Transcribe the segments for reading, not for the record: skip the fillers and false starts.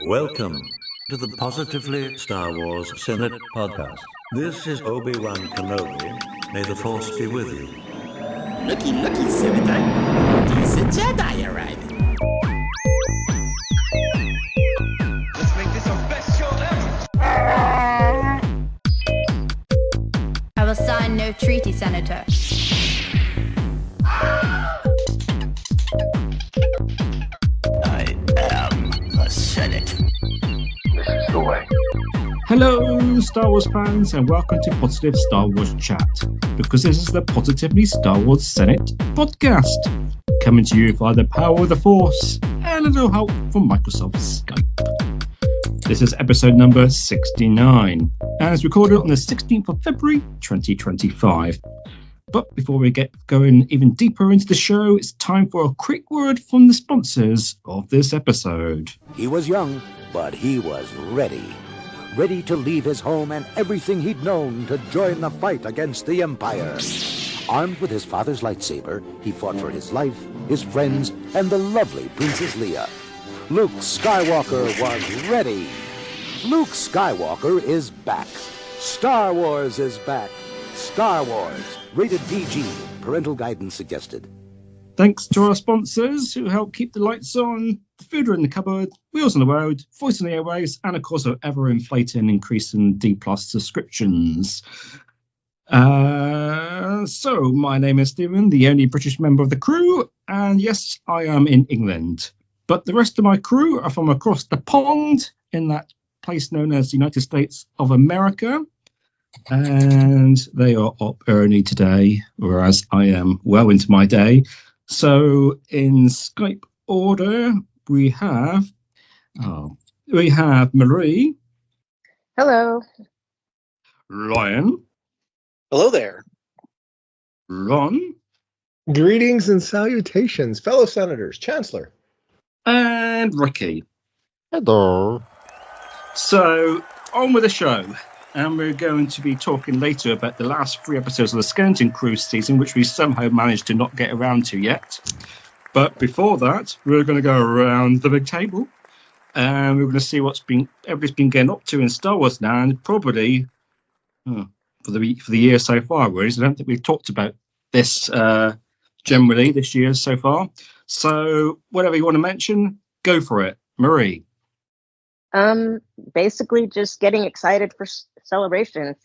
Welcome to the Positively Star Wars Senate podcast. This is Obi-Wan Kenobi. May the Force be with you. Looky, Senator. He's a Jedi arriving. Let's make this our best show ever! I will sign no treaty, Senator. I am the Senate. This is the way. Hello, Star Wars fans, and welcome to Positive Star Wars Chat, because this is the Positively Star Wars Senate podcast, coming to you via the power of the Force and a little help from Microsoft Skype. This is episode number 69, and it's recorded on the 16th of February 2025. But before we get going even deeper into the show, it's time for a quick word from the sponsors of this episode. He was young, but he was ready. Ready to leave his home and everything he'd known to join the fight against the Empire. Armed with his father's lightsaber, he fought for his life, his friends, and the lovely Princess Leia. Luke Skywalker was ready. Luke Skywalker is back. Star Wars is back. Star Wars. Rated PG. Parental guidance suggested. Thanks to our sponsors who help keep the lights on, the food in the cupboard, wheels on the road, voice on the airwaves, and of course our ever-inflating increasing D+ subscriptions. So my name is Stephen, the only British member of the crew, and yes, I am in England. But the rest of my crew are from across the pond in that place known as the United States of America. And they are up early today, whereas I am well into my day. So in Skype order, we have Marie. Hello. Ryan. Hello there. Ron. Greetings and salutations, fellow senators, Chancellor. And Ricky. Hello. So on with the show. And we're going to be talking later about the last 3 episodes of the Skeleton Crew season, which we somehow managed to not get around to yet. But before that, we're going to go around the big table, and we're going to see everybody's been getting up to in Star Wars now, and probably for the year so far. Whereas I don't think we've talked about this generally this year so far. So whatever you want to mention, go for it, Marie. Basically just getting excited for Celebration.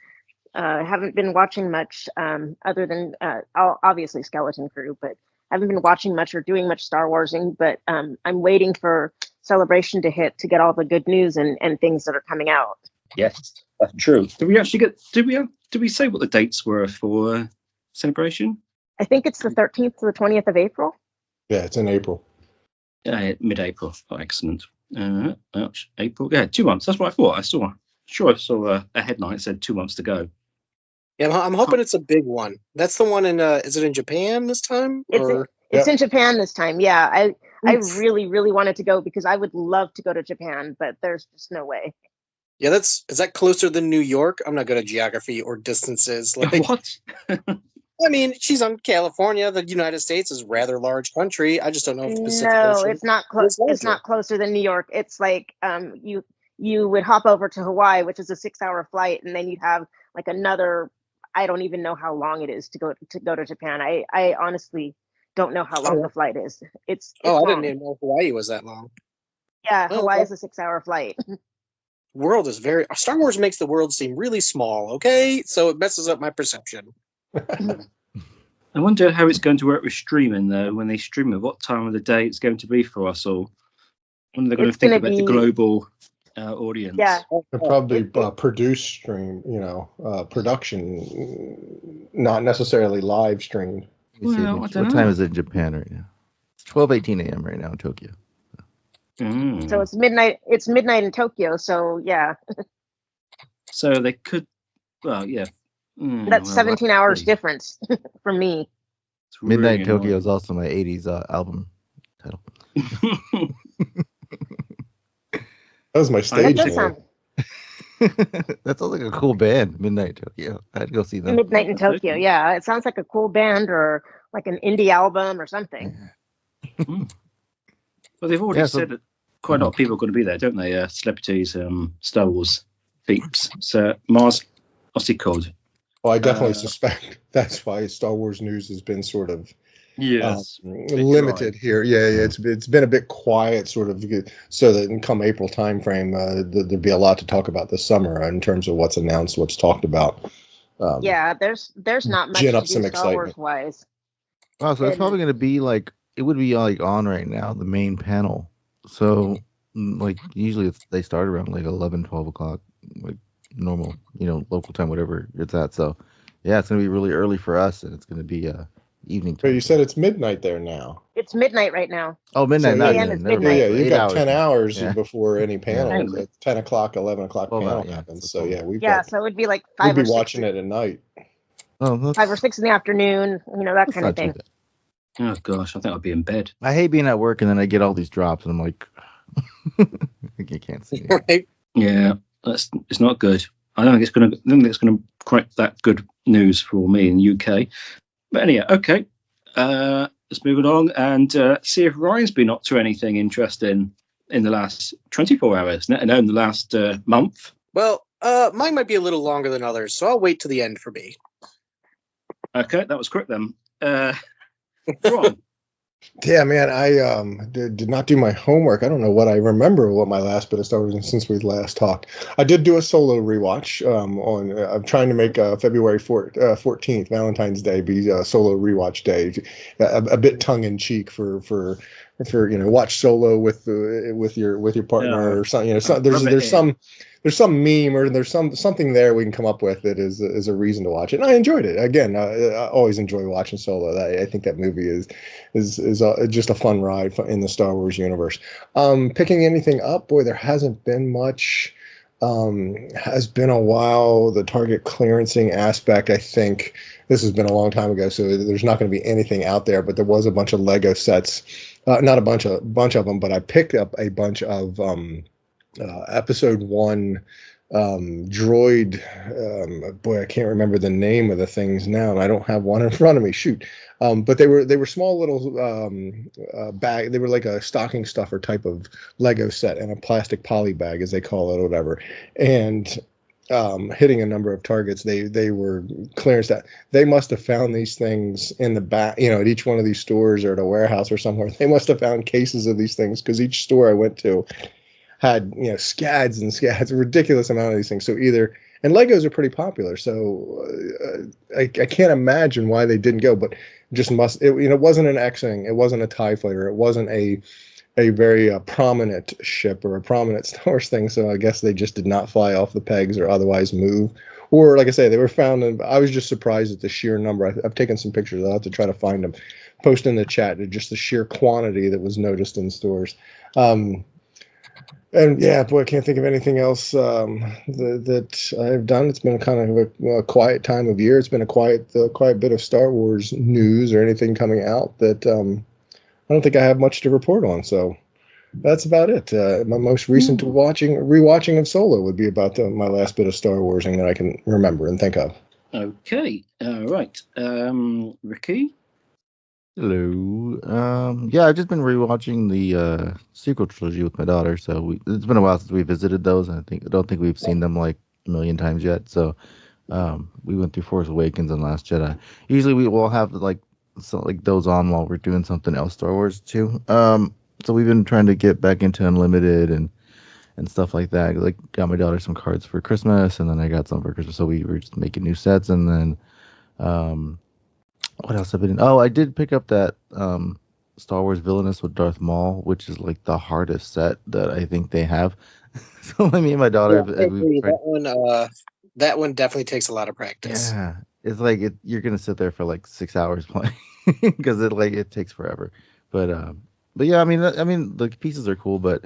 Haven't been watching much other than obviously Skeleton Crew, but haven't been watching much or doing much Star Warsing, but I'm waiting for Celebration to hit to get all the good news and things that are coming out. Yes, that's true. Did we actually did we say what the dates were for Celebration? I think it's the 13th to the 20th of April. Yeah, it's in April. Mid-April. Oh, excellent. April. Yeah, 2 months. That's what I thought. I saw a headline that said 2 months to go. Yeah, I'm hoping it's a big one. That's the one in. Is it in Japan this time? It's in Japan this time. Yeah, I really, really wanted to go because I would love to go to Japan, but there's just no way. Yeah, is that closer than New York? I'm not good at geography or distances. What? I mean, she's on California. The United States is a rather large country. I just don't know if the Pacific No, Ocean it's not close. It's not closer than New York. It's like you would hop over to Hawaii, which is a 6-hour flight, and then you'd have like another. I don't even know how long it is to go to Japan. I honestly don't know how long the flight is. It's I long. didn't even know Hawaii was that long. Yeah, Hawaii is a 6-hour flight. World is Star Wars makes the world seem really small. Okay, so it messes up my perception. I wonder how it's going to work with streaming though. When they stream it, what time of the day it's going to be for us, or when they're going to think about the global audience. Yeah, They'll probably produce stream, production, not necessarily live stream. Well, what time is it in Japan right now? It's 12:18 a.m. right now in Tokyo. So it's midnight. It's midnight in Tokyo. So yeah. So they could. Well, yeah. That's 17 hours difference for me. Midnight in Tokyo is also my 80s album title. That was my stage name. That sounds like a cool band, Midnight in Tokyo. I'd go see them. Midnight in Tokyo, yeah. It sounds like a cool band or like an indie album or something. Well, they've already said that quite a lot of people are going to be there, don't they? Celebrities, Star Wars peeps. So Mars, what's he called? Well, I definitely suspect that's why Star Wars news has been sort of limited here. Yeah, it's been a bit quiet, sort of, so that in come April timeframe, there'd be a lot to talk about this summer in terms of what's announced, what's talked about. There's not much gin to up do some Star Wars excitement. wise. Oh, so it's probably going to be like, it would be like on right now, the main panel. So like usually they start around like 11, 12 o'clock, like normal, local time, whatever it's at. So yeah, it's going to be really early for us, and it's going to be evening time. But you said it's midnight there now. It's midnight right now. Oh, midnight. So, not AM noon. is Never midnight. mind. You've 8 got hours. 10 hours Yeah. before any panel. Yeah. It's 10 o'clock, 11 o'clock Well, panel yeah. happens. So yeah, So it would be like we'd 5 be or 6. watching it at night. Oh, 5 or 6 in the afternoon, that that's kind of not too thing. bad. Oh gosh, I think I'd be in bed. I hate being at work and then I get all these drops and I'm like, you can't see me. Right? Yeah, it's not good. I don't think it's gonna quite that good news for me in the UK. But anyway, okay. Let's move along and see if Ryan's been up to anything interesting in the last 24 hours. No, in the last month. Well, mine might be a little longer than others, so I'll wait to the end for me. Okay, that was quick then. Ron. Yeah, man, I did not do my homework. I don't know what I remember what my last bit of Star Wars is since we last talked. I did do a solo rewatch I'm trying to make February 14th, Valentine's Day, be a solo rewatch day. A bit tongue in cheek for watch solo with your partner or something. There's some meme or there's something there we can come up with that is a reason to watch it. And I enjoyed it. Again, I always enjoy watching Solo. I think that movie is just a fun ride in the Star Wars universe. Picking anything up, boy, there hasn't been much. Has been a while. The target clearancing aspect, I think this has been a long time ago, so there's not going to be anything out there. But there was a bunch of Lego sets, not a bunch of them, but I picked up a bunch of episode 1 droid. Boy, I can't remember the name of the things now, and I don't have one in front of me. Shoot. But they were small little bag. They were like a stocking stuffer type of Lego set in a plastic poly bag, as they call it, or whatever. And hitting a number of targets, they were clearance that they must have found these things in the back, at each one of these stores or at a warehouse or somewhere. They must have found cases of these things because each store I went to had scads and scads, a ridiculous amount of these things. So and Legos are pretty popular, so I can't imagine why they didn't go, but just it wasn't an X-wing, it wasn't a TIE fighter, it wasn't a very prominent ship or a prominent Star Wars thing, so I guess they just did not fly off the pegs or otherwise move. Or like I say, they were found, and I was just surprised at the sheer number. I've taken some pictures. I'll have to try to find them, post in the chat, just the sheer quantity that was noticed in stores. And yeah, boy, I can't think of anything else that I've done. It's been kind of a quiet time of year. It's been a quiet bit of Star Wars news or anything coming out that I don't think I have much to report on. So that's about it. My most recent rewatching of Solo would be about my last bit of Star Warsing that I can remember and think of. Okay, all right. Ricky? Hello. Yeah, I've just been rewatching the sequel trilogy with my daughter. So it's been a while since we visited those, and I don't think we've seen them like a million times yet. So we went through Force Awakens and Last Jedi. Usually we will have like those on while we're doing something else Star Wars too. So we've been trying to get back into Unlimited and stuff like that. Like got my daughter some cards for Christmas, and then I got some for Christmas. So we were just making new sets, and then what else have I been in? Oh, I did pick up that Star Wars Villainous with Darth Maul, which is like the hardest set that I think they have. So me and my daughter, that one definitely takes a lot of practice. Yeah, it's like you're gonna sit there for like 6 hours playing because it takes forever. But yeah, I mean the pieces are cool, but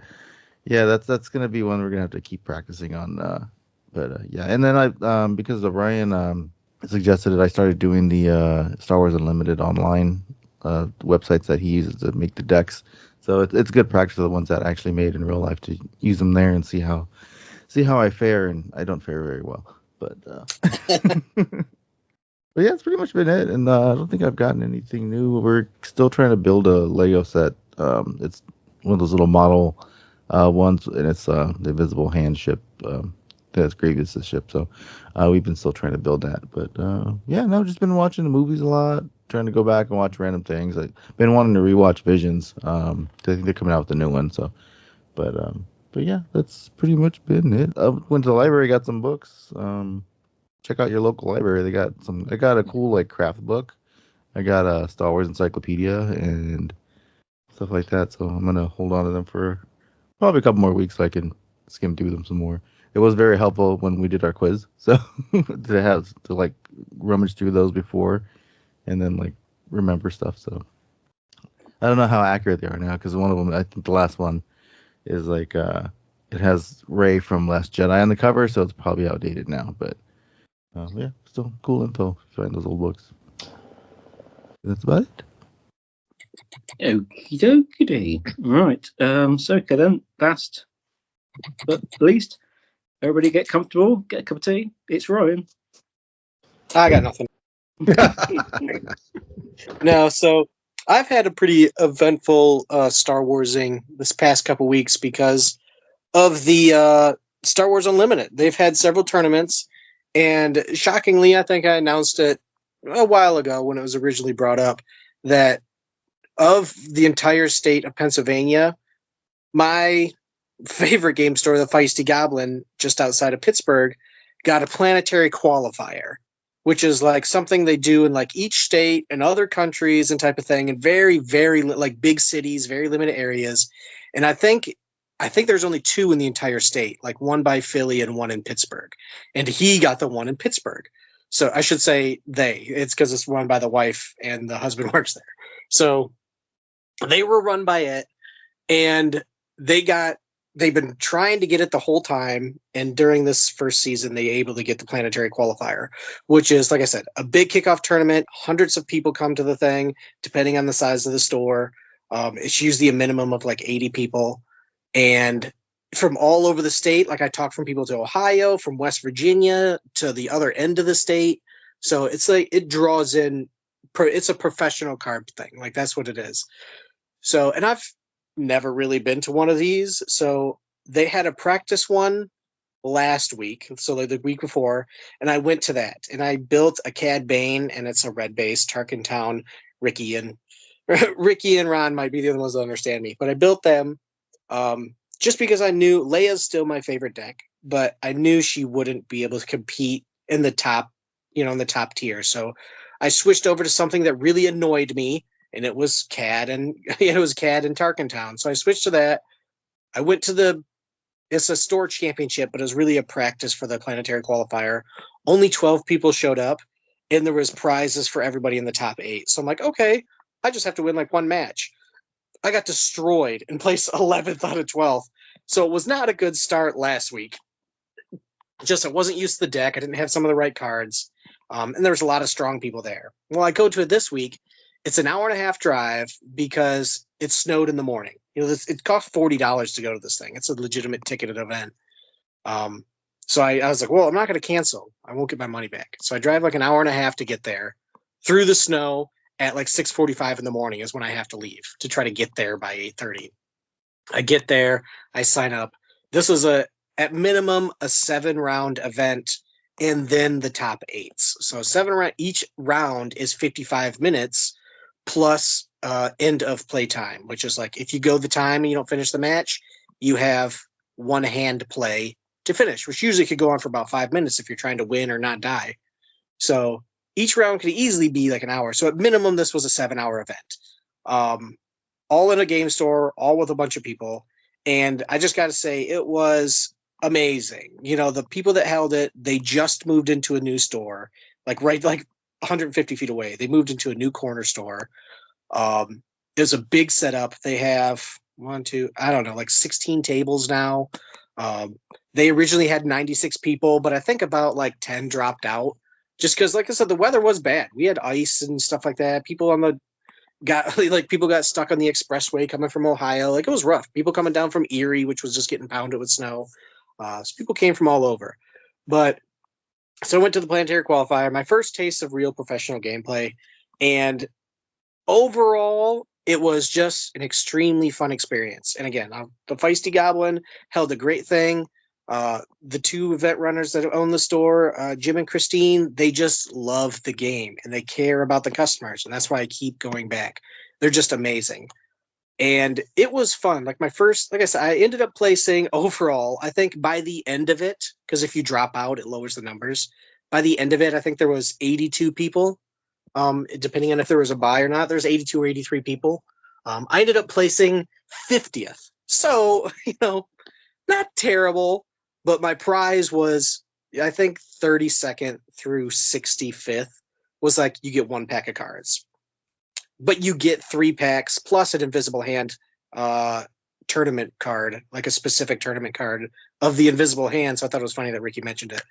yeah, that's gonna be one we're gonna have to keep practicing on. Yeah, and then I because of Ryan suggested it, I started doing the Star Wars Unlimited online websites that he uses to make the decks. So it's good practice for the ones that actually made in real life to use them there and see how I fare, and I don't fare very well. But but yeah, it's pretty much been it, and I don't think I've gotten anything new. We're still trying to build a Lego set. It's one of those little model One's and it's the Invisible Hand ship. That's Grievous's ship. So we've been still trying to build that. But yeah, no, just been watching the movies a lot. Trying to go back and watch random things. I've been wanting to rewatch Visions. I think they're coming out with a new one. So, but yeah, that's pretty much been it. I went to the library, got some books. Check out your local library. They got some. I got a cool like craft book. I got a Star Wars encyclopedia and stuff like that. So I'm gonna hold on to them for probably a couple more weeks so I can skim through them some more. It was very helpful when we did our quiz. So to have to like rummage through those before and then like remember stuff. So I don't know how accurate they are now because one of them, I think the last one is like it has Rey from Last Jedi on the cover, so it's probably outdated now. But yeah, still cool info. Find those old books. That's about it. Okie dokie. Right. So okay then. Last but least, everybody get comfortable. Get a cup of tea. It's Ryan. I got nothing. No, so I've had a pretty eventful Star Warsing this past couple weeks because of the Star Wars Unlimited. They've had several tournaments, and shockingly, I think I announced it a while ago when it was originally brought up that of the entire state of Pennsylvania, my favorite game store, the Feisty Goblin, just outside of Pittsburgh, got a Planetary Qualifier, which is like something they do in like each state and other countries and type of thing, and very, very like big cities, very limited areas. And I think there's only two in the entire state, like one by Philly and one in Pittsburgh. And he got the one in Pittsburgh. So I should say it's because it's run by the wife and the husband works there. So they were run by it, and they've been trying to get it the whole time. And during this first season, they were able to get the Planetary Qualifier, which is, like I said, a big kickoff tournament. Hundreds of people come to the thing, depending on the size of the store. It's usually a minimum of like 80 people. And from all over the state, like I talked from people to Ohio, from West Virginia to the other end of the state. So it's like it draws in. It's a professional card thing. Like that's what it is. So, and I've never really been to one of these. So they had a practice one last week. So like the week before, and I went to that and I built a Cad Bane, and it's a red base Tarkentown. Ricky and Ron might be the other ones that understand me, but I built them just because I knew Leia's still my favorite deck, but I knew she wouldn't be able to compete in the top, in the top tier. So I switched over to something that really annoyed me, and it was Cad and Tarkentown. So I switched to that. I went to it's a store championship, but it was really a practice for the Planetary Qualifier. Only 12 people showed up, and there was prizes for everybody in the top 8. So I'm like, okay, I just have to win like one match. I got destroyed and placed 11th out of 12th. So it was not a good start last week. Just I wasn't used to the deck. I didn't have some of the right cards. And there was a lot of strong people there. Well, I go to it this week. It's an hour and a half drive because it snowed in the morning. It cost $40 to go to this thing. It's a legitimate ticketed event. So I was like, well, I'm not going to cancel. I won't get my money back. So I drive like an hour and a half to get there through the snow at like 6:45 in the morning is when I have to leave to try to get there by 8:30. I get there. I sign up. This was at minimum a 7-round event, and then the top 8s. So 7 round, each round is 55 minutes plus end of play time, which is like if you go the time and you don't finish the match, you have one hand play to finish, which usually could go on for about 5 minutes if you're trying to win or not die. So each round could easily be like an hour. So at minimum, this was a 7-hour event. All in a game store, all with a bunch of people. And I just got to say, it was amazing. The people that held it, they just moved into a new store, like 150 feet away. They moved into a new corner store. It was a big setup. They have 16 tables now. They originally had 96 people, but I think about like 10 dropped out just because, like I said, the weather was bad. We had ice and stuff like that. People got stuck on the expressway coming from Ohio. Like it was rough. People coming down from Erie, which was just getting pounded with snow. So people came from all over. But so I went to the Planetary Qualifier, my first taste of real professional gameplay. And overall, it was just an extremely fun experience. And again, the Feisty Goblin held a great thing. The two event runners that own the store, Jim and Christine, they just love the game and they care about the customers. And that's why I keep going back. They're just amazing. And it was fun. Like I said, I ended up placing overall, I think by the end of it, because if you drop out, it lowers the numbers. By the end of it, I think there was 82 people. Depending on if there was a buy or not, there's 82 or 83 people. I ended up placing 50th. So, not terrible, but my prize was, I think 32nd through 65th was like, you get 1 pack of cards. But you get 3 packs plus an invisible hand tournament card, like a specific tournament card of the invisible hand. So I thought it was funny that Ricky mentioned it.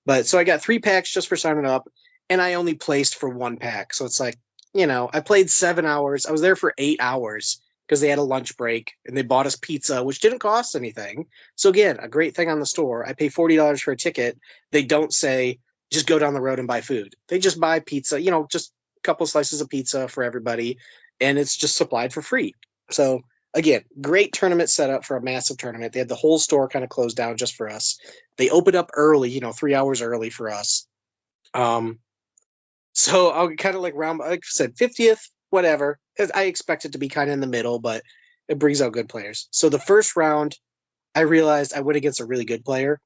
But so I got 3 packs just for signing up, and I only placed for 1 pack. So it's like, I played 7 hours. I was there for 8 hours because they had a lunch break and they bought us pizza, which didn't cost anything. So again, a great thing on the store. I pay $40 for a ticket. They don't say, just go down the road and buy food. They just buy pizza, just couple slices of pizza for everybody, and it's just supplied for free. So again, great tournament setup for a massive tournament. They had the whole store kind of closed down just for us. They opened up early, 3 hours early for us. So I'll kind of like I said, 50th, whatever. I expect it to be kind of in the middle, but it brings out good players. So the first round, I realized I went against a really good player,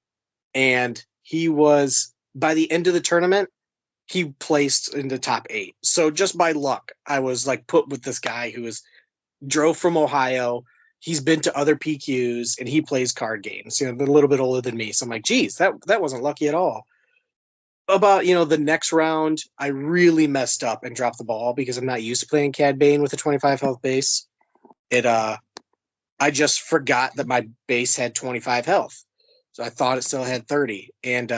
and he was, by the end of the tournament, he placed in the top 8. So just by luck, I was like put with this guy who drove from Ohio. He's been to other PQs and he plays card games, a little bit older than me. So I'm like, geez, that wasn't lucky at all. About, the next round, I really messed up and dropped the ball because I'm not used to playing Cad Bane with a 25 health base. I just forgot that my base had 25 health. So I thought it still had 30. And,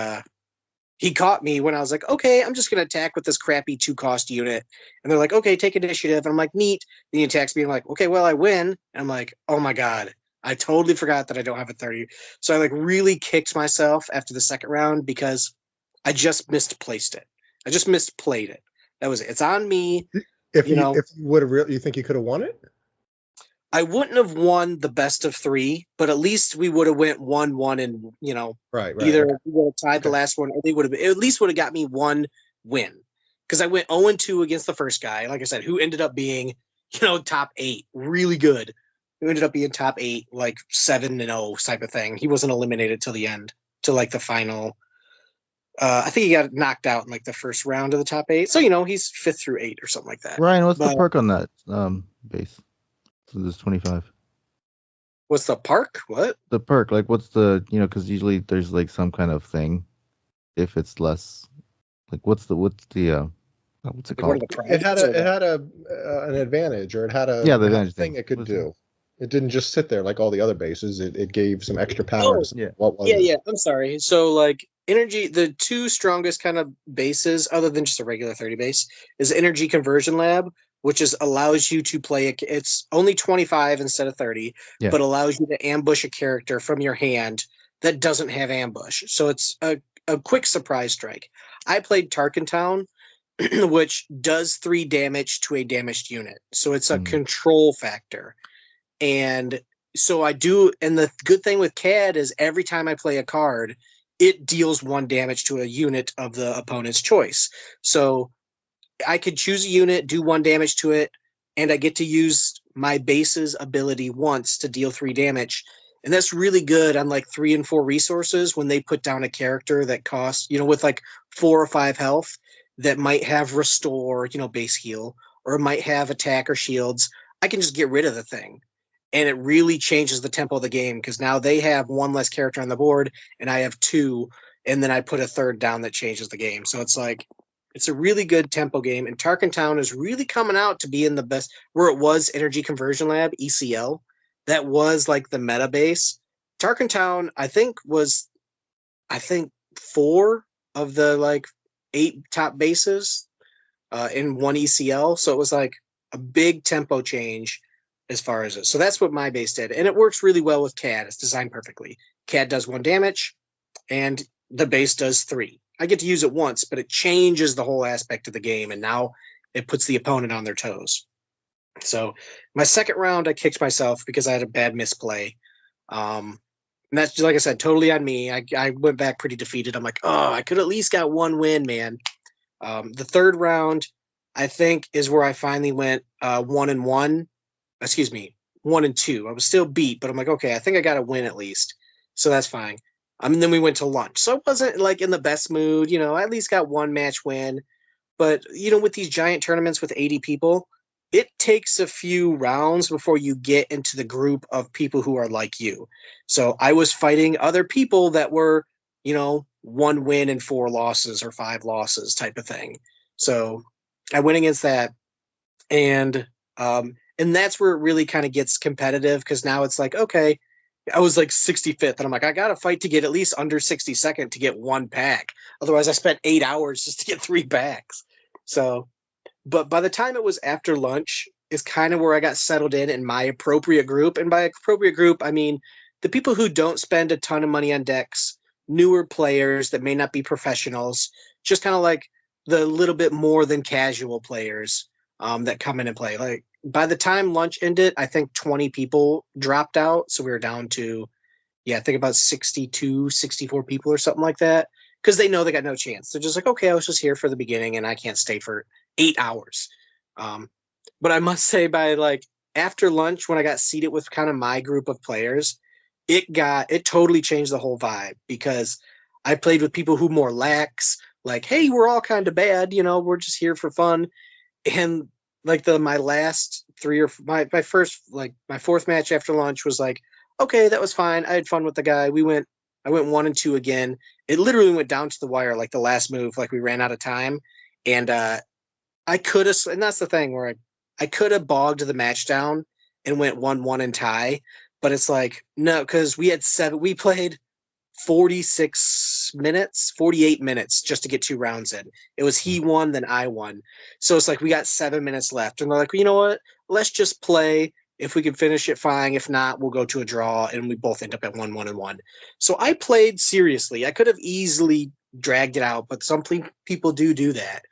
he caught me when I was like, okay, I'm just going to attack with this crappy 2-cost unit. And they're like, okay, take initiative. And I'm like, neat. Then he attacks me. I'm like, okay, well, I win. And I'm like, oh my God, I totally forgot that I don't have a 30. So I really kicked myself after the second round because I just misplaced it. I just misplayed it. That was it. It's on me. If you would have, you think you could have won it? I wouldn't have won the best of 3, but at least we would have went 1-1 and, right. Either we would have tied the last one, or they would have at least would have got me 1 win. Because I went 0-2 against the first guy, like I said, who ended up being, top 8, really good. Who ended up being top 8, like 7-0 type of thing. He wasn't eliminated till the end, till like the final. I think he got knocked out in like the first round of the top 8. So, he's 5th through 8 or something like that. Ryan, what's the perk on that base? So this 25. What's the perk? What? The perk, like what's the, because usually there's like some kind of thing if it's less, like what's it called? It had an advantage, or it had the advantage thing it could do. It didn't just sit there like all the other bases. It gave some extra power. Yeah. I'm sorry. So like energy, the 2 strongest kind of bases, other than just a regular 30 base, is Energy Conversion Lab, which allows you to play it's only 25 instead of 30, but allows you to ambush a character from your hand that doesn't have ambush. So it's a quick surprise strike. I played Tarkentown, which does 3 damage to a damaged unit. So it's a control factor. And so I do, and the good thing with CAD is every time I play a card, it deals 1 damage to a unit of the opponent's choice. So I could choose a unit, do 1 damage to it, and I get to use my base's ability once to deal 3 damage. And that's really good on like 3 and 4 resources when they put down a character that costs, with like 4 or 5 health that might have restore, base heal, or it might have attack or shields. I can just get rid of the thing. And it really changes the tempo of the game because now they have 1 less character on the board and I have 2, and then I put a 3rd down that changes the game. So it's like, it's a really good tempo game, and Tarkentown is really coming out to be in the best, where it was Energy Conversion Lab, ECL. That was like the meta base. Tarkentown, I think 4 of the like 8 top bases in 1 ECL. So it was like a big tempo change as far as it. So that's what my base did. And it works really well with CAD. It's designed perfectly. CAD does 1 damage and the base does 3. I get to use it once, but it changes the whole aspect of the game. And now it puts the opponent on their toes. So my second round, I kicked myself because I had a bad misplay. And that's, like I said, totally on me. I went back pretty defeated. I'm like, oh, I could at least got one win, man. The third round, I think, is where I finally went 1-1. Excuse me, 1-2. I was still beat, but I'm like, okay, I think I got a win at least. So that's fine. And then we went to lunch. So I wasn't like in the best mood. I at least got one match win. But, with these giant tournaments with 80 people, it takes a few rounds before you get into the group of people who are like you. So I was fighting other people that were, 1 win and 4 losses or 5 losses type of thing. So I went against that. And that's where it really kind of gets competitive, because now it's like, okay, I was like 65th, and I'm like, I got to fight to get at least under 62nd to get 1 pack. Otherwise, I spent 8 hours just to get 3 packs. So, but by the time it was after lunch is kind of where I got settled in my appropriate group. And by appropriate group, I mean the people who don't spend a ton of money on decks, newer players that may not be professionals, just kind of like the little bit more than casual players that come in and play. Like, by the time lunch ended, I think 20 people dropped out. So we were down to, I think about 62, 64 people or something like that. Because they know they got no chance. They're just like, okay, I was just here for the beginning and I can't stay for 8 hours. But I must say, by like after lunch, when I got seated with kind of my group of players, it totally changed the whole vibe, because I played with people who more lax, like, hey, we're all kind of bad, we're just here for fun. And like my last 3 or my first, like my 4th match after lunch was like, okay, that was fine. I had fun with the guy. I went 1-2 again. It literally went down to the wire, like the last move, like we ran out of time. And I could have, and that's the thing where I could have bogged the match down and went 1-1 and tie. But it's like, no, because we played 46 minutes, 48 minutes just to get 2 rounds in. It was he won, then I won. So it's like we got 7 minutes left. And they're like, well, you know what? Let's just play. If we can finish it, fine. If not, we'll go to a draw, and we both end up at 1-1. So I played seriously. I could have easily dragged it out, but some people do that.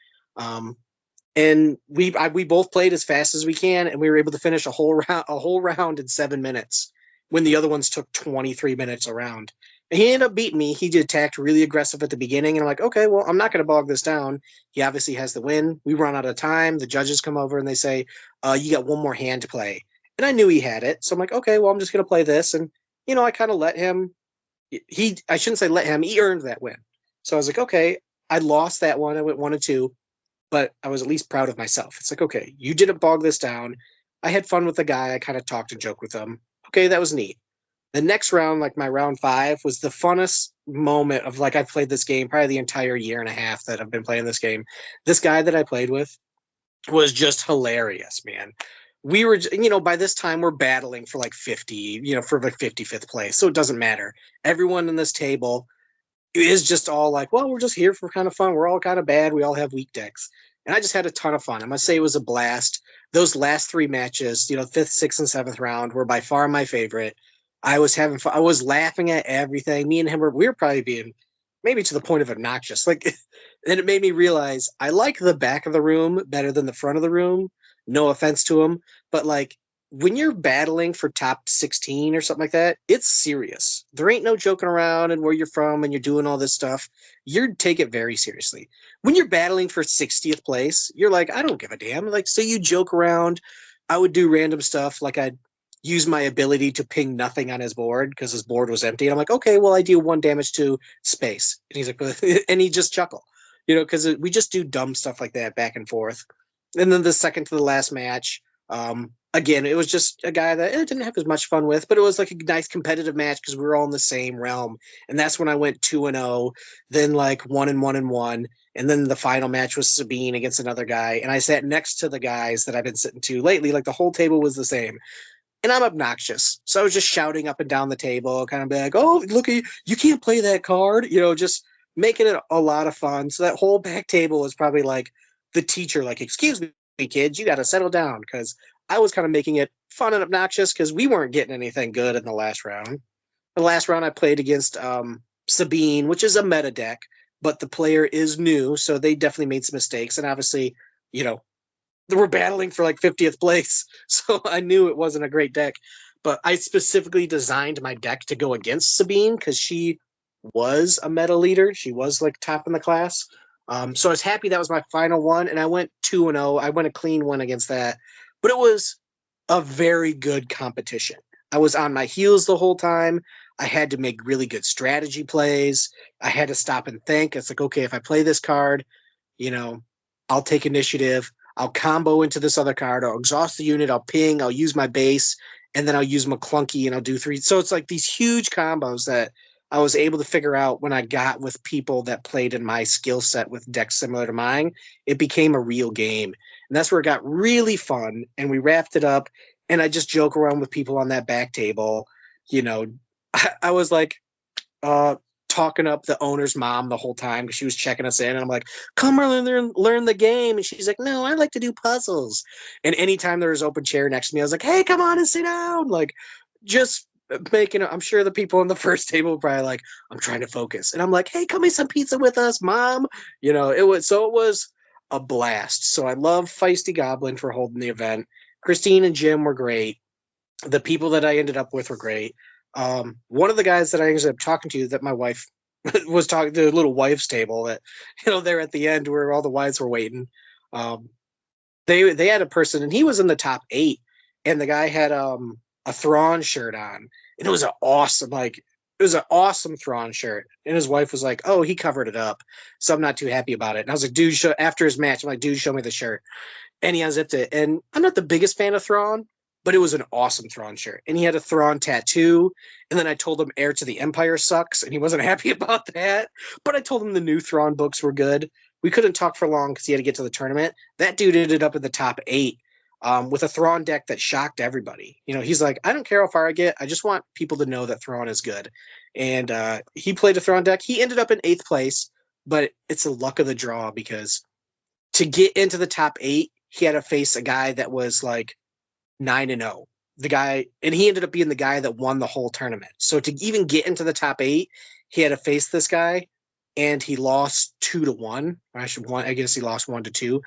And we both played as fast as we can, and we were able to finish a whole round in 7 minutes when the other ones took 23 minutes a round. And he ended up beating me. He attacked really aggressive at the beginning, and I'm like, okay, well, I'm not going to bog this down. He obviously has the win. We run out of time. The judges come over and they say, you got 1 more hand to play. And I knew he had it. So I'm like, okay, well, I'm just going to play this. And, I kind of let him. I shouldn't say let him. He earned that win. So I was like, okay, I lost that one. I went 1-2, but I was at least proud of myself. It's like, okay, you didn't bog this down. I had fun with the guy. I kind of talked and joked with him. Okay, that was neat. The next round, like my round 5, was the funnest moment of, like, I've played this game probably the entire year and a half that I've been playing this game. This guy that I played with was just hilarious, man. We were, by this time we're battling for like 50, for like 55th place. So it doesn't matter. Everyone in this table is just all like, well, we're just here for kind of fun. We're all kind of bad. We all have weak decks. And I just had a ton of fun. I must say it was a blast. Those last 3 matches, 5th, 6th, and 7th round were by far my favorite. I was having fun. I was laughing at everything. Me and him we were probably being maybe to the point of obnoxious. Like, and it made me realize I like the back of the room better than the front of the room. No offense to him, but like when you're battling for top 16 or something like that, it's serious. There ain't no joking around and where you're from and you're doing all this stuff. You take it very seriously. When you're battling for 60th place, you're like, I don't give a damn. Like, so you joke around. I would do random stuff. Like, I'd use my ability to ping nothing on his board because his board was empty. And I'm like, okay, well, I deal 1 damage to space. And he's like, and he just chuckle, because we just do dumb stuff like that back and forth. And then the second to the last match, again, it was just a guy that I didn't have as much fun with, but it was like a nice competitive match because we were all in the same realm. And that's when I went 2-0, then like 1-1. And then the final match was Sabine against another guy. And I sat next to the guys that I've been sitting to lately. Like the whole table was the same. And I'm obnoxious. So I was just shouting up and down the table, kind of be like, oh, look, you can't play that card, just making it a lot of fun. So that whole back table was probably like the teacher, like, excuse me, kids, you got to settle down, because I was kind of making it fun and obnoxious because we weren't getting anything good in the last round. The last round I played against Sabine, which is a meta deck, but the player is new, so they definitely made some mistakes. And obviously, were battling for like 50th place. So I knew it wasn't a great deck. But I specifically designed my deck to go against Sabine because she was a meta leader. She was like top in the class. So I was happy that was my final one, and I went 2-0. I went a clean one against that. But it was a very good competition. I was on my heels the whole time. I had to make really good strategy plays. I had to stop and think. It's like, okay, if I play this card, I'll take initiative. I'll combo into this other card. I'll exhaust the unit. I'll ping. I'll use my base. And then I'll use McClunky and I'll do 3. So it's like these huge combos that I was able to figure out when I got with people that played in my skill set with decks similar to mine. It became a real game. And that's where it got really fun. And we wrapped it up. And I just joke around with people on that back table. I was like talking up the owner's mom the whole time because she was checking us in. And I'm like, come learn the game. And she's like, no, I like to do puzzles. And anytime there was open chair next to me, I was like, hey, come on and sit down. Like, just making I'm sure the people on the first table were probably like, I'm trying to focus. And I'm like, hey, come eat some pizza with us, mom. It was a blast. So I love Feisty Goblin for holding the event. Christine and Jim were great. The people that I ended up with were great. One of the guys that I ended up talking to that my wife was talking to, the little wife's table that, there at the end where all the wives were waiting. They had a person and he was in the top 8 and the guy had a Thrawn shirt on and it was an awesome Thrawn shirt. And his wife was like, oh, he covered it up. So I'm not too happy about it. And I was like, dude, after his match, I'm like, dude, show me the shirt. And he unzipped it. And I'm not the biggest fan of Thrawn, but it was an awesome Thrawn shirt. And he had a Thrawn tattoo. And then I told him Heir to the Empire sucks. And he wasn't happy about that. But I told him the new Thrawn books were good. We couldn't talk for long because he had to get to the tournament. That dude ended up in the top 8 with a Thrawn deck that shocked everybody. He's like, I don't care how far I get. I just want people to know that Thrawn is good. And he played a Thrawn deck. He ended up in 8th place. But it's a luck of the draw because to get into the top 8, he had to face a guy that was like 9-0. The guy, and he ended up being the guy that won the whole tournament. So to even get into the top 8, he had to face this guy, and he lost 2-1. I guess he lost 1-2.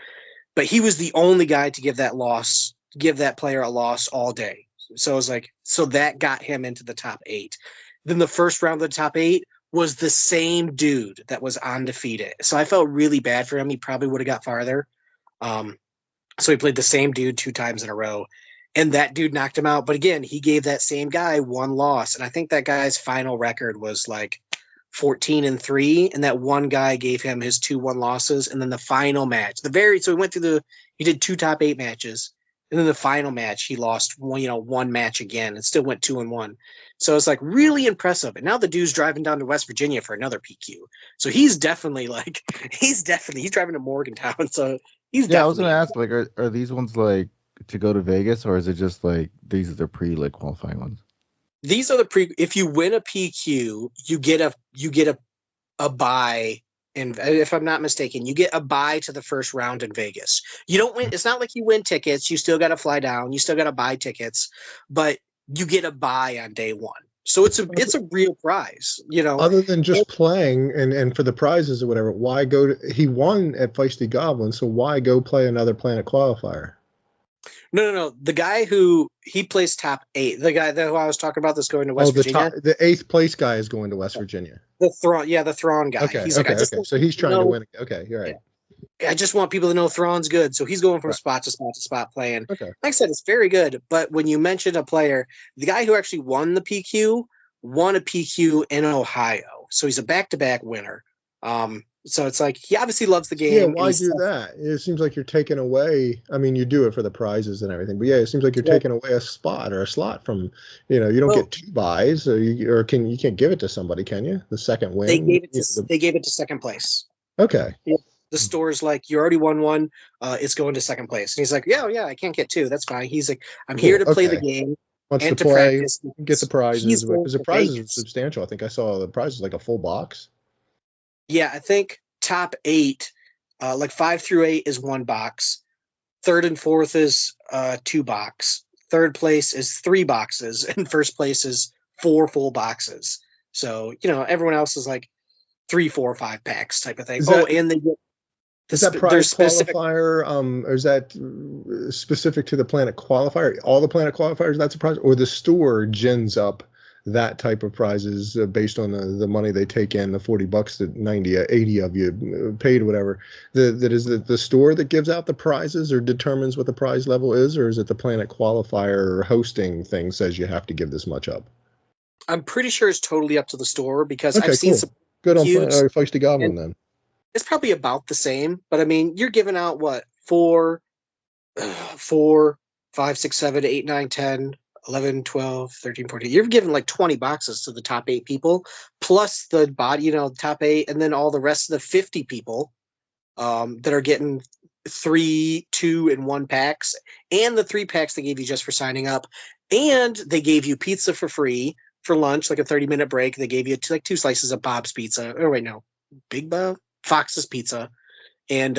But he was the only guy to give that player a loss all day. So it was like, so that got him into the top 8. Then the first round of the top 8 was the same dude that was undefeated. So I felt really bad for him. He probably would have got farther. So he played the same dude 2 times in a row. And that dude knocked him out. But again, he gave that same guy 1 loss. And I think that guy's final record was like 14-3. And that one guy gave him his 2-1 losses. And then the final match, so he did 2 top 8 matches. And then the final match, he lost one match again and still went 2-1. So it's like really impressive. And now the dude's driving down to West Virginia for another PQ. So he's definitely he's driving to Morgantown. So he's I was going to ask, like, are these ones like to go to Vegas, or is it just like these are the qualifying ones? These are the if you win a PQ, you get a bye. And if I'm not mistaken, you get a bye to the first round in Vegas. You don't win. It's not like you win tickets. You still got to fly down. You still got to buy tickets, but you get a bye on day 1. So it's a real prize, Other than just playing and for the prizes or whatever, why go he won at Feisty Goblin, so why go play another Planet Qualifier? No. The guy who he plays top 8, the guy who I was talking about that's going to West Virginia. The 8th place guy is going to West Virginia. The Thrawn guy. Okay, he's okay. So he's trying to win. Okay, you're right. I just want people to know Thrawn's good. So he's going from spot to spot to spot playing. Okay. Like I said, it's very good. But when you mention a player, the guy who actually won the PQ won a PQ in Ohio. So he's a back-to-back winner. So it's like he obviously loves the game. Yeah, why do that? It seems like you're taking away. I mean, you do it for the prizes and everything, but yeah, it seems like you're taking away a spot or a slot from. You don't get 2 buys, you can't give it to somebody, can you? The second win. They gave it to second place. Okay. Yeah. The store's like, you already won 1. It's going to second place, and he's like, yeah, I can't get 2. That's fine. He's like, I'm here to play the game. Wants and to play, practice. get the prizes because the prizes are substantial. I think I saw the prizes like a full box. Yeah, I think top 8, like 5 through 8 is 1 box. 3rd and 4th is 2 box. 3rd place is 3 boxes, and 1st place is 4 full boxes. So everyone else is like 3, 4, 5 packs type of thing. Is that there's prize specific. qualifier? Or is that specific to the Planet Qualifier? All the Planet Qualifiers, that's a prize, or the store gins up that type of prizes based on the money they take in, the $40 that 80 of you paid, whatever. That is the store that gives out the prizes or determines what the prize level is, or is it the Planet Qualifier hosting thing says you have to give this much up? I'm pretty sure it's totally up to the store because Okay, I've seen cool. some Good on huge. Feisty Goblin and then. It's probably about the same, but I mean, you're giving out what 4, 5, 6, 7, 8, 9, 10, 11, 12, 13, 14. You're giving like 20 boxes to the top 8 people, plus the body, top 8, and then all the rest of the 50 people that are getting 3, 2, and 1 packs, and the 3 packs they gave you just for signing up, and they gave you pizza for free for lunch, like a 30-minute break. They gave you 2 slices of Bob's Pizza. Oh wait, no, Big Bob, Fox's Pizza, and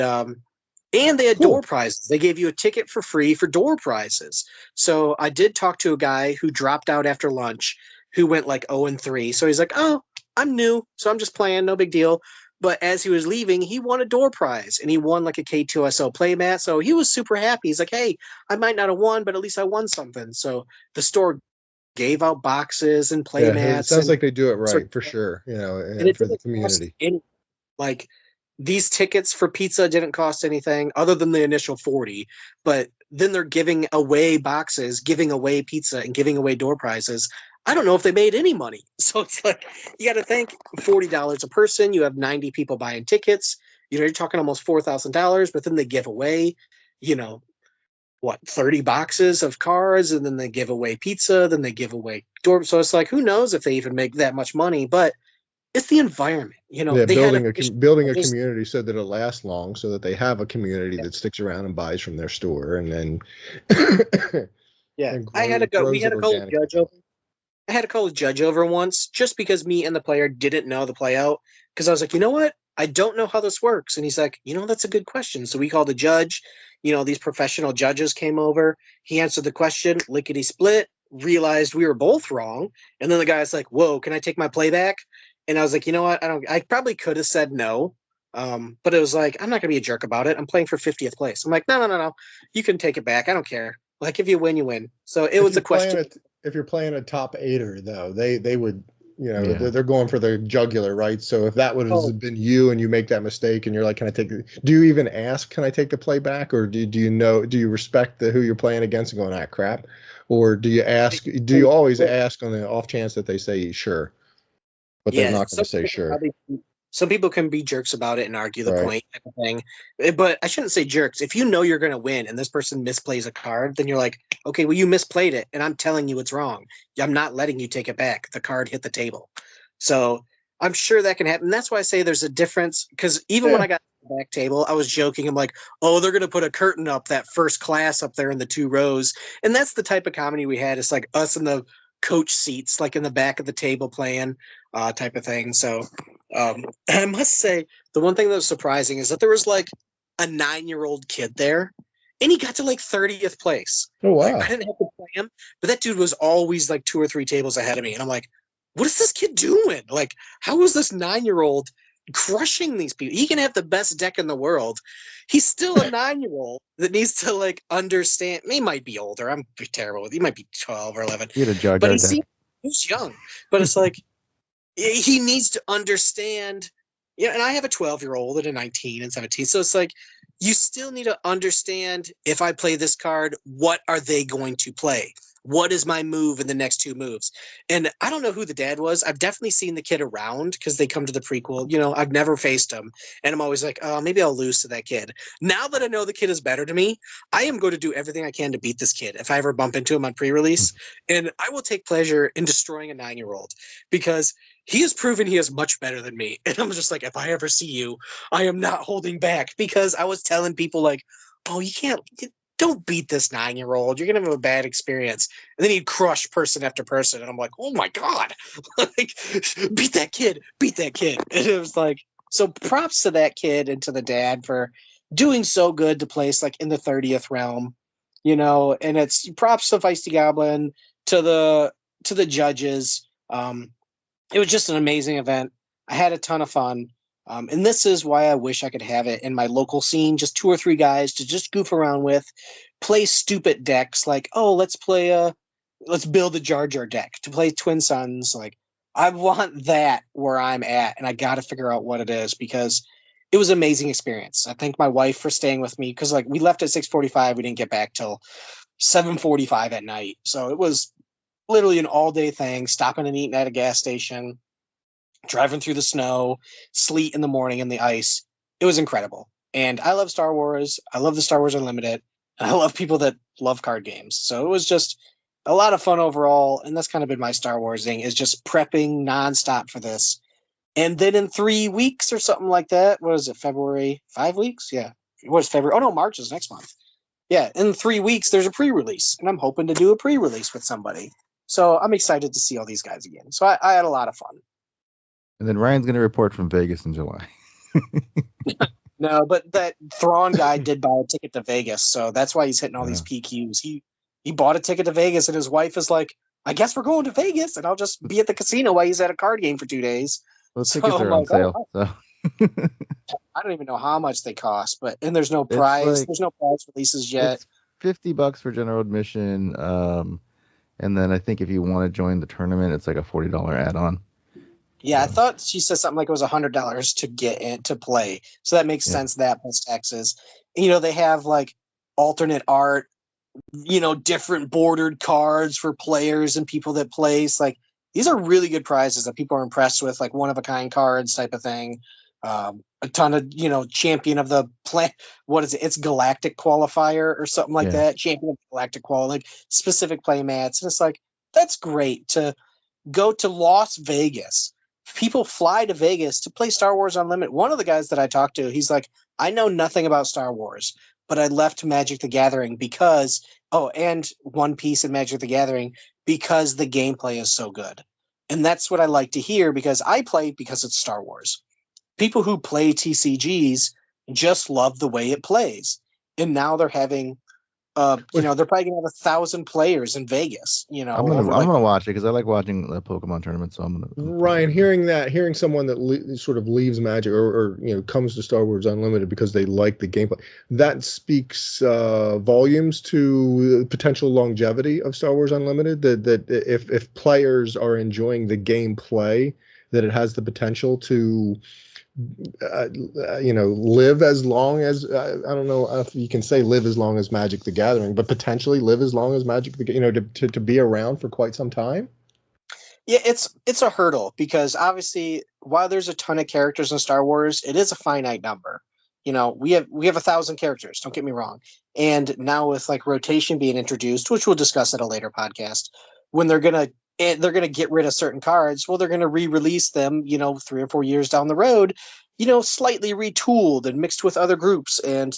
they had door prizes. They gave you a ticket for free for door prizes. So I did talk to a guy who dropped out after lunch, who went like 0-3. So he's like, "Oh, I'm new, so I'm just playing, no big deal." But as he was leaving, he won a door prize, and he won like a K2SO playmat. So he was super happy. He's like, "Hey, I might not have won, but at least I won something." So the store gave out boxes and playmats. Yeah, it sounds like they do it right for sure. And it for the didn't community. cost like these tickets for pizza didn't cost anything other than the initial 40, but then they're giving away boxes, giving away pizza, and giving away door prizes. I don't know if they made any money. So it's like, you got to think $40 a person. You have 90 people buying tickets. You're talking almost $4,000, but then they give away, 30 boxes of cards, and then they give away pizza, then they give away door. So it's like, who knows if they even make that much money, but it's the environment, Yeah, they building had a community so that it'll last long, so that they have a community that sticks around and buys from their store, and then yeah. and I had to go. We grows had it to call a organically. judge over. I had to call a judge over once just because me and the player didn't know the play out. Because I was like, you know what? I don't know how this works. And he's like, that's a good question. So we called a judge. These professional judges came over. He answered the question, lickety split, realized we were both wrong. And then the guy's like, whoa, can I take my play back? And I was like, you know what? I probably could have said no. But it was like, I'm not going to be a jerk about it. I'm playing for 50th place. I'm like, no. You can take it back. I don't care. Like, if you win, you win. So it was a question. If you're playing a top 8er, though, they would, Yeah. they're going for the jugular, right? So if that would have been you and you make that mistake and you're like, can I take it? Do you even ask, can I take the play back? Or do you respect who you're playing against and going, crap? Or do you always ask on the off chance that they say sure? But they're not going to say sure. Some people can be jerks about it and argue the Right. point type of thing. But I shouldn't say jerks. If you know you're going to win and this person misplays a card, then you're like, okay, well, you misplayed it, and I'm telling you it's wrong. I'm not letting you take it back. The card hit the table. So I'm sure that can happen. That's why I say there's a difference, because even when I got to the back table, I was joking. I'm like, oh, they're going to put a curtain up, that first class up there in the 2 rows. And that's the type of comedy we had. It's like us in the coach seats, like in the back of the table playing type of thing. So I must say, the one thing that was surprising is that there was like a 9-year-old kid there, and he got to like 30th place. Oh, wow. Like, I didn't have to play him, but that dude was always like 2 or 3 tables ahead of me. And I'm like, what is this kid doing? Like, how is this 9-year-old crushing these people? He can have the best deck in the world. He's still a 9-year-old that needs to like understand. He might be older. I'm terrible with. He might be 12 or 11. He had a Jar But Jar he deck. seems he's young. But it's like he needs to understand. Yeah, and I have a 12-year-old and a 19 and 17. So it's like, you still need to understand, if I play this card, what are they going to play? What is my move in the next 2 moves? And I don't know who the dad was. I've definitely seen the kid around because they come to the prequel. I've never faced him. And I'm always like, oh, maybe I'll lose to that kid. Now that I know the kid is better to me, I am going to do everything I can to beat this kid if I ever bump into him on pre-release. And I will take pleasure in destroying a 9-year-old because he has proven he is much better than me. And I'm just like, if I ever see you, I am not holding back, because I was telling people like, oh, don't beat this 9-year-old. You're going to have a bad experience. And then he'd crush person after person. And I'm like, oh my God, like, beat that kid. And it was like, so props to that kid and to the dad for doing so good to place like in the 30th realm, and it's props to Feisty Goblin, to the judges. It was just an amazing event. I had a ton of fun. And this is why I wish I could have it in my local scene, just 2 or 3 guys to just goof around with, play stupid decks like, oh, let's build a Jar Jar deck to play Twin Suns. Like, I want that where I'm at, and I got to figure out what it is because it was an amazing experience. I thank my wife for staying with me because, like, we left at 6:45. We didn't get back till 7:45 at night. So it was literally an all-day thing, stopping and eating at a gas station, driving through the snow, sleet in the morning, and the ice. It was incredible. And I love Star Wars. I love the Star Wars Unlimited. And I love people that love card games. So it was just a lot of fun overall. And that's kind of been my Star Wars thing, is just prepping nonstop for this. And then in 3 weeks or something like that, what is it, February? 5 weeks? Yeah. It was February. Oh, no, March is next month. Yeah, in 3 weeks, there's a pre-release. And I'm hoping to do a pre-release with somebody. So I'm excited to see all these guys again. So I had a lot of fun. And then Ryan's going to report from Vegas in July. No, but that Thrawn guy did buy a ticket to Vegas, so that's why he's hitting all these PQs. He bought a ticket to Vegas, and his wife is like, I guess we're going to Vegas, and I'll just be at the casino while he's at a card game for 2 days. Well, tickets are on sale. So. I don't even know how much they cost, and there's no prize. There's no prize releases yet. It's $50 for general admission, and then I think if you want to join the tournament, it's like a $40 add-on. Yeah, I thought she said something like it was $100 to get in to play. So that makes sense, that plus taxes. And, they have like alternate art, different bordered cards for players and people that place. Like, these are really good prizes that people are impressed with, like one-of-a-kind cards type of thing. A ton of, champion of the what is it? It's Galactic Qualifier or something like that. Champion of Galactic like specific play mats. And it's like, that's great to go to Las Vegas. People fly to Vegas to play Star Wars Unlimited. One of the guys that I talked to, he's like, I know nothing about Star Wars, but I left Magic the Gathering and One Piece and Magic the Gathering because the gameplay is so good. And that's what I like to hear because I play because it's Star Wars. People who play TCGs just love the way it plays. And now they're having they're probably gonna have 1,000 players in Vegas. I'm gonna watch it because I like watching the Pokemon tournament. So I'm gonna. Ryan, hearing someone that sort of leaves Magic or comes to Star Wars Unlimited because they like the gameplay, that speaks volumes to the potential longevity of Star Wars Unlimited. That if players are enjoying the gameplay, that it has the potential to. Live as long as I don't know if you can say live as long as Magic the Gathering, but potentially live as long as Magic to be around for quite some time. Yeah, it's a hurdle because obviously while there's a ton of characters in Star Wars, it is a finite number. We have 1,000 characters. Don't get me wrong. And now with like rotation being introduced, which we'll discuss at a later podcast, when they're gonna get rid of certain cards. Well, they're going to re-release them, 3 or 4 years down the road, slightly retooled and mixed with other groups. And,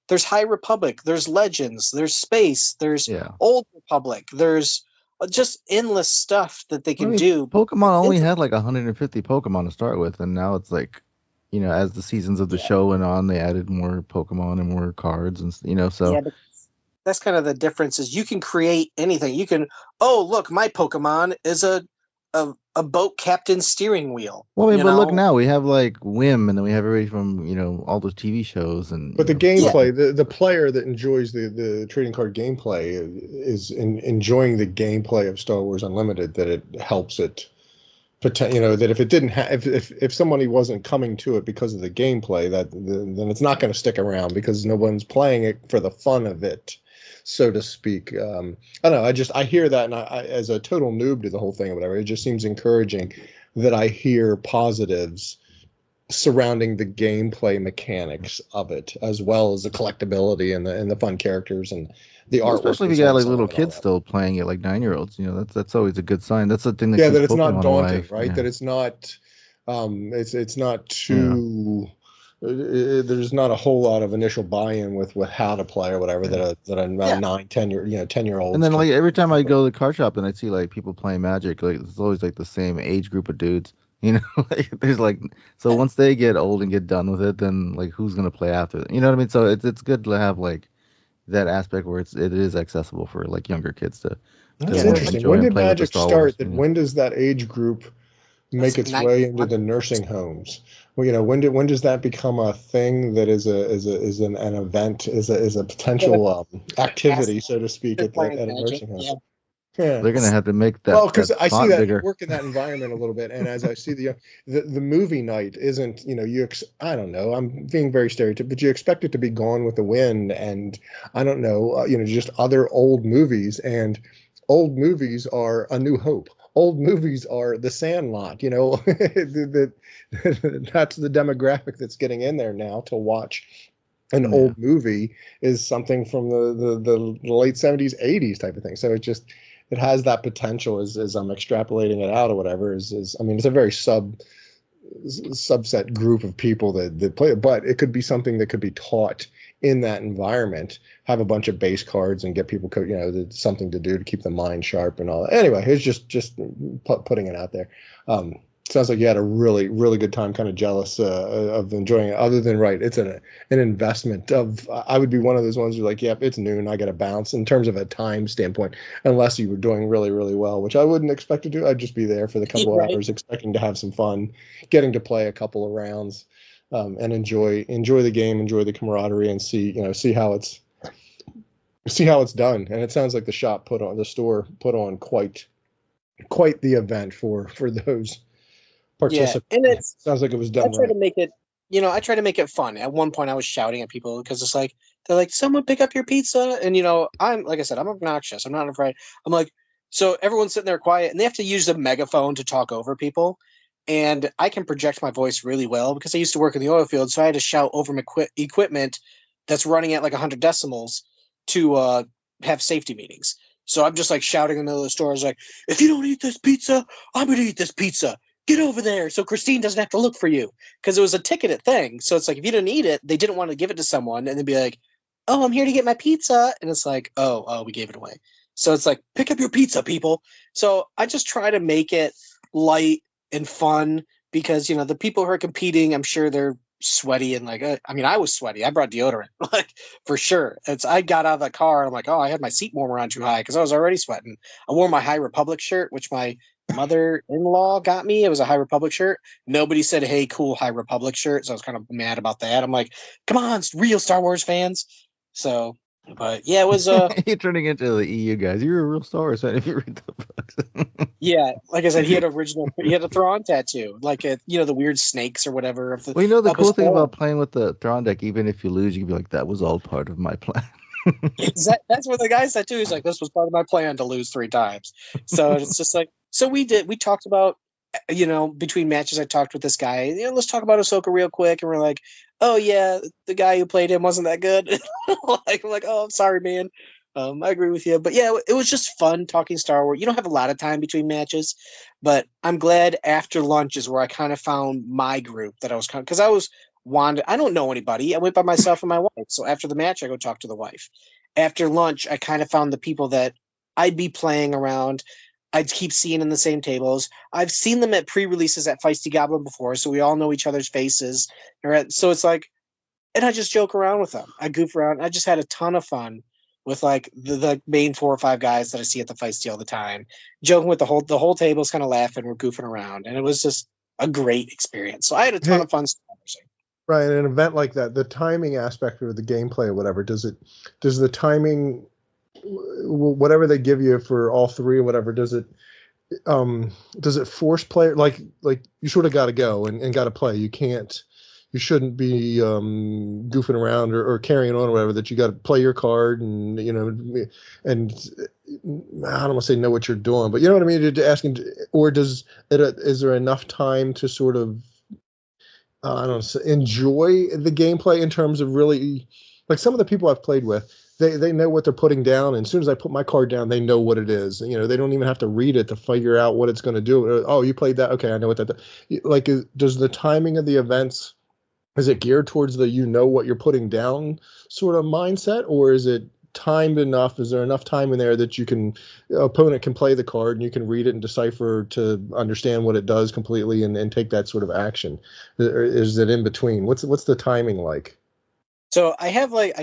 there's High Republic, there's Legends, there's Space, there's Old Republic, there's just endless stuff that they can do. Pokemon only had like 150 Pokemon to start with. And now it's like, as the seasons of the show went on, they added more Pokemon and more cards and, so. Yeah, that's kind of the difference is you can create anything. You can, look, my Pokemon is a boat captain steering wheel. Well, but look now, we have like Whim, and then we have everybody from, all those TV shows. But the gameplay, the player that enjoys the trading card gameplay is enjoying the gameplay of Star Wars Unlimited, that it helps it. That if it didn't have, if somebody wasn't coming to it because of the gameplay, then it's not going to stick around because no one's playing it for the fun of it, so to speak. I don't know. I hear that, and I, as a total noob to the whole thing or whatever, it just seems encouraging that I hear positives surrounding the gameplay mechanics of it, as well as the collectability and the fun characters and the artwork. Especially if you got like little kids still playing it, like 9-year-olds. that's always a good sign. That's the thing that that it's Pokemon not daunting, alive. right? Yeah. That it's not it's not too. There's not a whole lot of initial buy-in with how to play or whatever that a 9, 10-year-old. And then like every time I go to the card shop and I see like people playing Magic, like it's always like the same age group of dudes. There's like, so once they get old and get done with it, then like who's gonna play after them? You know what I mean? So it's good to have like that aspect where it is accessible for like younger kids to. That's interesting. When did Magic start? When does that age group make its way into the nursing homes. Well, when does that become a thing that is an event, is a potential activity, so to speak, at a nursing home? Yeah. Yeah. They're gonna have to make that. Well, because that I see font that bigger. work in that environment a little bit, and as I see the movie night isn't, I don't know, I'm being very stereotypical, but you expect it to be Gone with the Wind, and I don't know, just other old movies, and old movies are A New Hope. Old movies are The Sandlot. That's the demographic that's getting in there now to watch. An old movie is something from the late 70s, 80s type of thing. So it has that potential as I'm extrapolating it out or whatever. It's a very subset group of people that play it, but it could be something that could be taught in that environment. Have a bunch of base cards and get people, something to do to keep the mind sharp and all that. Anyway, it's just putting it out there. Sounds like you had a really, really good time. Kind of jealous of enjoying it. Other than, right, it's an investment of. I would be one of those ones who's like, yep, it's noon, I got to bounce. In terms of a time standpoint, unless you were doing really, really well, which I wouldn't expect to do. I'd just be there for the couple of hours, expecting to have some fun, getting to play a couple of rounds, and enjoy the game, enjoy the camaraderie, and see how it's done. And it sounds like the store put on quite the event for those. Yeah, and it sounds like it was done. I try to make it, I try to make it fun. At one point, I was shouting at people because it's like they're like, "Someone pick up your pizza," and I'm like I said, I'm obnoxious. I'm not afraid. I'm like, so everyone's sitting there quiet, and they have to use the megaphone to talk over people. And I can project my voice really well because I used to work in the oil field, so I had to shout over my equipment that's running at like 100 decibels to have safety meetings. So I'm just like shouting in the middle of the store. I was like, "If you don't eat this pizza, I'm going to eat this pizza. Get over there so Christine doesn't have to look for you." Because it was a ticketed thing. So it's like, if you didn't eat it, they didn't want to give it to someone and then be like, "Oh, I'm here to get my pizza." And it's like, oh, we gave it away. So it's like, pick up your pizza, people. So I just try to make it light and fun because, the people who are competing, I'm sure they're sweaty and like, I was sweaty. I brought deodorant, like, for sure. I got out of the car and I'm like, oh, I had my seat warmer on too high because I was already sweating. I wore my High Republic shirt, which my mother-in-law got me. It was a High Republic shirt. Nobody said, "Hey, cool High Republic shirt," so I was kind of mad about that. I'm like, come on, real Star Wars fans. So, but yeah, it was You're turning into the EU guys. You're a real Star Wars fan if you read the books. Yeah, like I said, he had a Thrawn tattoo, like the weird snakes or whatever. Well, the cool thing about playing with the Thrawn deck, even if you lose, you can be like, that was all part of my plan. That's what the guy said too. He's like, this was part of my plan to lose 3 times. So it's just like, so we talked about, between matches, I talked with this guy, let's talk about Ahsoka real quick. And we're like, oh yeah, the guy who played him wasn't that good. I'm like, oh, I'm sorry, man. I agree with you. But yeah, it was just fun talking Star Wars. You don't have a lot of time between matches, but I'm glad after lunch is where I kind of found my group that I was because I was I don't know anybody. I went by myself and my wife. So after the match, I go talk to the wife. After lunch, I kind of found the people that I'd be playing around. I'd keep seeing in the same tables. I've seen them at pre-releases at Feisty Goblin before, so we all know each other's faces. So it's like, and I just joke around with them. I goof around. I just had a ton of fun with like the main 4 or 5 guys that I see at the Feisty all the time, joking with the whole table's kind of laughing. We're goofing around, and it was just a great experience. So I had a ton of fun. Right, an event like that, the timing aspect of the gameplay or whatever, does the timing, whatever they give you for all 3 or whatever, does it force player, like you sort of got to go and got to play? You shouldn't be goofing around or carrying on or whatever, that you got to play your card and and I don't want to say know what you're doing, but you know what I mean, asking, or is there enough time to sort of I don't know, enjoy the gameplay in terms of really, like some of the people I've played with, they know what they're putting down, and as soon as I put my card down, they know what it is. They don't even have to read it to figure out what it's going to do. Oh, you played that? Okay, I know what that does. Like, does the timing of the events, is it geared towards the what you're putting down sort of mindset, or is it timed enough? Is there enough time in there that opponent can play the card and you can read it and decipher to understand what it does completely and take that sort of action? Or is it in between? What's the timing like? So I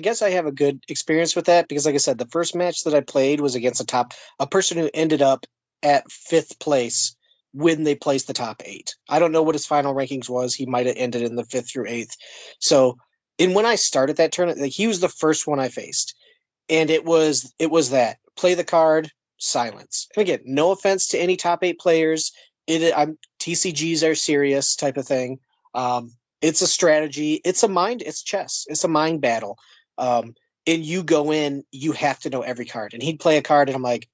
guess I have a good experience with that because, like I said, the first match that I played was against a person who ended up at 5th place when they placed the top 8. I don't know what his final rankings was. He might have ended in the 5th through 8th. So, and when I started that tournament, like, he was the first one I faced. And it was that play the card, silence. And again, no offense to any top 8 players. TCGs are serious type of thing. It's a strategy. It's chess. It's a mind battle. And you go in, you have to know every card. And he'd play a card, and I'm like,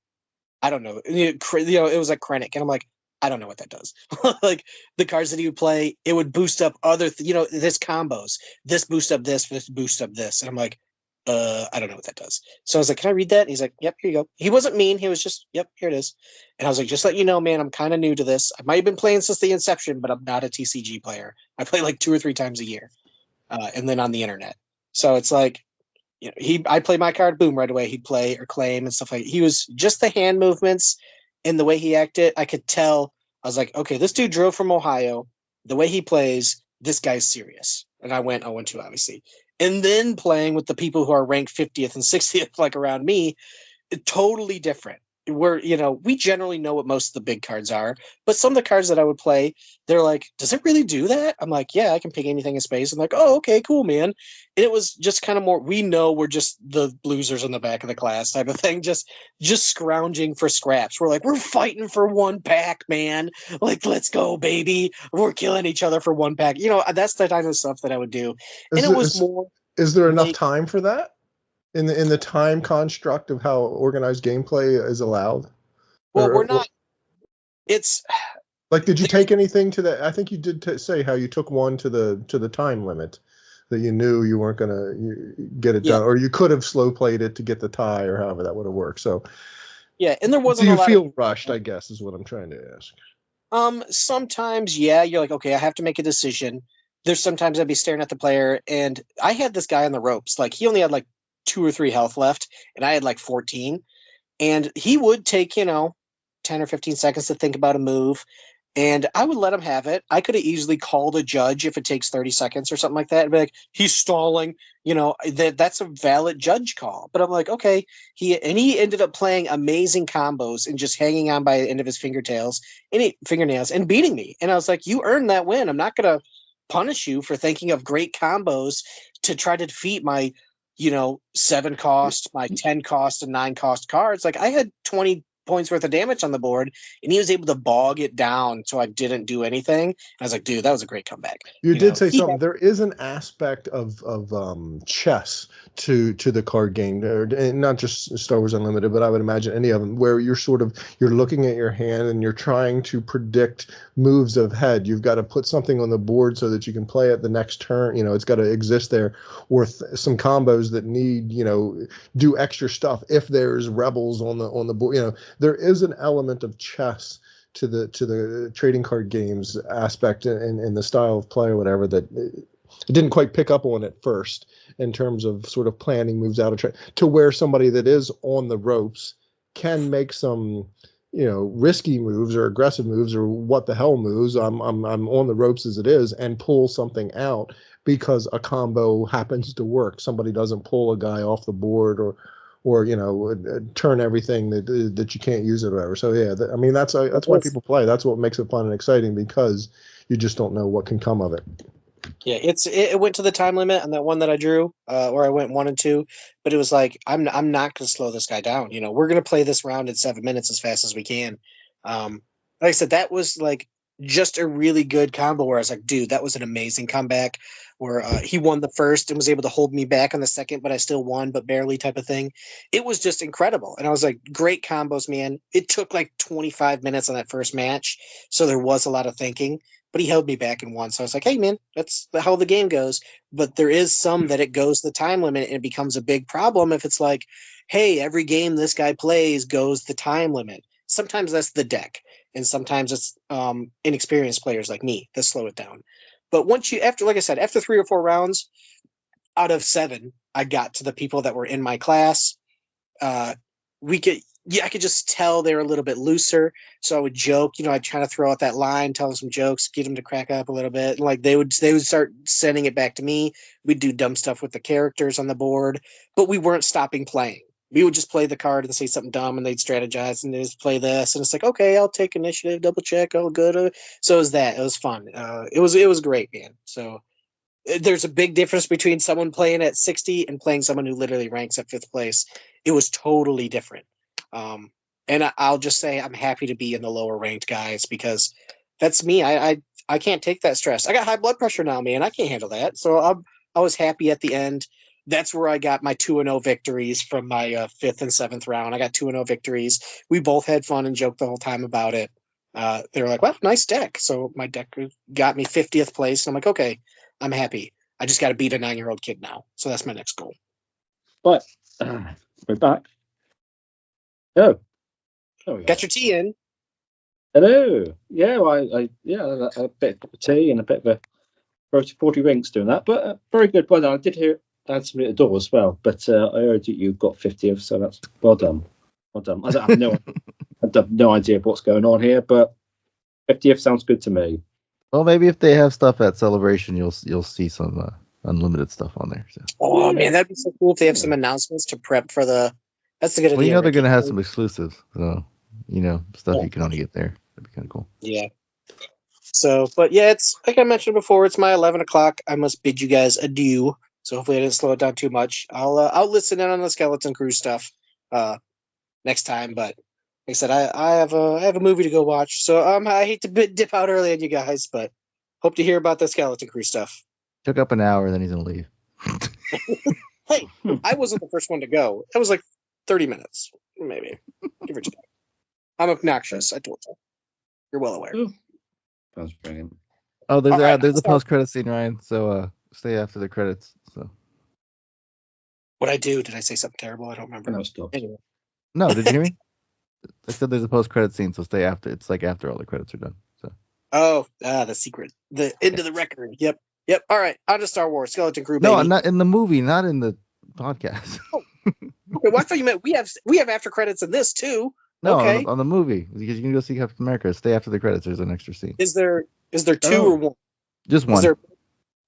I don't know. It was like Krennic, and I'm like, I don't know what that does. Like, the cards that he would play, it would boost up other, this combos. This boost up this boost up this. And I'm like, I don't know what that does. So I was like, can I read that? And he's like, yep, here you go. He wasn't mean. He was just, yep, here it is. And I was like, just let you know, man, I'm kind of new to this. I might have been playing since the inception, but I'm not a TCG player. I play like 2 or 3 times a year, and then on the internet. So it's like, I play my card, boom, right away. He'd play or claim and stuff like that. He was just the hand movements and the way he acted. I could tell. I was like, okay, this dude drove from Ohio. The way he plays, this guy's serious. And I went 0-2, obviously. And then playing with the people who are ranked 50th and 60th, like around me, totally different. We generally know what most of the big cards are, but some of the cards that I would play, they're like, does it really do that? I'm like, yeah, I can pick anything in space. I'm like, oh, okay, cool, man. And it was just kind of more, we know we're just the losers in the back of the class type of thing, just scrounging for scraps. We're like, we're fighting for 1 pack, man. Like, let's go, baby. We're killing each other for 1 pack. That's the kind of stuff that I would do. Is there enough time for that? In the time construct of how organized gameplay is allowed? Well, we're not. It's like, did you take anything to that? I think you did say how you took one to the time limit that you knew you weren't going to get it done, or you could have slow played it to get the tie, or however that would have worked. So yeah, and there wasn't. Do you feel rushed? I guess is what I'm trying to ask. Sometimes, yeah, you're like, okay, I have to make a decision. There's sometimes I'd be staring at the player, and I had this guy on the ropes. Like, he only had like 2 or 3 health left, and I had like 14, and he would take 10 or 15 seconds to think about a move, and I would let him have it. I could have easily called a judge if it takes 30 seconds or something like that, and be like, he's stalling. That's a valid judge call. But I'm like, okay, he ended up playing amazing combos and just hanging on by the end of his fingernails and beating me. And I was like, you earned that win. I'm not gonna punish you for thinking of great combos to try to defeat my 7 cost, my 10 cost, and 9 cost cards. Like, I had 20 points worth of damage on the board, and he was able to bog it down so I didn't do anything. I was like, dude, that was a great comeback. You did say something. There is an aspect of chess to the card game, and not just Star Wars Unlimited, but I would imagine any of them, where you're looking at your hand and you're trying to predict moves ahead. You've got to put something on the board so that you can play it the next turn. It's got to exist there, or some combos that need do extra stuff if there's rebels on the board. There is an element of chess to the trading card games aspect in the style of play or whatever that it didn't quite pick up on at first in terms of sort of planning moves out of trade, to where somebody that is on the ropes can make some risky moves or aggressive moves or what the hell moves. I'm on the ropes as it is, and pull something out because a combo happens to work. Somebody doesn't pull a guy off the board or turn everything that you can't use it or whatever. So yeah, that's why people play. That's what makes it fun and exciting, because you just don't know what can come of it. Yeah, it went to the time limit on that one that I drew, where I went 1 and 2. But it was like, I'm not going to slow this guy down. We're going to play this round in 7 minutes as fast as we can. Like I said, that was like just a really good combo where I was like, dude, that was an amazing comeback, where he won the first and was able to hold me back on the second, but I still won, but barely, type of thing. It was just incredible. And I was like, great combos, man. It took like 25 minutes on that first match, so there was a lot of thinking, but he held me back and won. So I was like, hey, man, that's how the game goes. But there is some that it goes the time limit, and it becomes a big problem if it's like, hey, every game this guy plays goes the time limit. Sometimes that's the deck, and sometimes it's inexperienced players like me that slow it down. But after 3 or 4 rounds out of 7, I got to the people that were in my class. I could just tell they were a little bit looser. So I would joke, I'd try to throw out that line, tell them some jokes, get them to crack up a little bit. And like they would start sending it back to me. We'd do dumb stuff with the characters on the board, but we weren't stopping playing. we would just play the card and say something dumb, and they'd strategize and they'd just play this, and it's like, okay, I'll take initiative, double check, oh good. So it was that. It was fun. It was great, man. So there's a big difference between someone playing at 60 and playing someone who literally ranks at 5th place. It was totally different. And I'll just say I'm happy to be in the lower ranked guys, because that's me. I can't take that stress. I got high blood pressure now, man. I can't handle that. So I was happy at the end. That's where I got my 2-0 victories from my 5th and 7th round. I got 2-0 victories. We both had fun and joked the whole time about it. They were like, well, nice deck. So my deck got me 50th place. And I'm like, okay, I'm happy. I just got to beat a 9-year-old kid now. So that's my next goal. But we're back. Oh, got your tea in. Hello. Yeah, well, a bit of tea and a bit of a 40 rings doing that. But very good. Well done. I did hear I had somebody at the door as well, but I heard that you got 50th, so that's well done. Well done. I have no idea what's going on here, but 50th sounds good to me. Well, maybe if they have stuff at Celebration, you'll see some unlimited stuff on there. So. Oh man, that'd be so cool if they have some announcements to prep for the. That's a good idea. Well, they're going to have some exclusives, so stuff you can only get there. That'd be kind of cool. Yeah. So, but yeah, it's like I mentioned before. It's my 11 o'clock. I must bid you guys adieu. So hopefully I didn't slow it down too much. I'll listen in on the Skeleton Crew stuff next time. But like I said, I have a movie to go watch. So I hate to dip out early on you guys, but hope to hear about the Skeleton Crew stuff. Took up an hour, then he's gonna leave. Hey, I wasn't the first one to go. It was like 30 minutes, maybe. Give or take. I'm obnoxious. I told you. You're well aware. That's brilliant. Oh, there's Right, there's a post-credit scene, Ryan. So stay after the credits. So. What I do? Did I say something terrible? I don't remember. No, stop. Anyway. No, did you hear me? I said there's a post-credit scene, so stay after. It's like after all the credits are done. So. Oh, the secret. The end of the record. Yep. All right. On to Star Wars. Skeleton Crew, baby. No, not in the movie, not in the podcast. Okay, well, I thought you meant we have after credits in this too. No, okay. on the movie, because you can go see Captain America. Stay after the credits. There's an extra scene. Is there two or one? Just one.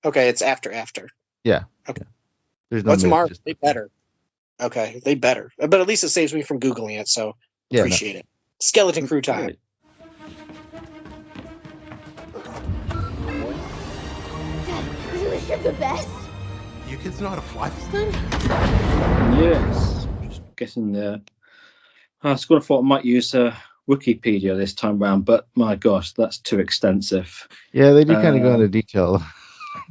Okay, it's after. Yeah. Okay. Yeah. There's no. What's tomorrow? They better. Okay, they better. But at least it saves me from Googling it, so appreciate it. Skeleton Crew time. Is the ship the best? You kids know how to fly this thing? Yes. Just getting there. I sort of thought I might use Wikipedia this time round, but my gosh, that's too extensive. Yeah, they do kind of go into detail.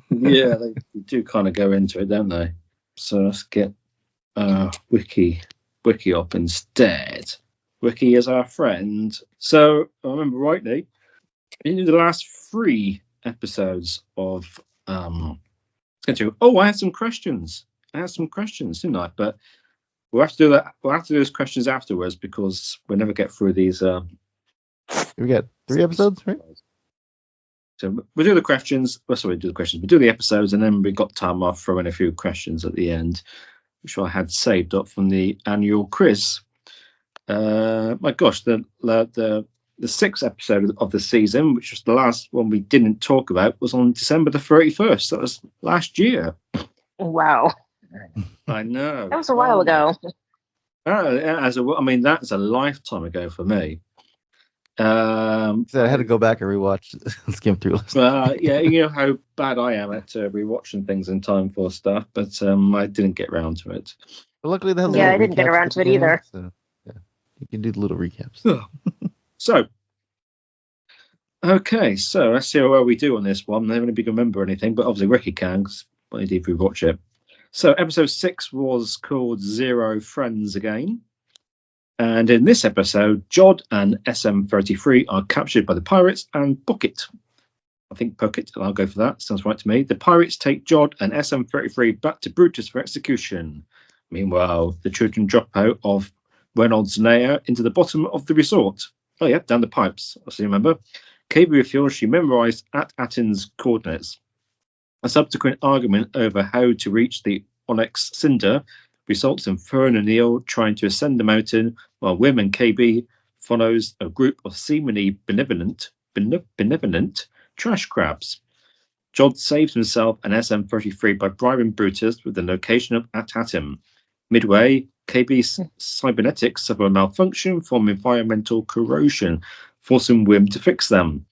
Yeah, they do kind of go into it, don't they? So let's get Wiki up instead. Wiki is our friend. So if I remember rightly, in the last 3 episodes of I had some questions. Didn't I? But we'll have to do that. We'll have to do those questions afterwards because we'll never get through these. We got 3 episodes, right? So we'll do the questions. We'll do the episodes, and then we got time off throwing a few questions at the end, which I had saved up from the annual quiz. My gosh, the 6th episode of the season, which was the last one we didn't talk about, was on December the 31st. That was last year. Wow. I know. That was a while ago. That's a lifetime ago for me. So I had to go back and rewatch, skim through. Yeah, you know how bad I am at rewatching things in time for stuff, but I didn't get around to it. But luckily, they had I didn't get around to it either. So, yeah, you can do the little recaps. So let's see how we do on this one. I don't really remember anything, but obviously Ricky can, because I did rewatch it. So episode 6 was called Zero Friends Again. And in this episode, Jod and SM-33 are captured by the pirates and book it. I think book it, I'll go for that. Sounds right to me. The pirates take Jod and SM-33 back to Brutus for execution. Meanwhile, the children drop out of Reynolds' lair into the bottom of the resort. Oh, yeah, down the pipes. I still remember. KB reveals she memorized Atin's coordinates. A subsequent argument over how to reach the Onyx Cinder results in Fern and Neil trying to ascend the mountain, while Wim and KB follows a group of seemingly benevolent trash crabs. Jod saves himself and SM-33 by bribing Brutus with the location of Atatim. Midway, KB's cybernetics suffer a malfunction from environmental corrosion, forcing Wim to fix them.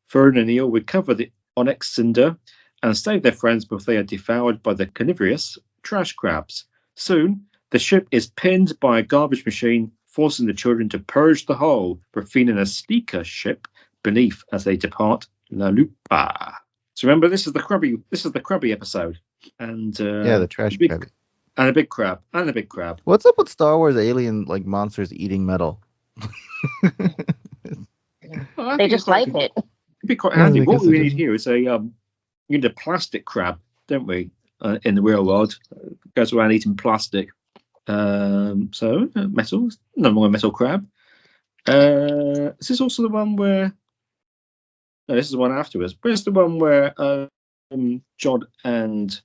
Fern and Neil recover the onyx cinder and save their friends before they are devoured by the carnivorous trash crabs. Soon, the ship is pinned by a garbage machine, forcing the children to purge the hole, revealing a sneaker ship beneath as they depart La Lupa. So remember, this is the crabby episode, and the trash crab. And a big crab. And a big crab. What's up with Star Wars alien like monsters eating metal? They just like it. It'd be quite handy. What we need here is we need a plastic crab, don't we? In the real world, goes around eating plastic. So metal, no more metal crab. Is this also the one where? No, this is the one afterwards. Where's the one where Jod and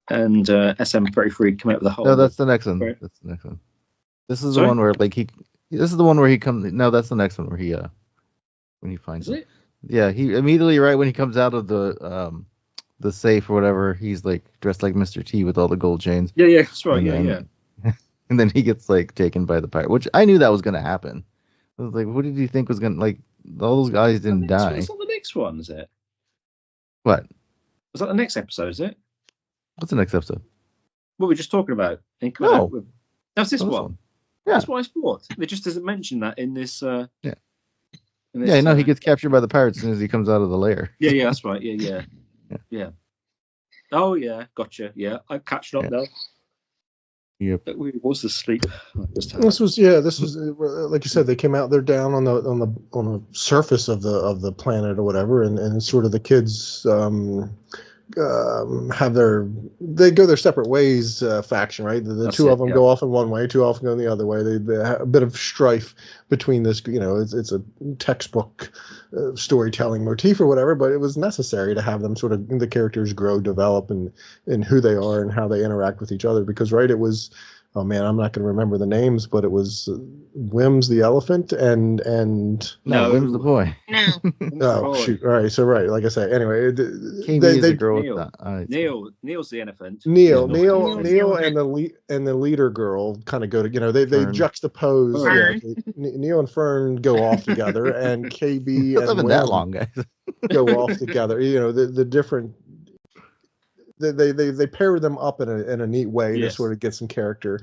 SM33 come out with the whole? No, that's the next one. Right? That's the next one. This is the one where like he. This is the one where he comes. No, that's the next one where he when he finds it. Yeah, he immediately right when he comes out of the safe or whatever, he's like dressed like Mr. T with all the gold chains. Yeah, that's right. Yeah. And then he gets like taken by the pirate, which I knew that was gonna happen. I was like, what did you think was gonna like? All those guys didn't die. It's not the next one, is it? What? Was that the next episode? Is it? What's the next episode? What we were just talking about. No. That's this one. Yeah. That's what I thought. It just doesn't mention that in this. Yeah. No, he gets captured by the pirates as soon as he comes out of the lair. Yeah, that's right. Yeah. Oh yeah, gotcha. Yeah, I catched up now. Yep. We was asleep. This was like you said. They came out. They're down on the surface of the planet or whatever, and sort of the kids they go their separate ways. Faction, right? The two of them go off in one way, two of them go in the other way. They have a bit of strife between this. It's a textbook storytelling motif or whatever, but it was necessary to have them sort of the characters grow, develop, and who they are and how they interact with each other. Because it was. Oh man, I'm not going to remember the names, but it was Wim's the elephant and no, Wim's the boy. No. Shoot! All right, so like I say, anyway, they girl Neil's the elephant. Neil, and the leader girl kind of go to they juxtapose. Yeah, Neil and Fern go off together, and KB and Wim that long, guys. go off together. The different. They pair them up in a neat way to sort of get some character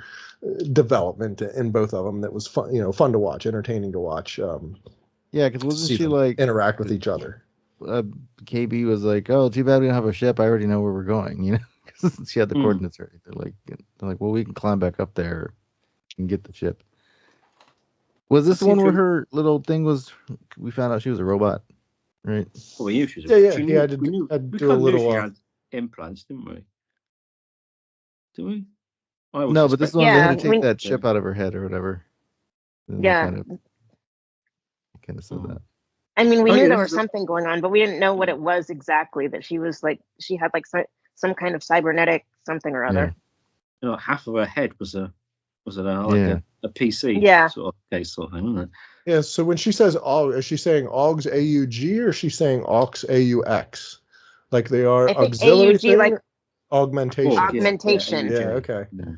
development in both of them. That was fun to watch, entertaining to watch. Yeah, because wasn't she like interact with each other? KB was like, "Oh, too bad we don't have a ship. I already know where we're going." Because she had the coordinates ready. They're like, "Well, we can climb back up there and get the ship." Was this the one where her little thing was? We found out she was a robot, right? Well, we knew she was. Yeah. Had to do a little. Implants, didn't we? Did we? No, but this one they had to take that chip out of her head or whatever. Yeah. Kind of said that. I mean, we knew there was something going on, but we didn't know what it was exactly. That she was like, she had like some kind of cybernetic something or other. Half of her head was a PC sort of case sort of thing, wasn't it? Yeah. So when she says AUG, is she saying AUG's AUG or is she saying AUX AUX? Like they are auxiliary thing, like augmentation. Augmentation. Yeah, okay. Yeah.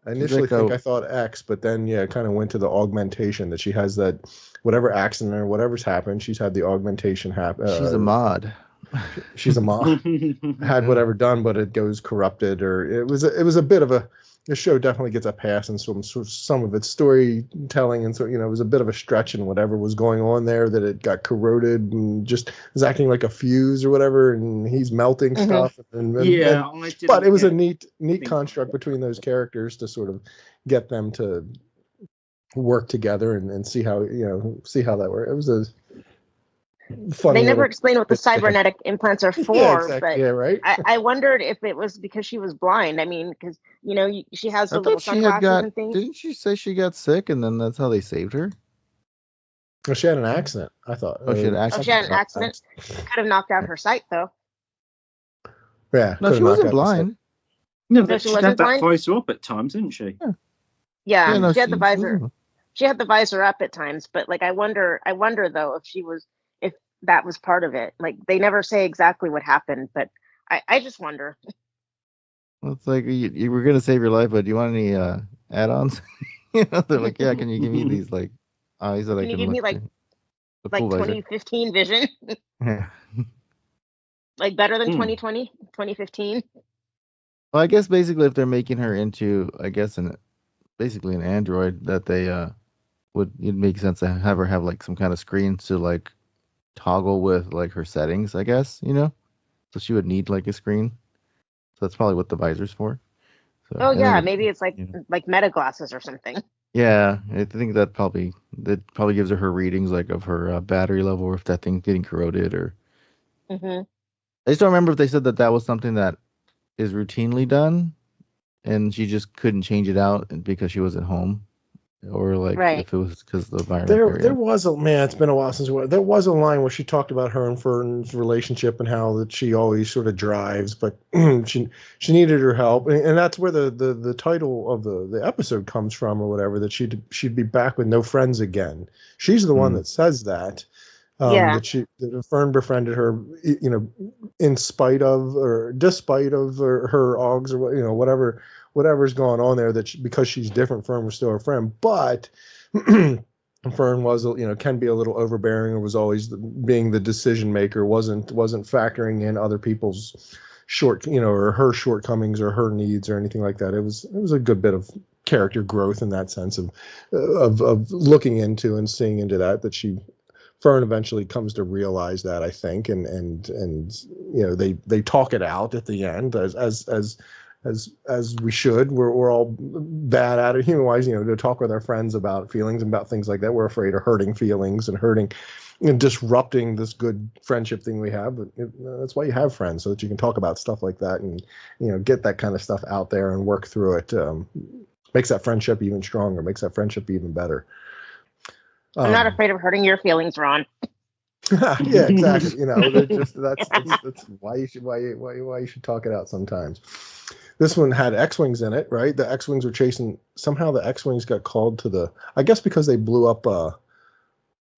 I initially I thought X, but then it kind of went to the augmentation that she has that whatever accident or whatever's happened, she's had the augmentation happen. She's a mod. She's a mod. Had whatever done, but it goes corrupted, or it was a bit of a. The show definitely gets a pass in some of its storytelling, and it was a bit of a stretch in whatever was going on there, that it got corroded and just was acting like a fuse or whatever, and he's melting stuff. But it was a neat construct between those characters to sort of get them to work together and see how that worked. It was a funny. They never explained what the cybernetic implants are for, exactly. But I wondered if it was because she was blind. I mean, because she has the little sunglasses and things. Didn't she say she got sick and then that's how they saved her? Well, she had an accident, I thought. She had an accident. Could have knocked out her sight, though. Yeah. No, she wasn't blind. No, but she had that visor up at times, didn't she? Yeah, she had the visor. She had the visor up at times, but I wonder though if that was part of it. Like they never say exactly what happened, but I just wonder. It's like you were gonna save your life, but do you want any add-ons? They're like, yeah, can you give me these like eyes that I Can you can give look me like through? The full visor. 2015 vision? Yeah. Like better than 2020, 2015? Well, I guess basically if they're making her into, I guess, basically an android, that they it'd make sense to have her have like some kind of screen to like toggle with like her settings, I guess, So she would need like a screen. So that's probably what the visor's for. So, Oh and then yeah, maybe it's like meta glasses or something. yeah, I think that probably gives her readings like of her battery level, or if that thing's getting corroded, or Hmm. I just don't remember if they said that was something that is routinely done, and she just couldn't change it out because she wasn't home, or like Right. if it was because of the environment. There was a man. It's been a while since there was a line where she talked about her and Fern's relationship and how that she always sort of drives, but she needed her help, and that's where the title of the episode comes from, or whatever. That she'd be back with no friends again. She's the one that says that. Yeah. That Fern befriended her, in spite of or despite of her OGs, or whatever's going on there. Because she's different, Fern was still her friend, but Fern was, can be a little overbearing, or was always being the decision maker, wasn't factoring in other people's or her shortcomings or her needs or anything like that. It was a good bit of character growth in that sense of looking into and seeing into that Fern eventually comes to realize that, I think, and they talk it out at the end as we should. We're all bad at it human wise, to talk with our friends about feelings and about things like that. We're afraid of hurting feelings and hurting and disrupting this good friendship thing we have. But that's why you have friends, so that you can talk about stuff like that and get that kind of stuff out there and work through it. Makes that friendship even stronger, makes that friendship even better. I'm not afraid of hurting your feelings, Ron. Yeah, exactly. That's why you should talk it out sometimes. This one had X-Wings in it, right? The X-Wings were chasing. Somehow the X-Wings got called to I guess because they blew up.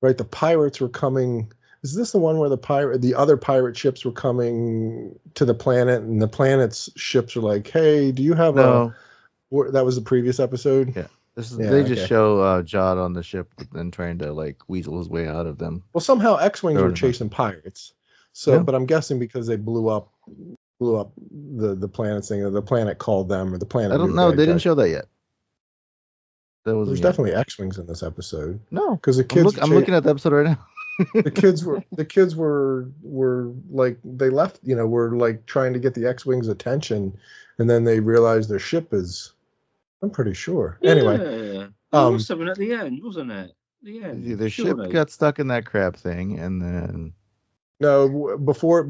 Right, the pirates were coming. Is this the one where the other pirate ships were coming to the planet, and the planet's ships were like, "Hey, do you have that was the previous episode. Yeah. They just show Jod on the ship and trying to like weasel his way out of them. Well, somehow X-Wings were chasing pirates. So, but I'm guessing because they blew up the planet thing, or the planet called them, or the planet. I don't know. They didn't show that yet. There's definitely X-Wings in this episode. No, because the kids. I'm looking at the episode right now. the kids were like, they left. Were like trying to get the X-Wings' attention, and then they realized their ship is. I'm pretty sure. Yeah. Anyway, there was something at the end, wasn't it? The end. The ship got stuck in that crab thing, and then before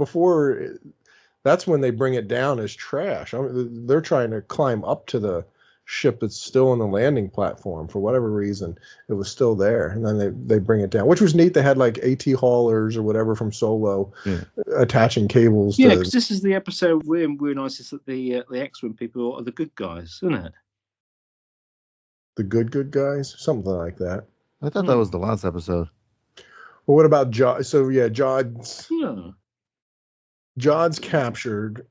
that's when they bring it down as trash. They're trying to climb up to the ship that's still on the landing platform. For whatever reason, it was still there, and then they bring it down, which was neat. They had like AT haulers or whatever from Solo attaching cables. Yeah, because this is the episode where we realize that the X-Wing people are the good guys, isn't it? The good guys, something like that. I thought that was the last episode. Well, what about Jod? So yeah, Jod's captured,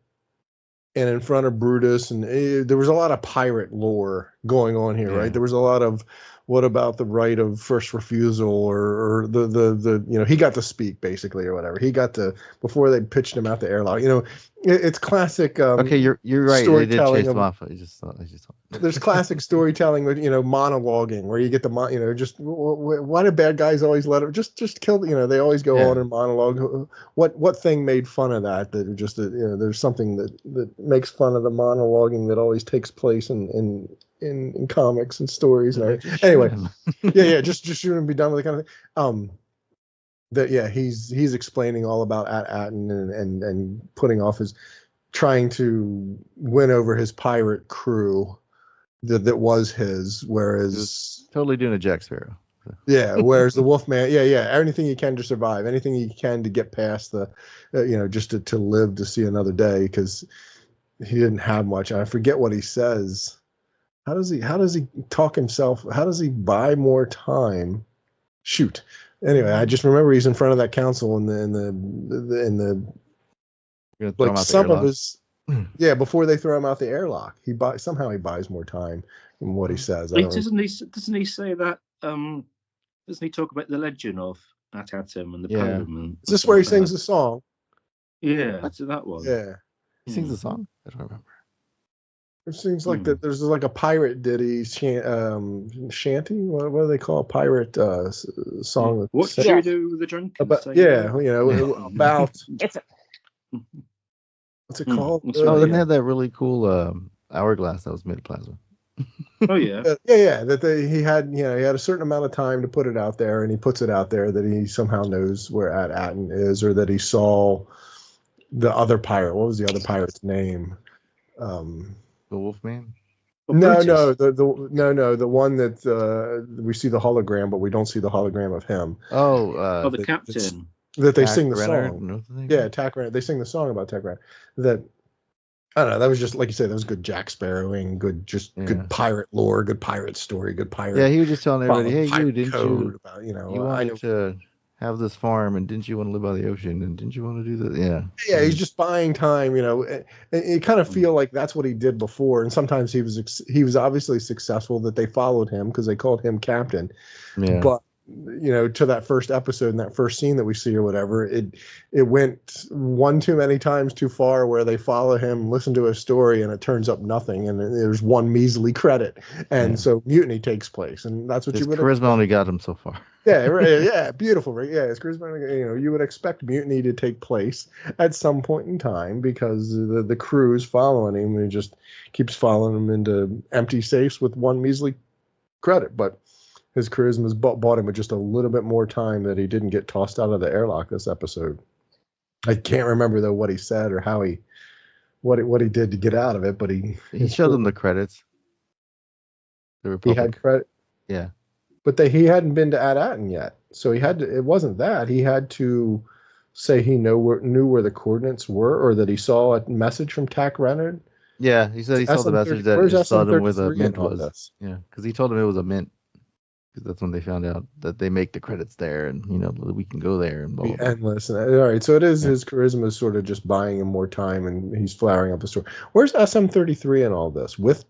and in front of Brutus, and there was a lot of pirate lore going on here, right? There was a lot of what about the right of first refusal, or the he got to speak basically, or whatever. He got to, before they pitched him out the airlock. It's classic. Okay, you're right. They did chase him off. I just thought. There's classic storytelling with monologuing, where you get the just why do bad guys always let it just kill? They always go on and monologue. What thing made fun of that? That just there's something that makes fun of the monologuing that always takes place in comics and stories and everything. Anyway, just shoot him, be done with it kind of thing. He's explaining all about Atten and putting off trying to win over his pirate crew that was his, whereas totally doing a Jack Sparrow. Yeah, whereas the Wolfman, anything you can to survive, anything you can to get past the, just to live to see another day, because he didn't have much. I forget what he says. How does he talk himself? How does he buy more time? Shoot. Anyway, I just remember he's in front of that council in the like some of his Yeah, before they throw him out the airlock, somehow he buys more time than what he says. I don't Doesn't he say that? Doesn't he talk about the legend of At-Atom and the poem? And Is this stuff where he like sings that? the song? Yeah, so that one. Yeah. He sings the song? I don't remember. It seems like that. There's like a pirate ditty, shanty. What do they call a pirate song? What should you do with the drunken about, sailor? about. It's What's it called? Oh, didn't they have that really cool hourglass that was made of plasma? Oh yeah. Yeah. That he had a certain amount of time to put it out there, and he puts it out there that he somehow knows where At-Atom is, or that he saw the other pirate. What was the other pirate's name? The Wolfman? No, the one that we see the hologram, but we don't see the hologram of him. Oh, the captain. That they Tack sing the Renner, song. Yeah, Tack Renner. They sing the song about Tack Renner. That I don't know. That was just like you said. That was good Jack Sparrowing, good pirate lore, good pirate story, good pirate. Yeah, he was just telling everybody, "Hey, pirate didn't code you? About, you wanted to have this farm, and didn't you want to live by the ocean, and didn't you want to do that?" Yeah. Yeah, he's just buying time, and you kind of feel like that's what he did before. And sometimes he was obviously successful that they followed him because they called him captain. Yeah. But to that first episode and that first scene that we see or whatever, it went one too many times too far where they follow him, listen to his story, and it turns up nothing, and there's one measly credit, and so mutiny takes place, and that's what His you would. charisma only got him so far. Yeah, right, yeah, beautiful, right? Yeah, his charisma. You would expect mutiny to take place at some point in time because the crew is following him, and he just keeps following him into empty safes with one measly credit, but. His charisma's bought him with just a little bit more time that he didn't get tossed out of the airlock this episode. I can't remember though what he said or how what he did to get out of it, but he showed them the credits. He had credit. Yeah, but he hadn't been to At-Atom yet, so he had to. It wasn't that he had to say he knew where the coordinates were, or that he saw a message from Tack Renner. Yeah, he said he saw the message that it saw them where the mint was. Yeah, because he told him it was a mint. Because that's when they found out that they make the credits there, and we can go there and blah, blah, blah. Endless. All right, so it is his charisma is sort of just buying him more time, and he's flowering up the story. Where's SM-33 in all this? With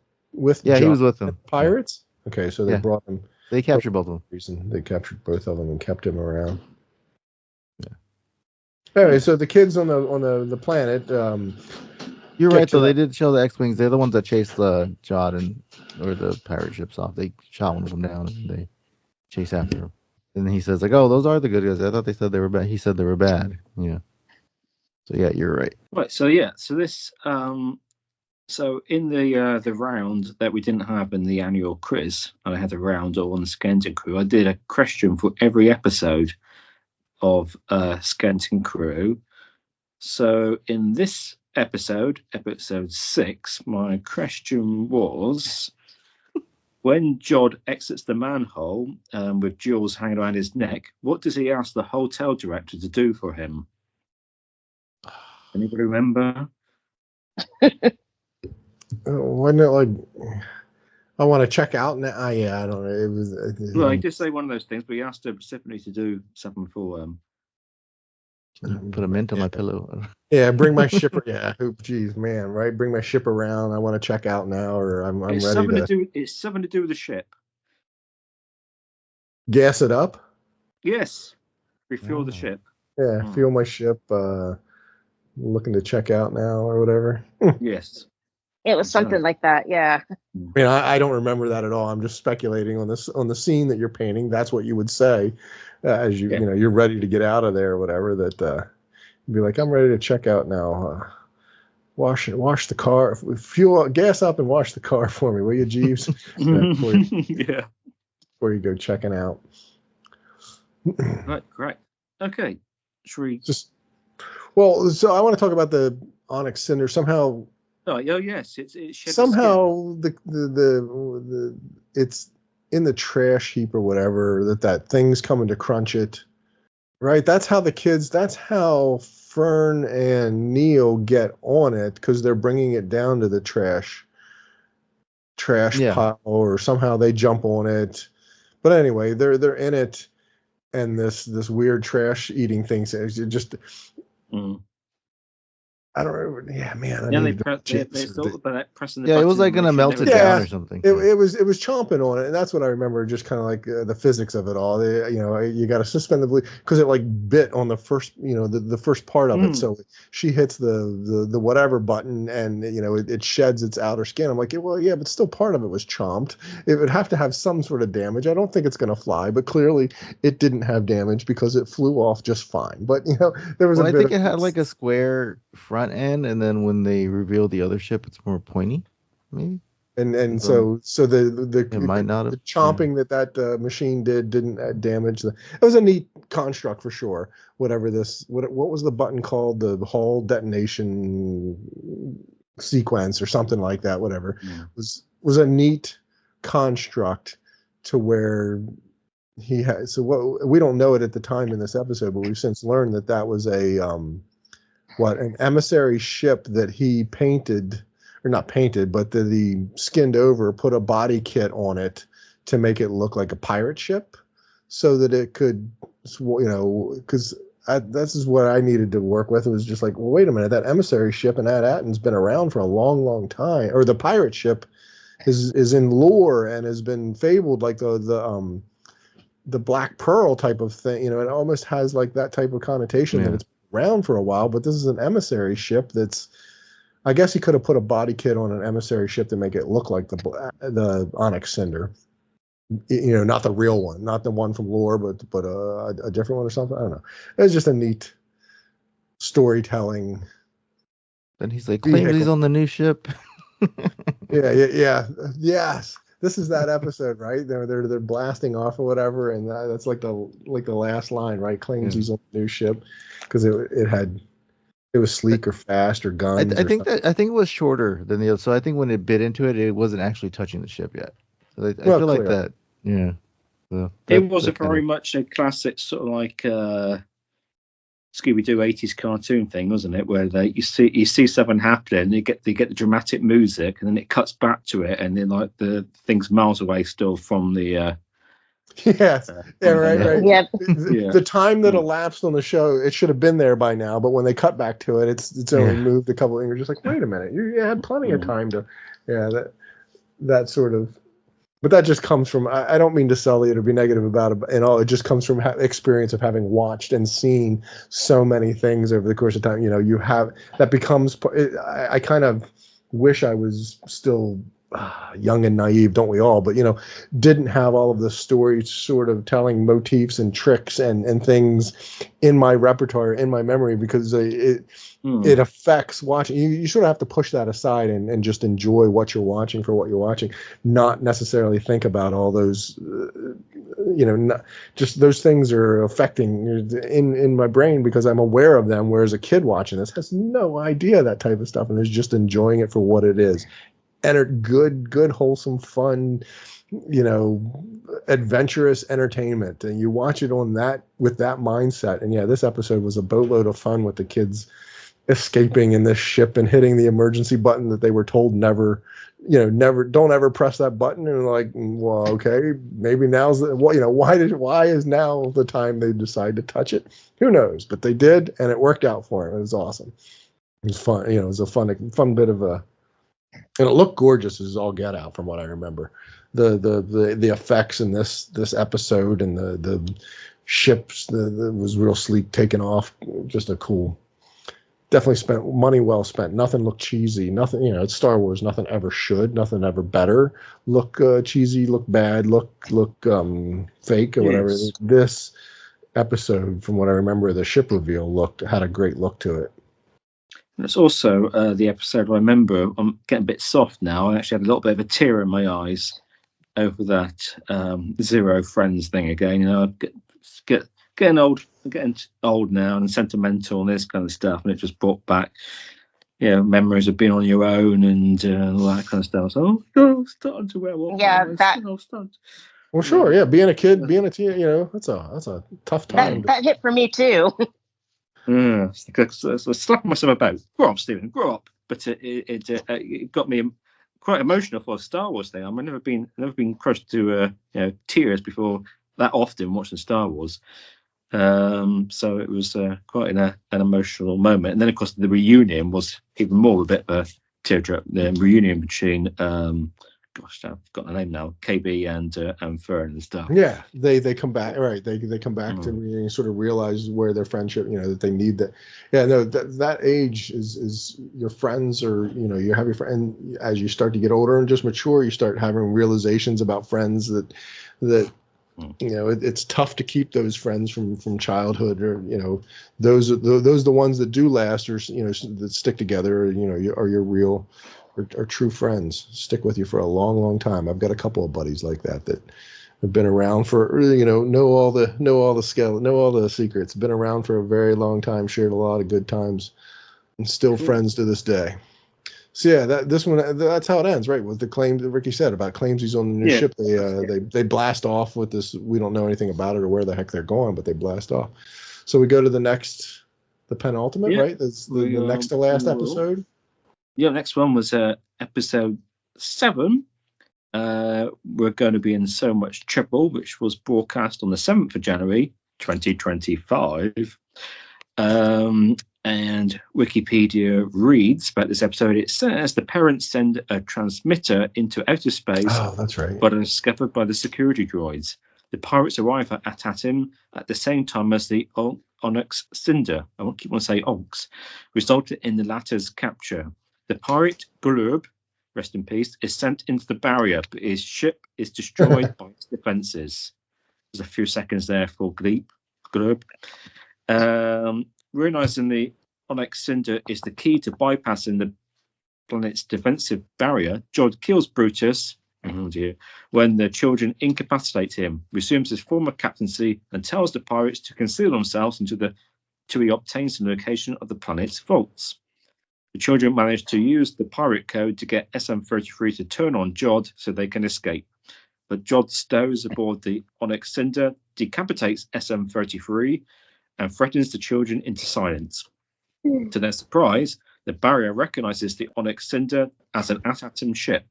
yeah, John he was with them. Pirates. Okay, so they brought him. They captured both of them. They captured both of them and kept him around. Yeah. Anyway, so the kids on the planet. You're right. So they did show the X-wings. They're the ones that chased the Jod or the pirate ships off. They shot one of them down and they chase after him. And then he says like, "Oh, those are the good guys. I thought they said they were bad." He said they were bad. Yeah. So yeah, you're right. Right. So yeah. So this. So in the round that we didn't have in the annual quiz, and I had a round on the Skeleton Crew. I did a question for every episode of Skeleton Crew. So in this episode 6, my question was, when Jod exits the manhole with Jules hanging around his neck, what does he ask the hotel director to do for him? Anybody remember? Wasn't it like, I want to check out now? Yeah, I don't know. It was. Well, he did say one of those things, but he asked him specifically to do something for put a mint on my pillow. Yeah, bring my ship. Yeah, geez, man, right? Bring my ship around. I want to check out now, or I'm ready to. It's something to do with the ship. Gas it up. Yes, refuel the ship. Yeah, fuel my ship. Looking to check out now, or whatever. Yes. It was something like that. Yeah. I mean, I don't remember that at all. I'm just speculating on the scene that you're painting. That's what you would say. As you're ready to get out of there or whatever, that you'd be like, I'm ready to check out now. Wash the car, gas up and wash the car for me, will you, Jeeves? Before you go checking out. Right, great. Okay. Should we so I want to talk about the Onyx Cinder somehow. Oh yes, it's somehow the it's in the trash heap or whatever, that thing's coming to crunch it, right? That's how Fern and Neil get on it, because they're bringing it down to the trash pile, or somehow they jump on it. But anyway, they're in it, and this weird trash eating thing just I don't remember. Yeah, man. I Yeah, need to they thought about pressing the Yeah, button. it was like gonna melt it down or something. It was chomping on it, and that's what I remember. Just kind of like the physics of it all. You got to suspend the belief because it like bit on the first, the first part of it. So she hits the whatever button, and it sheds its outer skin. I'm like, well, yeah, but still part of it was chomped. It would have to have some sort of damage. I don't think it's gonna fly, but clearly it didn't have damage because it flew off just fine. But there was I think it had like a square front end, and then when they reveal the other ship, it's more pointy, maybe. And so the might not have, the chomping that machine didn't damage it was a neat construct for sure. What was the button called? The Hall detonation sequence or something like that. Whatever was a neat construct to where he had. So what we don't know it at the time in this episode, but we've since learned that was an emissary ship that he painted. Or not painted, but that he skinned over, put a body kit on it to make it look like a pirate ship, so that it could, because this is what I needed to work with. It was just like, well, wait a minute, that emissary ship in Ad-Aten's been around for a long, long time, or the pirate ship is in lore and has been fabled, like the Black Pearl type of thing. It almost has like that type of connotation that it's been around for a while. But this is an emissary ship that's. I guess he could have put a body kit on an emissary ship to make it look like the Onyx Cinder. Not the real one, not the one from lore, but a different one or something. I don't know. It was just a neat storytelling. Then he's like, claims he's on the new ship. Yeah. Yes. This is that episode, right? They're blasting off or whatever, and that's like the last line, right? Claims he's on the new ship because it was sleek or fast or guns. I think it was shorter than the other. So I think when it bit into it, it wasn't actually touching the ship yet. So I feel like that. Yeah. So it was very much a classic sort of like Scooby-Doo 80s cartoon thing, wasn't it? Where you see something happening, you get the dramatic music, and then it cuts back to it, and then like the thing's miles away still from the. Yes. Right. Yeah. The time that elapsed on the show, it should have been there by now. But when they cut back to it, it's only moved a couple. And you're just like, wait a minute, you had plenty of time to, that sort of. But that just comes from. I don't mean to sully it or be negative about it, and all. It just comes from experience of having watched and seen so many things over the course of time. You have that becomes. I kind of wish I was still. Young and naive, don't we all? But didn't have all of the story sort of telling motifs and tricks and things in my repertoire, in my memory, because it affects watching. You sort of have to push that aside and just enjoy what you're watching for what you're watching, not necessarily think about all those. Not, just those things are affecting in my brain because I'm aware of them. Whereas a kid watching this has no idea that type of stuff and is just enjoying it for what it is. Good, wholesome, fun, adventurous entertainment, and you watch it on that with that mindset. And this episode was a boatload of fun with the kids escaping in this ship and hitting the emergency button that they were told never don't ever press that button. And like, well, okay, maybe now's why is now the time they decide to touch it? Who knows? But they did, and it worked out for them. It was awesome. It was fun. It was a fun bit of a. And it looked gorgeous as all get out from what I remember. The effects in this episode and the ships was real sleek, taken off. Just a cool. Definitely spent money well spent. Nothing looked cheesy. Nothing, it's Star Wars. Nothing ever should. Nothing ever better look cheesy. Look bad. Look fake or whatever. Yes. This episode, from what I remember, the ship reveal had a great look to it. And it's also the episode I remember. I'm getting a bit soft now. I actually had a little bit of a tear in my eyes over that Zero Friends thing again. Getting old now and sentimental and this kind of stuff, and it just brought back, memories of being on your own and all that kind of stuff. So, I'm starting to wear one. Yeah, that. Well, sure, yeah. Being a kid, being a teen, that's a tough time. That hit for me too. Yeah, so slapping myself about. Grow up, Stephen. Grow up. But it got me quite emotional for a Star Wars thing. I've never been close to tears before that often watching Star Wars. So it was quite an emotional moment. And then, of course, the reunion was even more a bit of a teardrop. The reunion between, gosh, I've got the name now, KB and Fern and stuff. Yeah, they come back, right? They come back to sort of realize where their friendship, that they need that. Yeah, no, that age is your friends, or you have your friend. As you start to get older and just mature, you start having realizations about friends that it's tough to keep those friends from childhood, or those are the ones that do last, or that stick together, are your real or true friends, stick with you for a long time. I've got a couple of buddies like that have been around for know all the secrets, been around for a very long time, shared a lot of good times, and still friends to this day. So yeah, that's how it ends, right? With the claim that Ricky said about claims he's on the new ship. They blast off with this. We don't know anything about it or where the heck they're going, but they blast off. So we go to the penultimate, right? That's the next to last episode. Yeah, next one was episode 7. We're going to be in so much trouble, which was broadcast on the 7th of January 2025. And Wikipedia reads about this episode. It says the parents send a transmitter into outer space. Oh, that's right. But are discovered by the security droids. The pirates arrive at Atatim at the same time as the Onyx Cinder. I won't keep on saying Onks, resulted in the latter's capture. The pirate Glurb, rest in peace, is sent into the barrier, but his ship is destroyed by its defenses. There's a few seconds there for Glurb. Realizing the Onyx Cinder is the key to bypassing the planet's defensive barrier, Jod kills Brutus when the children incapacitate him, resumes his former captaincy, and tells the pirates to conceal themselves until he obtains the location of the planet's vaults. The children manage to use the pirate code to get SM-33 to turn on Jod so they can escape. But Jod stows aboard the Onyx Cinder, decapitates SM-33, and threatens the children into silence. To their surprise, the barrier recognizes the Onyx Cinder as an Atatim ship.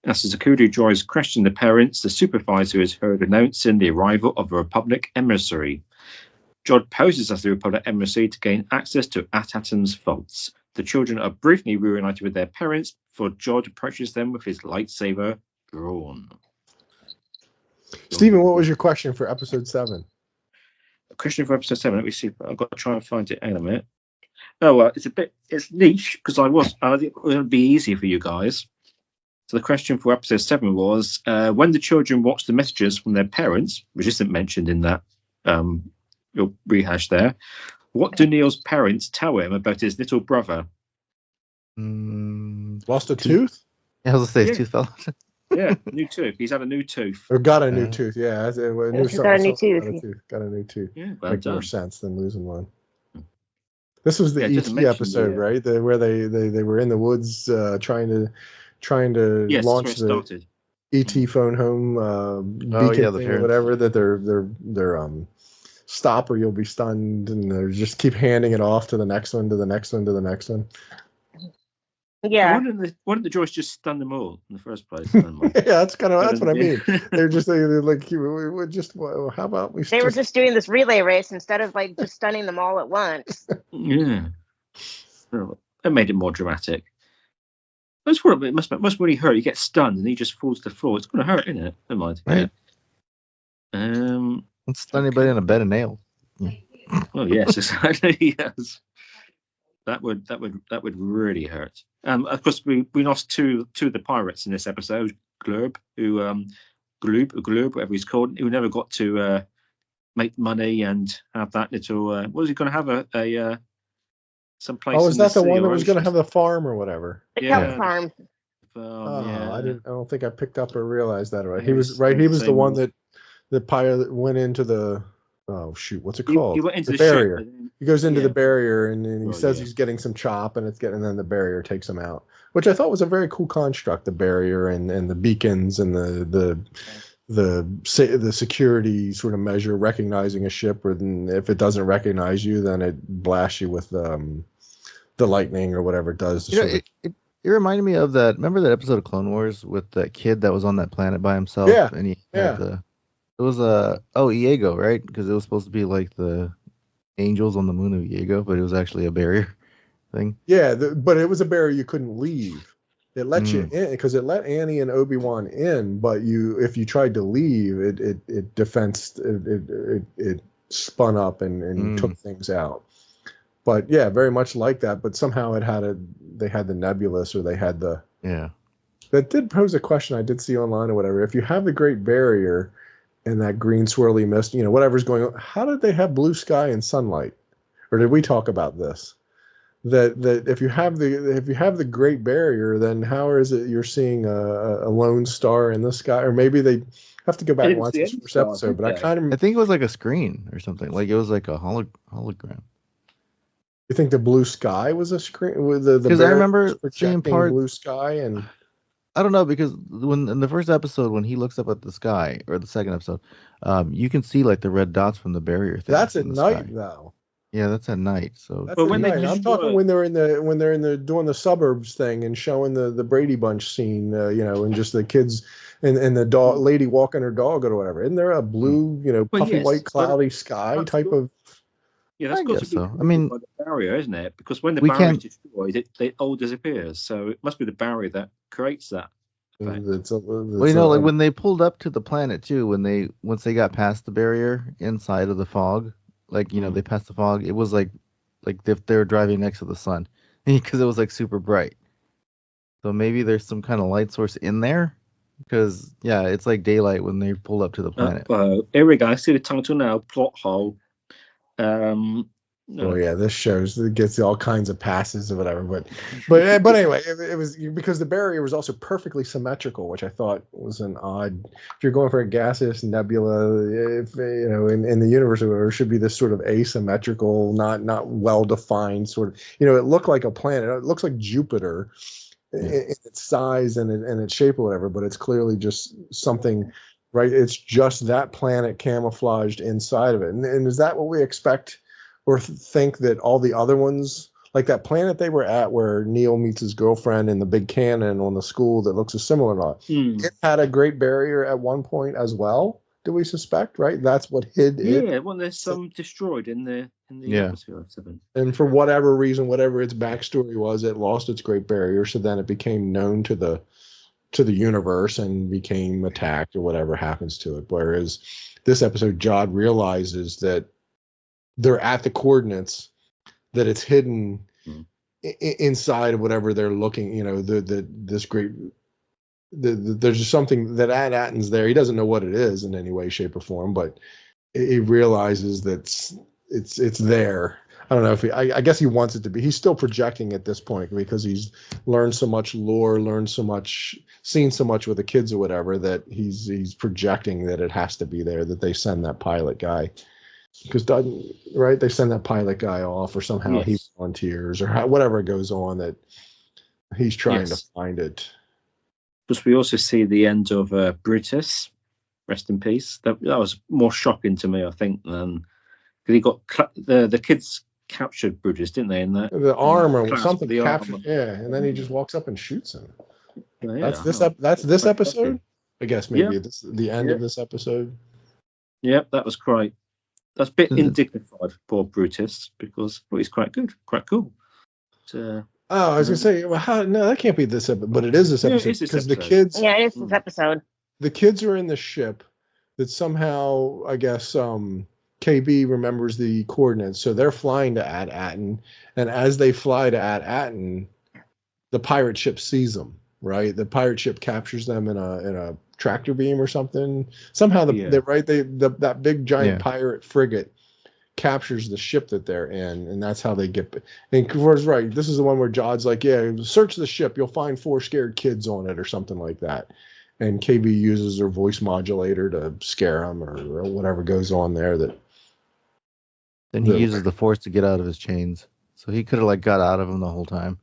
As the security droids question the parents, the supervisor is heard announcing the arrival of a Republic emissary. Jod poses as the Republic emissary to gain access to Atatim's vaults. The children are briefly reunited with their parents before Jod approaches them with his lightsaber drawn. Stephen, what was your question for episode 7? A question for episode 7. Let me see. I've got to try and find it in a minute. Oh, well, it's niche because I think it would be easy for you guys. So the question for episode 7 was, when the children watch the messages from their parents, which isn't mentioned in that your rehash there, what do Neil's parents tell him about his little brother? Lost a tooth? Yeah, I was going to say his tooth fell out. Yeah, new tooth. He's had a new tooth. Or got a new tooth, yeah. Got a new tooth. Got a new tooth. Yeah, well Makes done. more sense than losing one. This was the just ET mention episode, right? Where they were in the woods trying to launch the ET phone home beacon thing or whatever, that they're stop or you'll be stunned, and they just keep handing it off to the next one, to the next one, to the next one. Yeah. Why didn't the droids just stun them all in the first place? Yeah, that's what I mean. They're just like, we just, how about we? They were just doing this relay race instead of like just stunning them all at once. Yeah, that made it more dramatic. It must really hurt. You get stunned and he just falls to the floor. It's going to hurt, isn't it? Never mind. Right. Yeah. Don't stun anybody in a bed of nails. Well, yes, exactly. Yes. That would really hurt. Of course, we lost two of the pirates in this episode. Glurb, Glurb, whatever he's called, who never got to make money and have that little. Was he going to have a some place? Oh, is that the one that was going to have the farm or whatever? The kelp farm. Yeah. I don't think I picked up or realized that. Right, he was right. He was the one that the pilot went into the. Oh shoot! What's it called? He went into the barrier. ship, He goes into the barrier and he says he's getting some chop, and and then the barrier takes him out, which I thought was a very cool construct. The barrier and the beacons and the security sort of measure, recognizing a ship, or if it doesn't recognize you, then it blasts you with the lightning or whatever it does. It reminded me of that. Remember that episode of Clone Wars with that kid that was on that planet by himself? Yeah. And he had had It was Iago, right? Because it was supposed to be like the angels on the moon of Iago, but it was actually a barrier thing. Yeah, but it was a barrier you couldn't leave. It let you Mm. in because it let Annie and Obi-Wan in, but if you tried to leave, it spun up and took things out. But yeah, very much like that. But somehow they had the nebulous, or they had the Yeah. That did pose a question I did see online or whatever. If you have the Great Barrier and that green swirly mist, whatever's going on, how did they have blue sky and sunlight? Or did we talk about this? That if you have the Great Barrier, then how is it you're seeing a lone star in the sky? Or maybe they have to go back and watch this first episode. But I think it was like a screen or something. Like it was like a hologram. You think the blue sky was a screen? With the Because I remember seeing projecting blue sky, and I don't know, because when in the first episode when he looks up at the sky, or the second episode, you can see like the red dots from the barrier thing. That's at night though. Yeah, that's at night. So That's at night. I'm talking when they're in the doing the suburbs thing and showing the Brady Bunch scene, and just the kids and the dog lady walking her dog or whatever. Isn't there a blue, puffy white cloudy sky type of? Yeah, that's got to be so. I mean, by the barrier, isn't it? Because when the we barrier is can't- destroyed, it all disappears. So it must be the barrier that creates that. Well, like when they pulled up to the planet too, once they got past the barrier inside of the fog, like they passed the fog, it was like if they were driving next to the sun, because it was like super bright. So maybe there's some kind of light source in there, because it's like daylight when they pulled up to the planet. Here we go. I see the title now. Plot hole. Oh yeah, this shows it gets all kinds of passes or whatever. But anyway, it was because the barrier was also perfectly symmetrical, which I thought was an odd. If you're going for a gaseous nebula, if in the universe, it should be this sort of asymmetrical, not well defined sort of. It looked like a planet. It looks like Jupiter in its size and its shape or whatever, but it's clearly just something. Right, it's just that planet camouflaged inside of it, and is that what we expect? Or think that all the other ones, like that planet they were at where Neil meets his girlfriend in the big cannon on the school that looks similar to it had a Great Barrier at one point as well, do we suspect, right? That's what hid it. Yeah, well, there's some destroyed in the atmosphere of 7. And for whatever reason, whatever its backstory was, it lost its Great Barrier, so then it became known to the universe and became attacked or whatever happens to it. Whereas this episode, Jod realizes that they're at the coordinates, that it's hidden inside of whatever they're looking. There's just something that Atten's there. He doesn't know what it is in any way, shape, or form, but he realizes that it's there. I don't know if I guess he wants it to be. He's still projecting at this point because he's learned so much lore, seen so much with the kids or whatever, that he's projecting that it has to be there, that they send that pilot guy. Because they send that pilot guy off, or somehow he volunteers, or whatever goes on, that he's trying to find it. Plus, we also see the end of Brutus, rest in peace. That was more shocking to me, I think, than because he got the kids captured Brutus, didn't they? In the arm or something captured, arm. And then he just walks up and shoots him. Yeah, that's this episode. I guess maybe it's the end of this episode. Yep, that was quite. That's a bit indignified for Brutus, because he's quite good, quite cool. So, I was gonna say, well, no, that can't be this episode, but it is this episode because the kids. Yeah, it is this episode. The kids are in the ship that somehow, I guess, KB remembers the coordinates, so they're flying to Atten, and as they fly to Atten, the pirate ship sees them. Right, the pirate ship captures them in a tractor beam or something. Somehow that big giant pirate frigate captures the ship that they're in, and that's how they get. And Kavor's right. This is the one where Jod's like, search the ship, you'll find 4 scared kids on it or something like that. And KB uses her voice modulator to scare them or whatever goes on there. Then he uses the Force to get out of his chains, so he could have got out of them the whole time.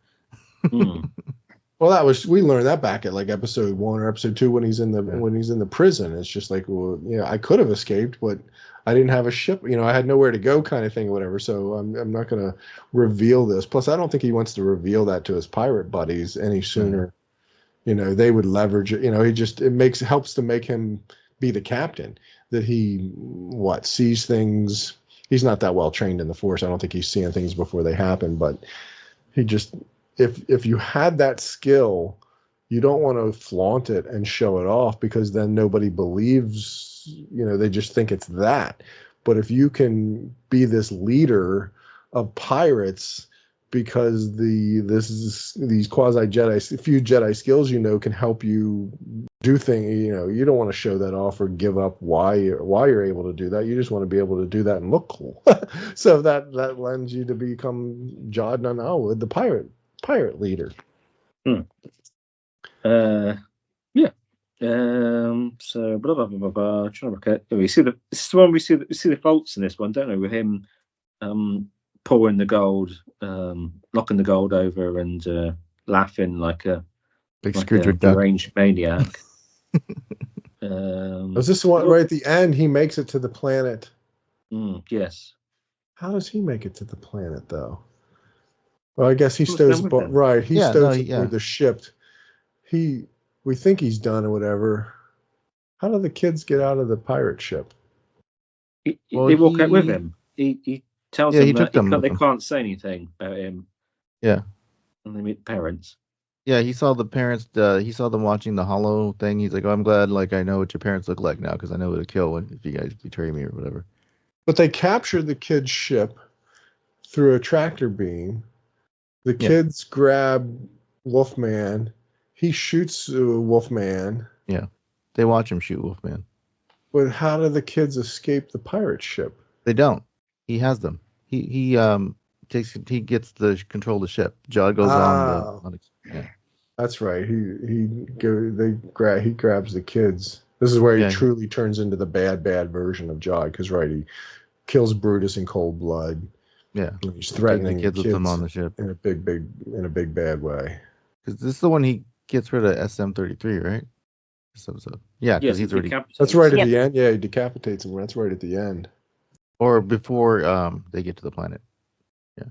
Well, we learned that back at episode 1 or episode 2 when he's in the prison. It's just I could have escaped, but I didn't have a ship. I had nowhere to go, kind of thing, or whatever. So I'm not going to reveal this. Plus, I don't think he wants to reveal that to his pirate buddies any sooner. They would leverage it. It helps to make him be the captain. that he sees things. He's not that well trained in the Force. I don't think he's seeing things before they happen, but he just, if you had that skill, you don't want to flaunt it and show it off, because then nobody believes, they just think it's that. But if you can be this leader of pirates, because these quasi Jedi, few Jedi skills can help you do things. You don't want to show that off or give up why you're able to do that. You just want to be able to do that and look cool. So that lends you to become Jod Nanawa, the pirate leader. Yeah. So blah blah blah blah blah. Trying to work out. We see this is the one we see the faults in this one, don't we? With him pouring the gold, knocking the gold over, and laughing like a deranged maniac. Was this the one right at the end? He makes it to the planet. Yes. How does he make it to the planet, though? Well, I guess he stows aboard. Right, he stows aboard the ship. We think he's done or whatever. How do the kids get out of the pirate ship? They walk out with him. He tells them that they can't say anything about him. Yeah. And they meet the parents. Yeah, he saw the parents. He saw them watching the Hollow thing. He's like, "Oh, I'm glad. Like, I know what your parents look like now, because I know what to kill if you guys betray me or whatever." But they captured the kid's ship through a tractor beam. The kids grab Wolfman. He shoots Wolfman. Yeah, they watch him shoot Wolfman. But how do the kids escape the pirate ship? They don't. He has them. He gets the control of the ship. Jod goes on the. Yeah. That's right. He grabs the kids. This is where he truly turns into the bad version of Jod, because he kills Brutus in cold blood. Yeah, he's threatening the kids with them on the ship in a big bad way. Because this is the one he gets rid of SM-33, right? So yeah, because he's already. That's right at the end. Yeah, he decapitates him. That's right at the end. Or before they get to the planet. Yeah.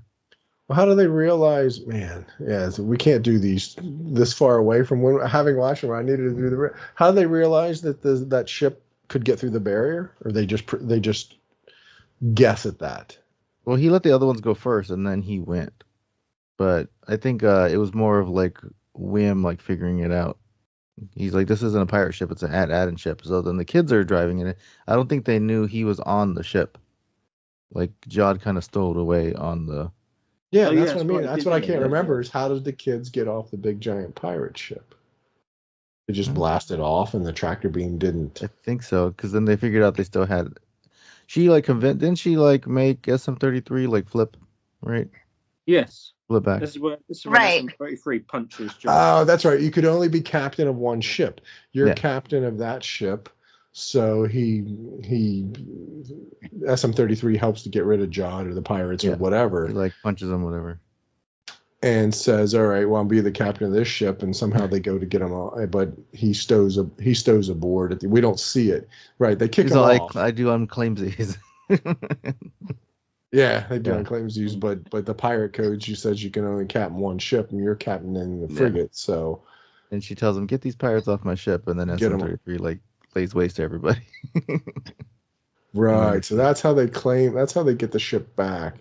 Well, how do they realize? Man, so we can't do these this far away from having watched them. I needed to do the. How do they realize that that ship could get through the barrier, or they just guess at that? Well, he let the other ones go first, and then he went. But I think it was more of like whim, like figuring it out. He's like, this isn't a pirate ship; it's an Adan ship. So then the kids are driving in it. I don't think they knew he was on the ship. Like Jod kind of stowed away on the. Yeah, that's what I mean. That's what I can't remember is how did the kids get off the big giant pirate ship? They just blasted off, and the tractor beam didn't. I think so, because then they figured out they still had. She didn't she make SM-33 flip, right? Yes. Flip back. This is where Right. SM-33 punches Jod. Oh, that's right. You could only be captain of one ship. You're captain of that ship. So he SM-33 helps to get rid of Jod or the pirates or whatever. He punches them, whatever. And says, "All right, well, I'll be the captain of this ship." And somehow they go to get him all, but he stows aboard. We don't see it, right? They kick him off. I do unclaimsies. Yeah, they do unclaimsies, but the pirate code, she says you can only captain one ship, and you're captaining the frigate. So, and she tells him, "Get these pirates off my ship," and then SM-33 lays waste to everybody. Right. So that's how they get the ship back,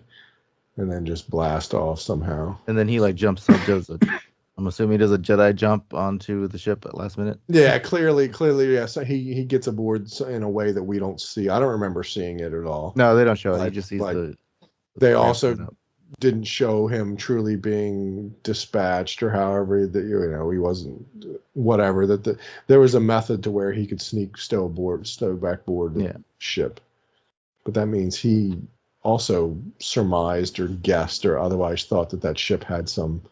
and then just blast off somehow. And then he jumps up. I'm assuming he does a Jedi jump onto the ship at last minute. Yeah, clearly, yes. He gets aboard in a way that we don't see. I don't remember seeing it at all. No, they don't show it. He just sees the. They also didn't show him truly being dispatched or however that he wasn't whatever that there was a method to where he could stow back board the ship, but that means he also surmised or guessed or otherwise thought that ship had some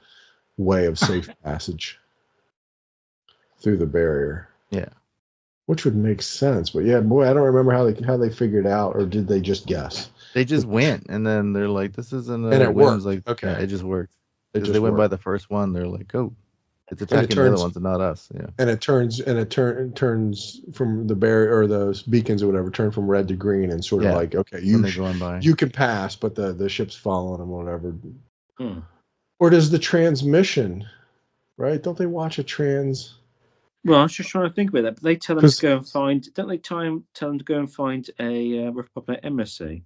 way of safe passage through the barrier. Yeah, which would make sense. But yeah, boy, I don't remember how they figured out, or did they just guess? They just went, and then they're like, "This isn't." And it worked. Okay, it just worked. Because they went by the first one, they're like, "Oh, it's attacking the other ones and not us." Yeah. And it turns from the barrier or the beacons or whatever, turn from red to green, and sort of like, okay, you can pass, but the ship's following them or whatever. Or does the transmission, right? Don't they watch a Well, I was just trying to think about that. But they tell them to go and find. Don't they tell them to go and find a Republic emissary?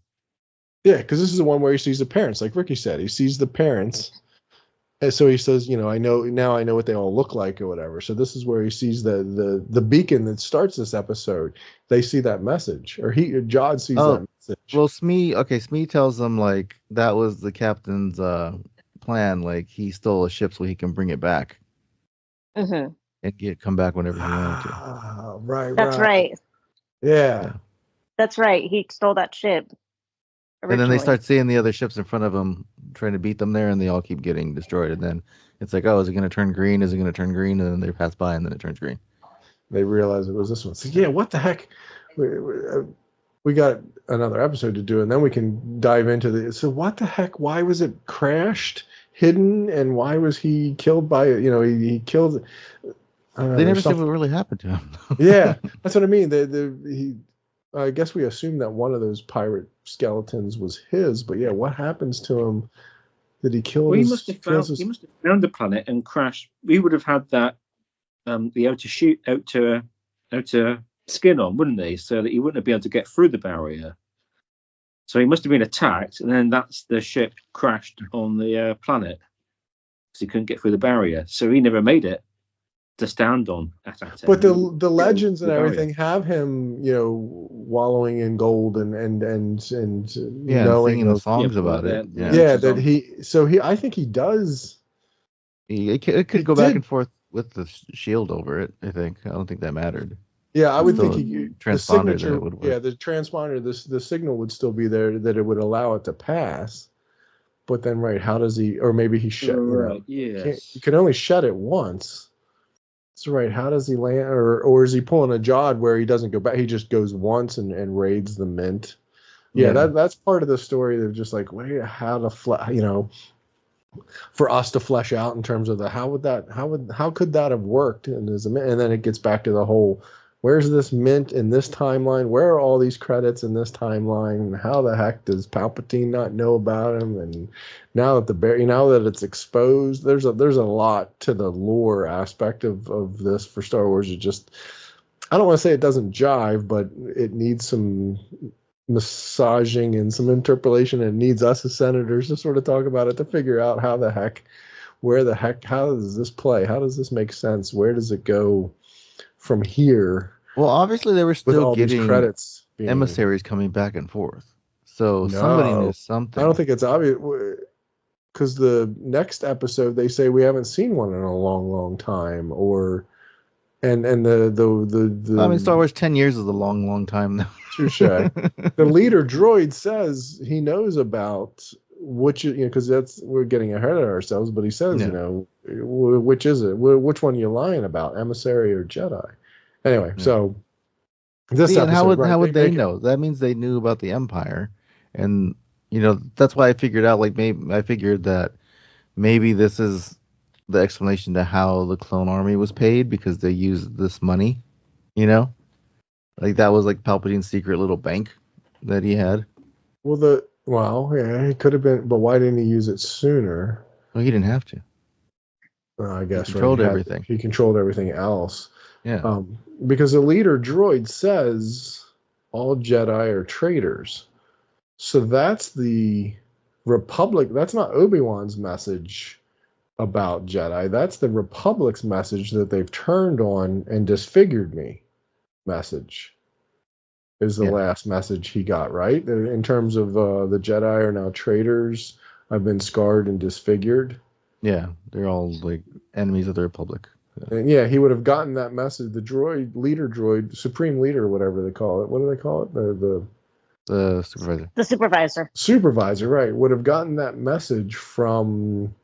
Yeah, because this is the one where he sees the parents, like Ricky said. He sees the parents, and so he says, I know what they all look like or whatever. So this is where he sees the beacon that starts this episode. They see that message, or Jod sees that message. Well, Smee tells them like that was the captain's plan. Like he stole a ship so he can bring it back and come back whenever he wanted to. Right. That's right. Yeah. That's right. He stole that ship. And then they start seeing the other ships in front of them, trying to beat them there, and they all keep getting destroyed. And then it's like, oh, is it going to turn green? Is it going to turn green? And then they pass by, and then it turns green. They realize it was this one. So yeah, what the heck? We got another episode to do, and then we can dive into the. So what the heck? Why was it crashed, hidden, and why was he killed by it? He killed. They never said what really happened to him. Yeah, that's what I mean. I guess we assumed that one of those pirate skeletons was his, but yeah, what happens to him? Did he kill? Well, he must have found the planet and crashed. We would have had that the outer skin on, wouldn't they? So that he wouldn't have been able to get through the barrier. So he must have been attacked, and then the ship crashed on the planet because he couldn't get through the barrier. So he never made it to stand on at that time. But the legends and everything have him, wallowing in gold and knowing singing the songs about it. I think he does. It could go back and forth with the shield over it. I don't think that mattered. Yeah, I would think the signature would work. Yeah, the transponder, the signal would still be there that it would allow it to pass. But then, right, how does he? Or maybe he shut. Right. Yes. You can only shut it once. That's right. How does he land? Or is he pulling a Jod where he doesn't go back? He just goes once and raids the mint. Yeah, that's part of the story. They're just like, wait, how to for us to flesh out in terms of how could that have worked? And then it gets back to the whole, where's this mint in this timeline? Where are all these credits in this timeline? And how the heck does Palpatine not know about him? And now that it's exposed, there's a lot to the lore aspect of this for Star Wars. I don't want to say it doesn't jive, but it needs some massaging and some interpolation. It needs us as senators to sort of talk about it to figure out how does this play? How does this make sense? Where does it go from here? Well, obviously they were still getting credits emissaries coming back and forth. So somebody knew something. I don't think it's obvious because the next episode they say we haven't seen one in a long, long time, and the Star Wars 10 years is a long, long time now. Touche. The leader droid says he knows about which, because we're getting ahead of ourselves, but he says, which is it? Which one are you lying about, emissary or Jedi? Anyway, so this episode, how would they know? That means they knew about the Empire, and that's why I figured out. I figured that maybe this is the explanation to how the clone army was paid, because they used this money. Like that was like Palpatine's secret little bank that he had. It could have been, but why didn't he use it sooner? Well, he didn't have to. I guess he controlled everything. He controlled everything else. Yeah. Because the leader droid says all Jedi are traitors. So that's the Republic. That's not Obi-Wan's message about Jedi. That's the Republic's message that they've turned on and disfigured me. Message is the last message he got, right? In terms of the Jedi are now traitors. I've been scarred and disfigured. Yeah, they're all like enemies of the Republic. And he would have gotten that message. The droid, supreme leader, whatever they call it. What do they call it? The supervisor. The supervisor. Supervisor, right? Would have gotten that message from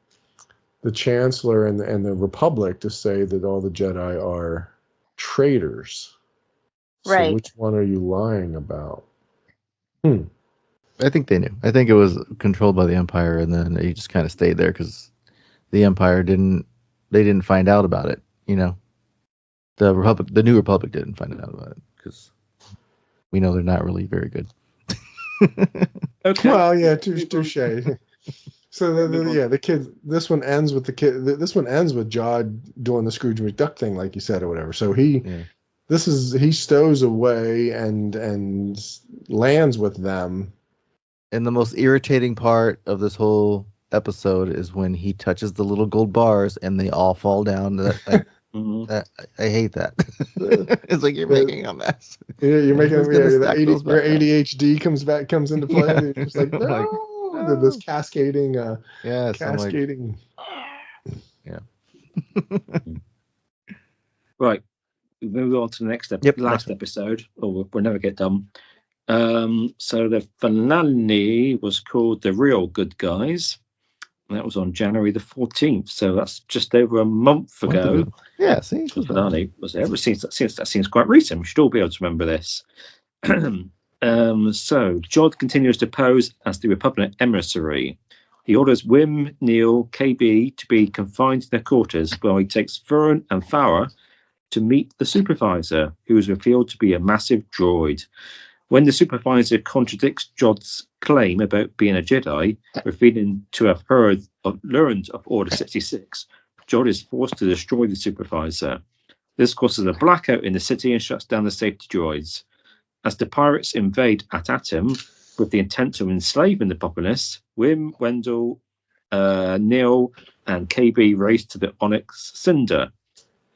the Chancellor and the Republic to say that all the Jedi are traitors. Right. So which one are you lying about? I think they knew. I think it was controlled by the Empire, and then he just kind of stayed there because the Empire didn't find out about it. The New Republic didn't find out about it because we know they're not really very good. Okay. Well, yeah, touche. So the kids. This one ends with the kid. This one ends with Jod doing the Scrooge McDuck thing, like you said, or whatever. So he stows away and lands with them. And the most irritating part of this whole episode is when he touches the little gold bars and they all fall down. I hate that. It's like you're making a mess. You're making your ADHD comes into play. Yeah. You're just like no. This cascading. Cascading. Yeah. Right. We move on to the next last episode. We'll never get done. So the finale was called The Real Good Guys. And that was on January the 14th. So that's just over a month ago. Yeah, see? The finale was there. That seems quite recent. We should all be able to remember this. So Jod continues to pose as the Republic emissary. He orders Wim, Neil, KB to be confined to their quarters while he takes Fern and Farah to meet the supervisor, who is revealed to be a massive droid. When the supervisor contradicts Jod's claim about being a Jedi, revealing to have learned of Order 66, Jod is forced to destroy the supervisor. This causes a blackout in the city and shuts down the safety droids. As the pirates invade Atatum with the intent of enslaving the populace, Wim, Wendell, Neil, and KB race to the Onyx Cinder.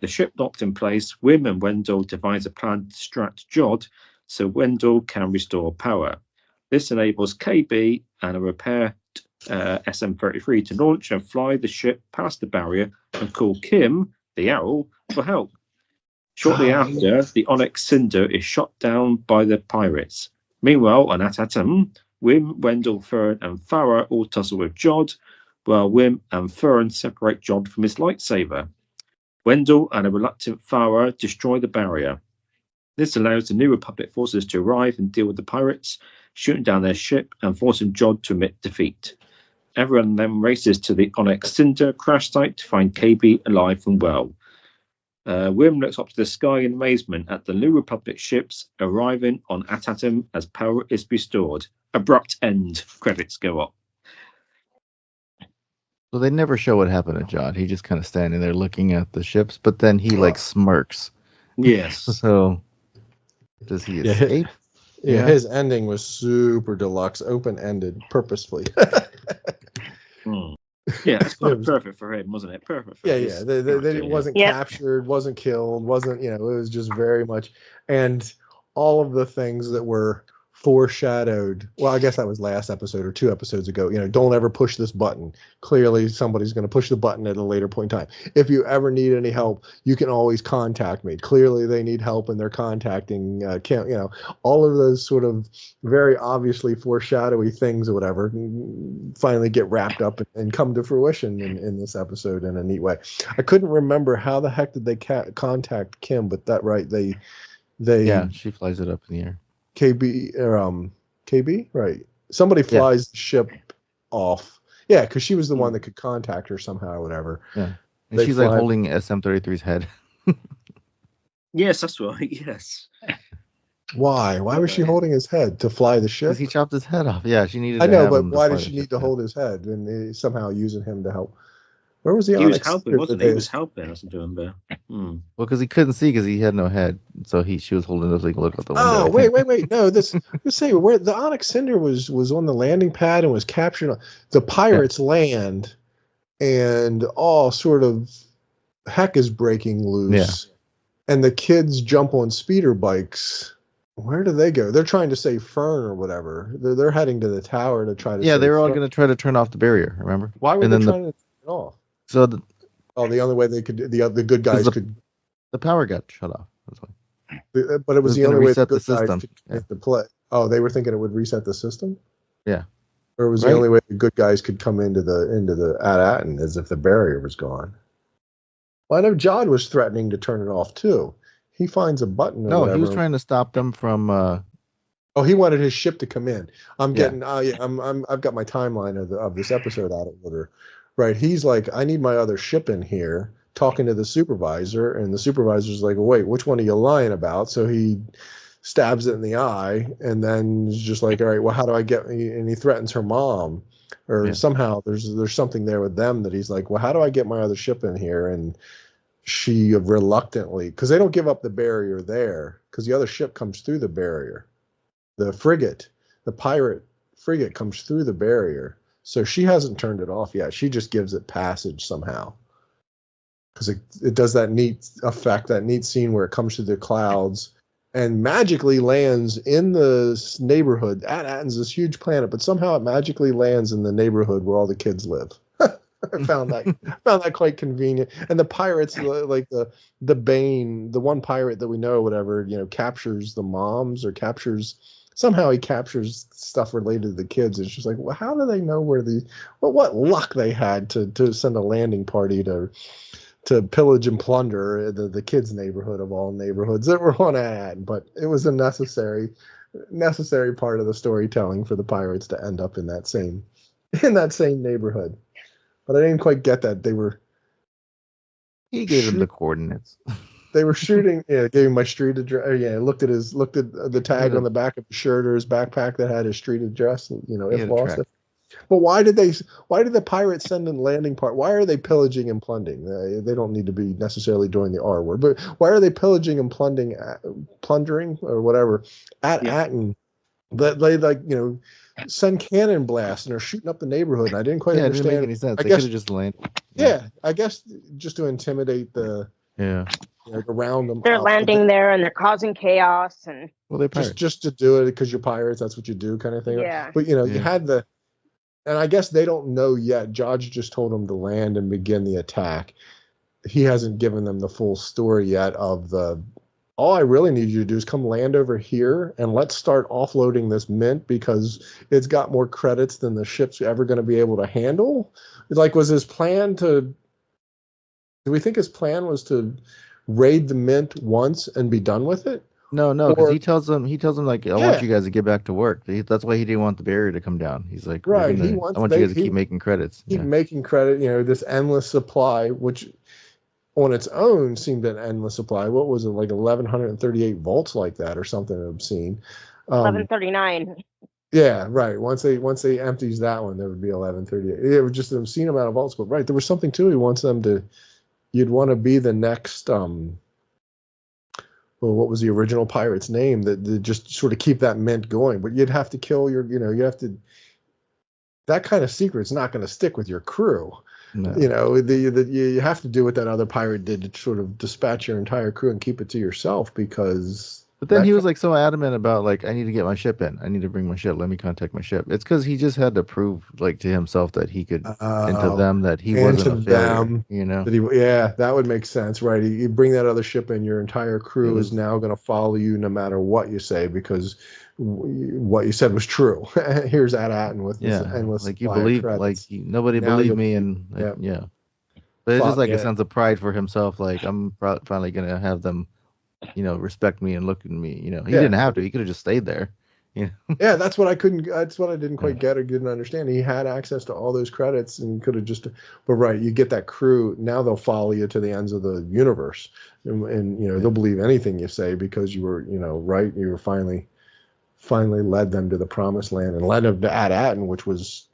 The ship locked in place, Wim and Wendell devise a plan to distract Jod so Wendell can restore power. This enables KB and a repaired SM-33 to launch and fly the ship past the barrier and call Kim, the owl, for help. Shortly after, the Onyx Cinder is shot down by the pirates. Meanwhile, on Atatum, Wim, Wendell, Fern, and Farah all tussle with Jod, while Wim and Fern separate Jod from his lightsaber. Wendell and a reluctant Farah destroy the barrier. This allows the New Republic forces to arrive and deal with the pirates, shooting down their ship and forcing Jod to admit defeat. Everyone then races to the Onyx Cinder crash site to find KB alive and well. Wim looks up to the sky in amazement at the New Republic ships arriving on Atatum as power is restored. Abrupt end. Credits go up. So they never show what happened to Jod. He just kind of standing there looking at the ships, but then he smirks. Yes. So does he escape? Yeah, his ending was super deluxe, open-ended, purposefully. Yeah, it's quite perfect for him, wasn't it? Perfect. For It wasn't captured, wasn't killed, wasn't, it was just very much, and all of the things that were foreshadowed. Well, I guess that was last episode or 2 episodes ago. Don't ever push this button. Clearly, somebody's going to push the button at a later point in time. If you ever need any help, you can always contact me. Clearly, they need help and they're contacting Kim. All of those sort of very obviously foreshadowy things or whatever finally get wrapped up and come to fruition in this episode in a neat way. I couldn't remember how the heck did they contact Kim, but they she flies it up in the air. KB, right? Somebody flies the ship off. Yeah, because she was the one that could contact her somehow or whatever. Yeah, and she's like holding SM-33's head. Yes, that's right. Yes. Why? Why was she holding his head to fly the ship? Because he chopped his head off. Yeah, she needed. I know, but why did she need to hold his head and somehow using him to help? Where was the He was helping, wasn't he? He was helping us to remember. Well, because he couldn't see because he had no head, so she was holding it so he could look out the window. Oh, wait! No, let's say where the Onyx Cinder was on the landing pad and was captured. The pirates land, and all sort of heck is breaking loose, and the kids jump on speeder bikes. Where do they go? They're trying to save Fern or whatever. They're heading to the tower to try to. Yeah, they were all going to try to turn off the barrier. Remember? Why were they trying to turn it off? So the only way they could, the good guys could. The power got shut off. That's why. But it was the only way the good guys could make the play. Oh, they were thinking it would reset the system. Yeah. Or it was the only way the good guys could come into the At-Atten as if the barrier was gone. Well, I know Jod was threatening to turn it off too. He finds a button. No, he was trying to stop them from. Oh, he wanted his ship to come in. I'm getting. I've got my timeline of this episode out of order. Right, he's like, I need my other ship in here, talking to the supervisor, and the supervisor's like, wait, which one are you lying about? So he stabs it in the eye, and then is just like, all right, well, how do I get? And he threatens her mom, or somehow there's something there with them that he's like, well, how do I get my other ship in here? And she reluctantly, because they don't give up the barrier there, because the other ship comes through the barrier. The frigate, the pirate frigate comes through the barrier. So she hasn't turned it off yet. She just gives it passage somehow. Because it does that neat effect, that neat scene where it comes through the clouds and magically lands in the neighborhood. Aten's this huge planet, but somehow it magically lands in the neighborhood where all the kids live. I found that quite convenient. And the pirates, like the Bane, the one pirate that we know, whatever, captures the moms, or somehow he captures stuff related to the kids. It's just like, well, how do they know what luck they had to send a landing party to pillage and plunder the kids' neighborhood of all neighborhoods that were on Aten? But it was a necessary part of the storytelling for the pirates to end up in that same neighborhood. But I didn't quite get that. He gave him the coordinates. They were shooting. Yeah, gave him my street address. Yeah, looked at the tag on the back of his shirt or his backpack that had his street address. If lost it. But why did the pirates send in landing part? Why are they pillaging and plundering? They don't need to be necessarily doing the R word, but why are they pillaging and plundering or whatever at Aten? That they send cannon blasts and are shooting up the neighborhood. And I didn't quite understand. It didn't make any sense. I They guess could have just landed. Yeah, I guess just to intimidate the around them. They're landing there and they're causing chaos and. Well, they pirates. Just to do it because you're pirates. That's what you do, kind of thing. Yeah. But you had and I guess they don't know yet. Judge just told them to land and begin the attack. He hasn't given them the full story yet of all I really need you to do is come land over here and let's start offloading this mint because it's got more credits than the ship's ever going to be able to handle. Was his plan do we think his plan was to raid the mint once and be done with it? No, because he tells them like, I want you guys to get back to work. That's why he didn't want the barrier to come down. He's like, right. I want you guys to keep making credits. Keep making credit. This endless supply, which on its own seemed an endless supply. What was it, like 1,138 volts, like that, or something obscene? 1139. Yeah, right. Once they empties that one, there would be 1138. It was just an obscene amount of volts. But right, there was something too. He wants them to. You'd want to be the next. What was the original pirate's name that just sort of keep that mint going? But you'd have to kill you have to. That kind of secret's not going to stick with your crew. No. You have to do what that other pirate did to sort of dispatch your entire crew and keep it to yourself because. But then he was like so adamant about like, I need to get my ship in. I need to bring my ship. Let me contact my ship. It's because he just had to prove like to himself that he could and to them that he wasn't a failure. That would make sense, right? You bring that other ship in, your entire crew is now going to follow you no matter what you say because what you said was true. Here's Aten with this endless like you believe credits. Like nobody believed me and But it's just like a sense of pride for himself. Like I'm finally going to have them. Respect me and look at me. He didn't have to. He could have just stayed there. Yeah, that's what I didn't quite get or didn't understand. He had access to all those credits and could have just. But right, you get that crew. Now they'll follow you to the ends of the universe, and they'll believe anything you say because you were right. You were finally led them to the promised land and led them to Aten, which was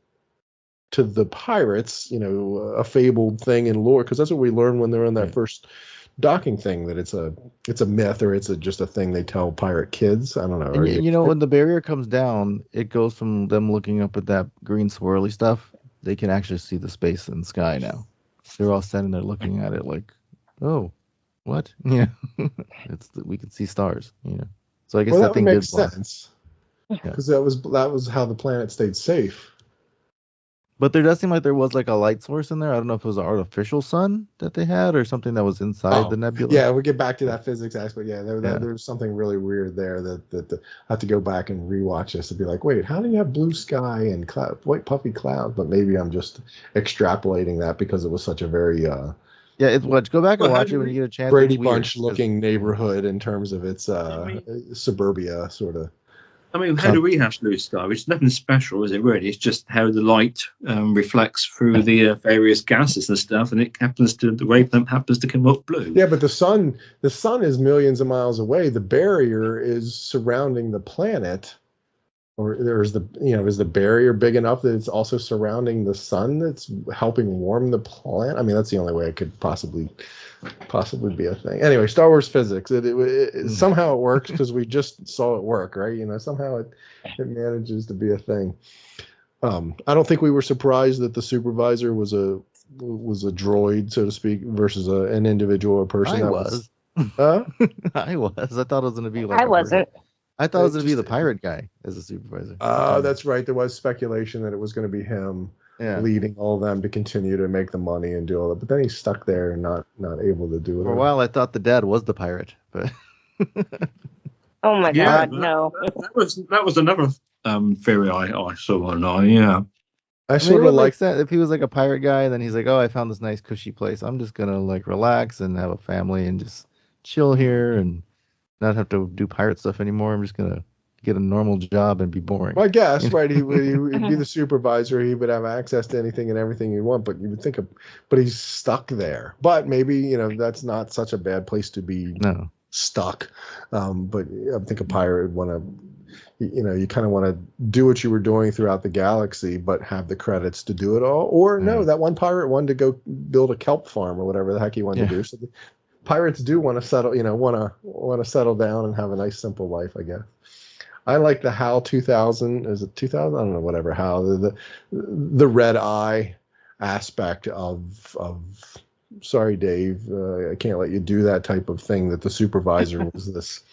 to the pirates, a fabled thing in lore because that's what we learned when they're in that first. Docking thing that it's a myth or it's just a thing they tell pirate kids. I don't know. And when the barrier comes down, it goes from them looking up at that green swirly stuff. They can actually see the space and sky now. They're all standing there looking at it like, oh, what? Yeah, we can see stars. So I guess that thing would make sense because that was how the planet stayed safe. But there does seem like there was like a light source in there. I don't know if it was an artificial sun that they had or something that was inside the nebula. Yeah, we'll get back to that physics aspect. Yeah, there was something really weird there that I have to go back and rewatch this to be like, wait, how do you have blue sky and white puffy clouds? But maybe I'm just extrapolating that because it was such a very go back and watch it when you get a chance. Brady Bunch looking neighborhood in terms of its suburbia sort of. I mean, how do we have blue sky? It's nothing special, is it really? It's just how the light reflects through the various gases and stuff, and the wavelength happens to come up blue. Yeah, but the sun is millions of miles away. The barrier is surrounding the planet, or is the barrier big enough that it's also surrounding the sun that's helping warm the planet? I mean, that's the only way it could possibly be a thing. Anyway, Star Wars physics. It somehow it works because we just saw it work, right? Somehow it manages to be a thing. I don't think we were surprised that the supervisor was a droid, so to speak, versus an individual or person. I was. I was. I thought it was going to be like. I wasn't. I thought it was going to be the pirate guy as a supervisor. Oh, that's right. There was speculation that it was going to be him. Yeah. Leading all of them to continue to make the money and do all that, but then he's stuck there and not able to do it. For a while, I thought the dad was the pirate, but oh my god, no! That was another theory I saw online. Yeah, I sort of like that. If he was like a pirate guy, and then he's like, "Oh, I found this nice cushy place. I'm just gonna like relax and have a family and just chill here and not have to do pirate stuff anymore. I'm just gonna get a normal job and be boring." Well, I guess, right? He'd be the supervisor. He would have access to anything and everything you want, but you would think but he's stuck there. But maybe, that's not such a bad place to be stuck. But I think a pirate would want to, you kind of want to do what you were doing throughout the galaxy, but have the credits to do it all. Or no, that one pirate wanted to go build a kelp farm or whatever the heck he wanted to do. So pirates do want to settle, want to settle down and have a nice simple life, I guess. I like the HAL 2000. Is it 2000? I don't know. Whatever. HAL the red eye aspect of. Sorry, Dave. I can't let you do that type of thing. That the supervisor was this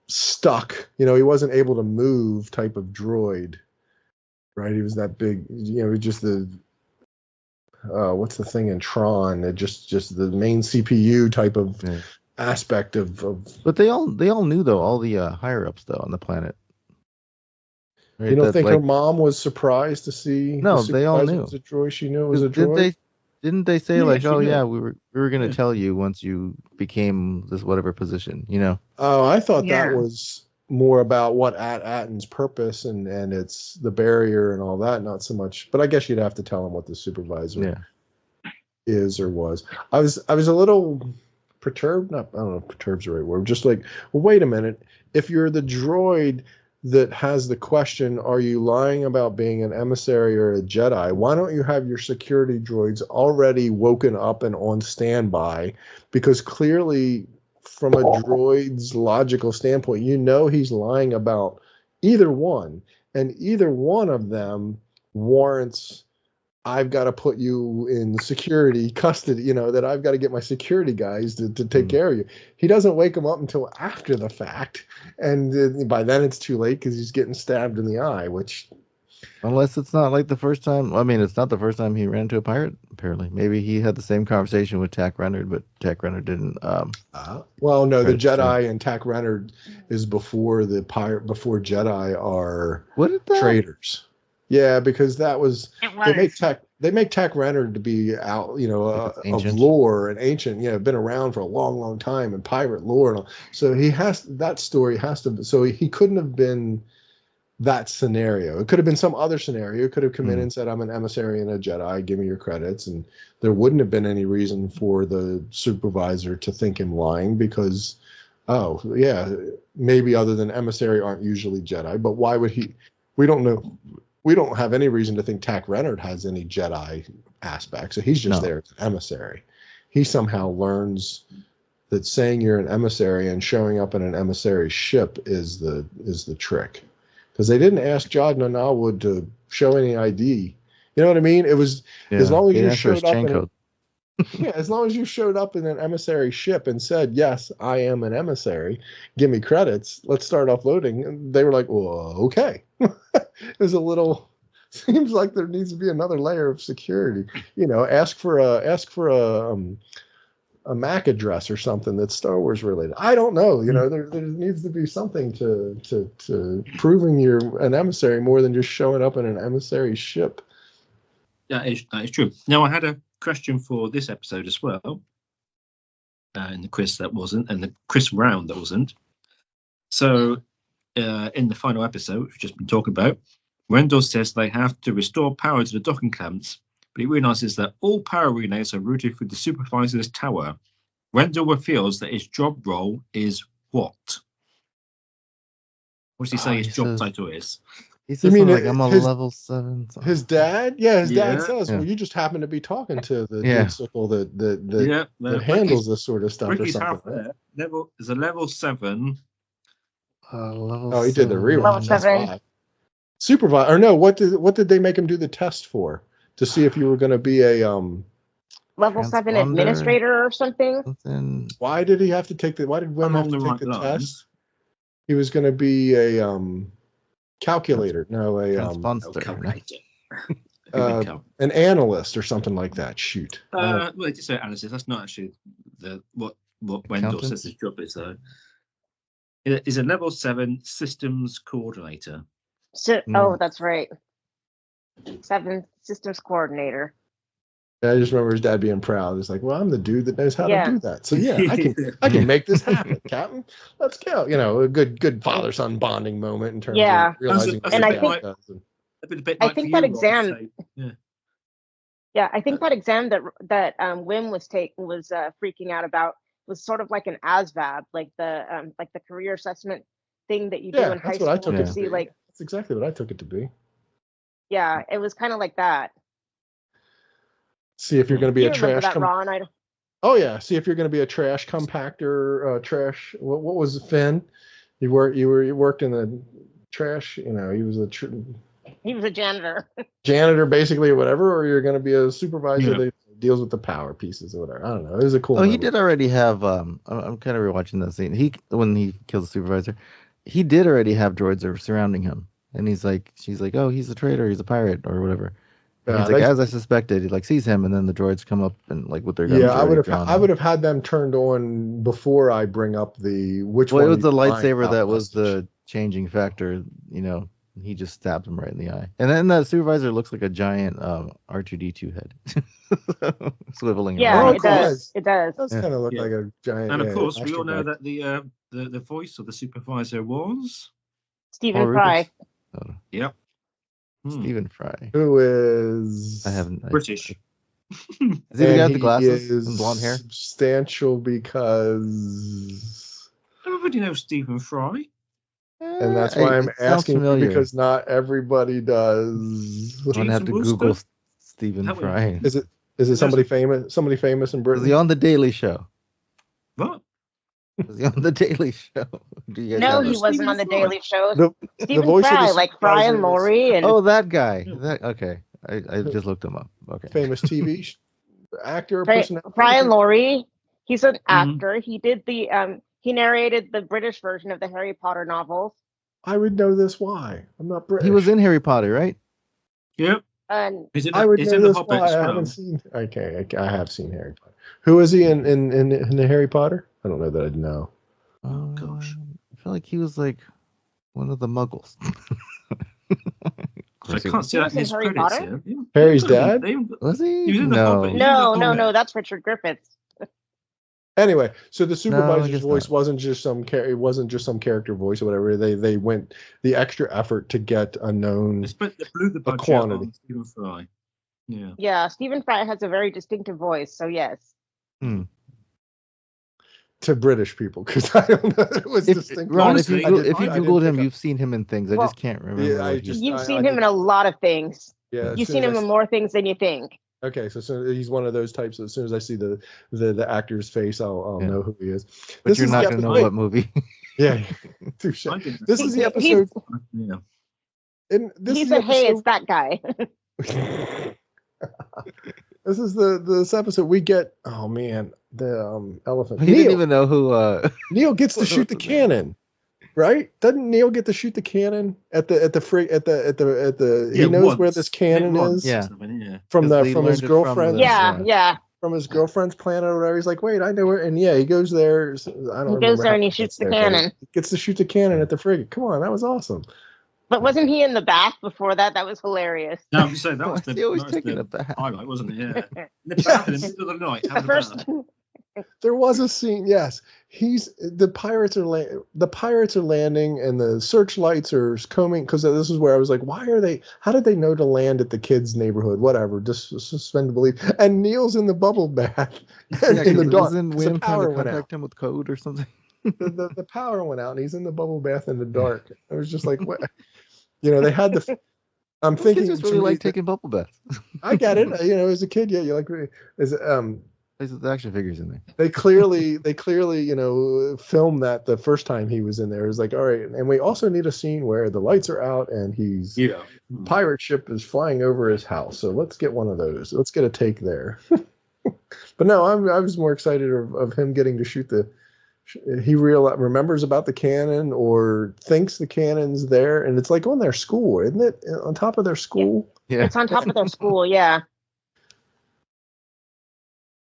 stuck. He wasn't able to move type of droid. Right. He was that big. Just the. What's the thing in Tron? It just the main CPU type of. Yeah. Aspect of but they all knew though, all the higher ups though on the planet, right? You don't think her mom was surprised to see? No, they all knew. Was a droid. She knew it was a droid. Didn't they say we were gonna tell you once you became this whatever position, Oh, I thought that was more about what Atton's purpose and it's the barrier and all that, not so much. But I guess you'd have to tell him what the supervisor is or was. I was a little perturbed. I don't know if perturbed's the right word. Just like, well, wait a minute. If you're the droid that has the question, are you lying about being an emissary or a Jedi? Why don't you have your security droids already woken up and on standby? Because clearly, from a droid's logical standpoint, he's lying about either one, and either one of them warrants. I've got to put you in security custody, that I've got to get my security guys to take care of you. He doesn't wake him up until after the fact. And by then it's too late because he's getting stabbed in the eye, which. Unless it's not like the first time. I mean, it's not the first time he ran into a pirate, apparently. Maybe he had the same conversation with Tack Renard, but Tack Renard didn't. Well, no, the Jedi and Tack Renard is before the pirate, before Jedi are traitors. Yeah, because that was they make Tack Renard to be out, of lore and ancient, been around for a long, long time and pirate lore and all. So that story has to. So he couldn't have been that scenario. It could have been some other scenario. It could have come in and said, "I'm an emissary and a Jedi. Give me your credits," and there wouldn't have been any reason for the supervisor to think him lying because, maybe other than emissary aren't usually Jedi. But why would he? We don't know. We don't have any reason to think Tack Renard has any Jedi aspect, so he's just there as an emissary. He somehow learns that saying you're an emissary and showing up in an emissary ship is the trick, because they didn't ask Jadna Nawwood to show any ID. You know what I mean? It was as long as you showed up. As long as you showed up in an emissary ship and said, "Yes, I am an emissary. Give me credits. Let's start offloading." And they were like, "Well, okay." There's a little. Seems like there needs to be another layer of security. Ask for a MAC address or something that's Star Wars related. I don't know. There needs to be something to proving you're an emissary more than just showing up in an emissary ship. That is true. Now, I had a question for this episode as well, in the quiz that wasn't, and the quiz round that wasn't. So, in the final episode, which we've just been talking about, Rendell says they have to restore power to the docking camps, but he realizes that all power relays are routed through the supervisor's tower. Rendell reveals that his job role is what? What does he say his job title is? He says something like, I'm a level 7. Something. His dad? Yeah, his dad Yeah. says, well, you just happen to be talking to the Dreamsicle that handles this sort of stuff Ricky's or half something. there. Is a level 7. Level He did the rewatch. Level That's 7. why. Supervisor, or no, what did they make him do the test for? To see if you were going to be a Level 7 administrator or something. Why did he have to take the? Why did Wim have to take the test? He was going to be a calculator. No, a an analyst or something like that. Shoot. Well, they just say analyst. That's not actually what Wendell says his job is, though. Is a level 7 systems coordinator. Oh, that's right. 7 systems coordinator. I just remember his dad being proud. He's like, "Well, I'm the dude that knows how to do that. So yeah, I can make this happen, Captain. Let's go." You know, a good father-son bonding moment in terms of realizing what I his dad does. I think that exam. Yeah, I think that exam that Wim was freaking out about was sort of like an ASVAB, like the career assessment thing that you do in high school. That's what I took it to see, be. like, That's exactly what I took it to be. Yeah, it was kind of like that. See if you're going to be a trash. Ron? Oh yeah, see if you're going to be a trash compactor. Trash. What was Finn? You worked in the trash. You know, he was a janitor. Janitor, basically, or whatever. Or you're going to be a supervisor that deals with the power pieces or whatever. I don't know. It was a cool. Oh, he did already have. I'm kind of rewatching that scene. When he killed the supervisor, he did already have droids that were surrounding him, and she's like, oh, he's a traitor, he's a pirate, or whatever. And he's like, as I suspected, he sees him, and then the droids come up and with their guns. Yeah, I would have had them turned on before I bring up which one. Well, it was the lightsaber that was the changing factor. You know, he just stabbed him right in the eye, and then the supervisor looks like a giant R2D2 head, swiveling. Yeah, around. it does. It does. It does kind of look like a giant. And of course, we all know that the voice of the supervisor was Stephen Fry. Yep. Stephen Fry. Who is British. Is he the guy with the glasses and blonde hair? Substantial because everybody knows Stephen Fry. And that's why I'm asking because not everybody does. I'm gonna have to Google Stephen Fry. Is it somebody famous? Somebody famous in Britain? Was he on the Daily Show? What? Was he on the Daily Show? No, he wasn't on the Daily Show. The voice Fry, of like Fry and Laurie, and that guy. Okay, I just looked him up. Okay, famous TV actor, Fry and Laurie. He's an actor. He did he narrated the British version of the Harry Potter novels. I would know this. Why? I'm not British. He was in Harry Potter, right? Yep. And I would know this. Why I haven't seen. Okay, I have seen Harry Potter. Who is he in the Harry Potter? I don't know that I'd know. Oh gosh, I feel like he was like one of the Muggles. I can't see that in his Harry credits Potter? here. Harry's dad? Was he? He was in the Hobbit. No, that's Richard Griffiths. Anyway, so the supervisor's voice wasn't just some character voice or whatever. They went the extra effort to get a known quantity. On Stephen Fry. Yeah. Yeah, Stephen Fry has a very distinctive voice, so yes. To British people, because I don't know it was distinct. Ron, if you Googled him, you've seen him in things. I just can't remember. Yeah, you've seen him in a lot of things. Yeah, you've seen him in more things than you think. Okay, so he's one of those types. As soon as I see the actor's face, I'll know who he is. But you're not going to know what movie. Yeah, touche. This is the episode. He's it's that guy. This is this episode we get. Oh man, the elephant. He didn't even know who. Neil gets to shoot the cannon, right? Doesn't Neil get to shoot the cannon at the he knows where this cannon is. Yeah. From his girlfriend. Yeah. From his girlfriend's planet or whatever. He's like, wait, I know where. And yeah, he goes there. He goes there and he shoots the cannon. He gets to shoot the cannon at the frigate. Come on, that was awesome. But wasn't he in the bath before that? That was hilarious. No, I'm just saying that was he always taking a bath. Highlight, wasn't it? Yeah. In the bath in the middle of the night. There was a scene, yes. the pirates are landing, and the searchlights are coming, because this is where I was like, how did they know to land at the kids' neighborhood? Whatever, just suspend belief. And Neil's in the bubble bath in the dark. Wasn't William trying to contact him with code or something? The power went out, and he's in the bubble bath in the dark. I was just like, what? They had the. I'm thinking kids just really like taking bubble baths. I get it. As a kid, yeah, you like. There's the action figures in there. They clearly, filmed that the first time he was in there. It was like, all right, and we also need a scene where the lights are out and pirate ship is flying over his house. So let's get one of those. Let's get a take there. But no, I was more excited of him getting to shoot the. He remembers about the cannon or thinks the cannon's there, and it's like on their school, isn't it? On top of their school. Yeah. It's on top of their school. Yeah.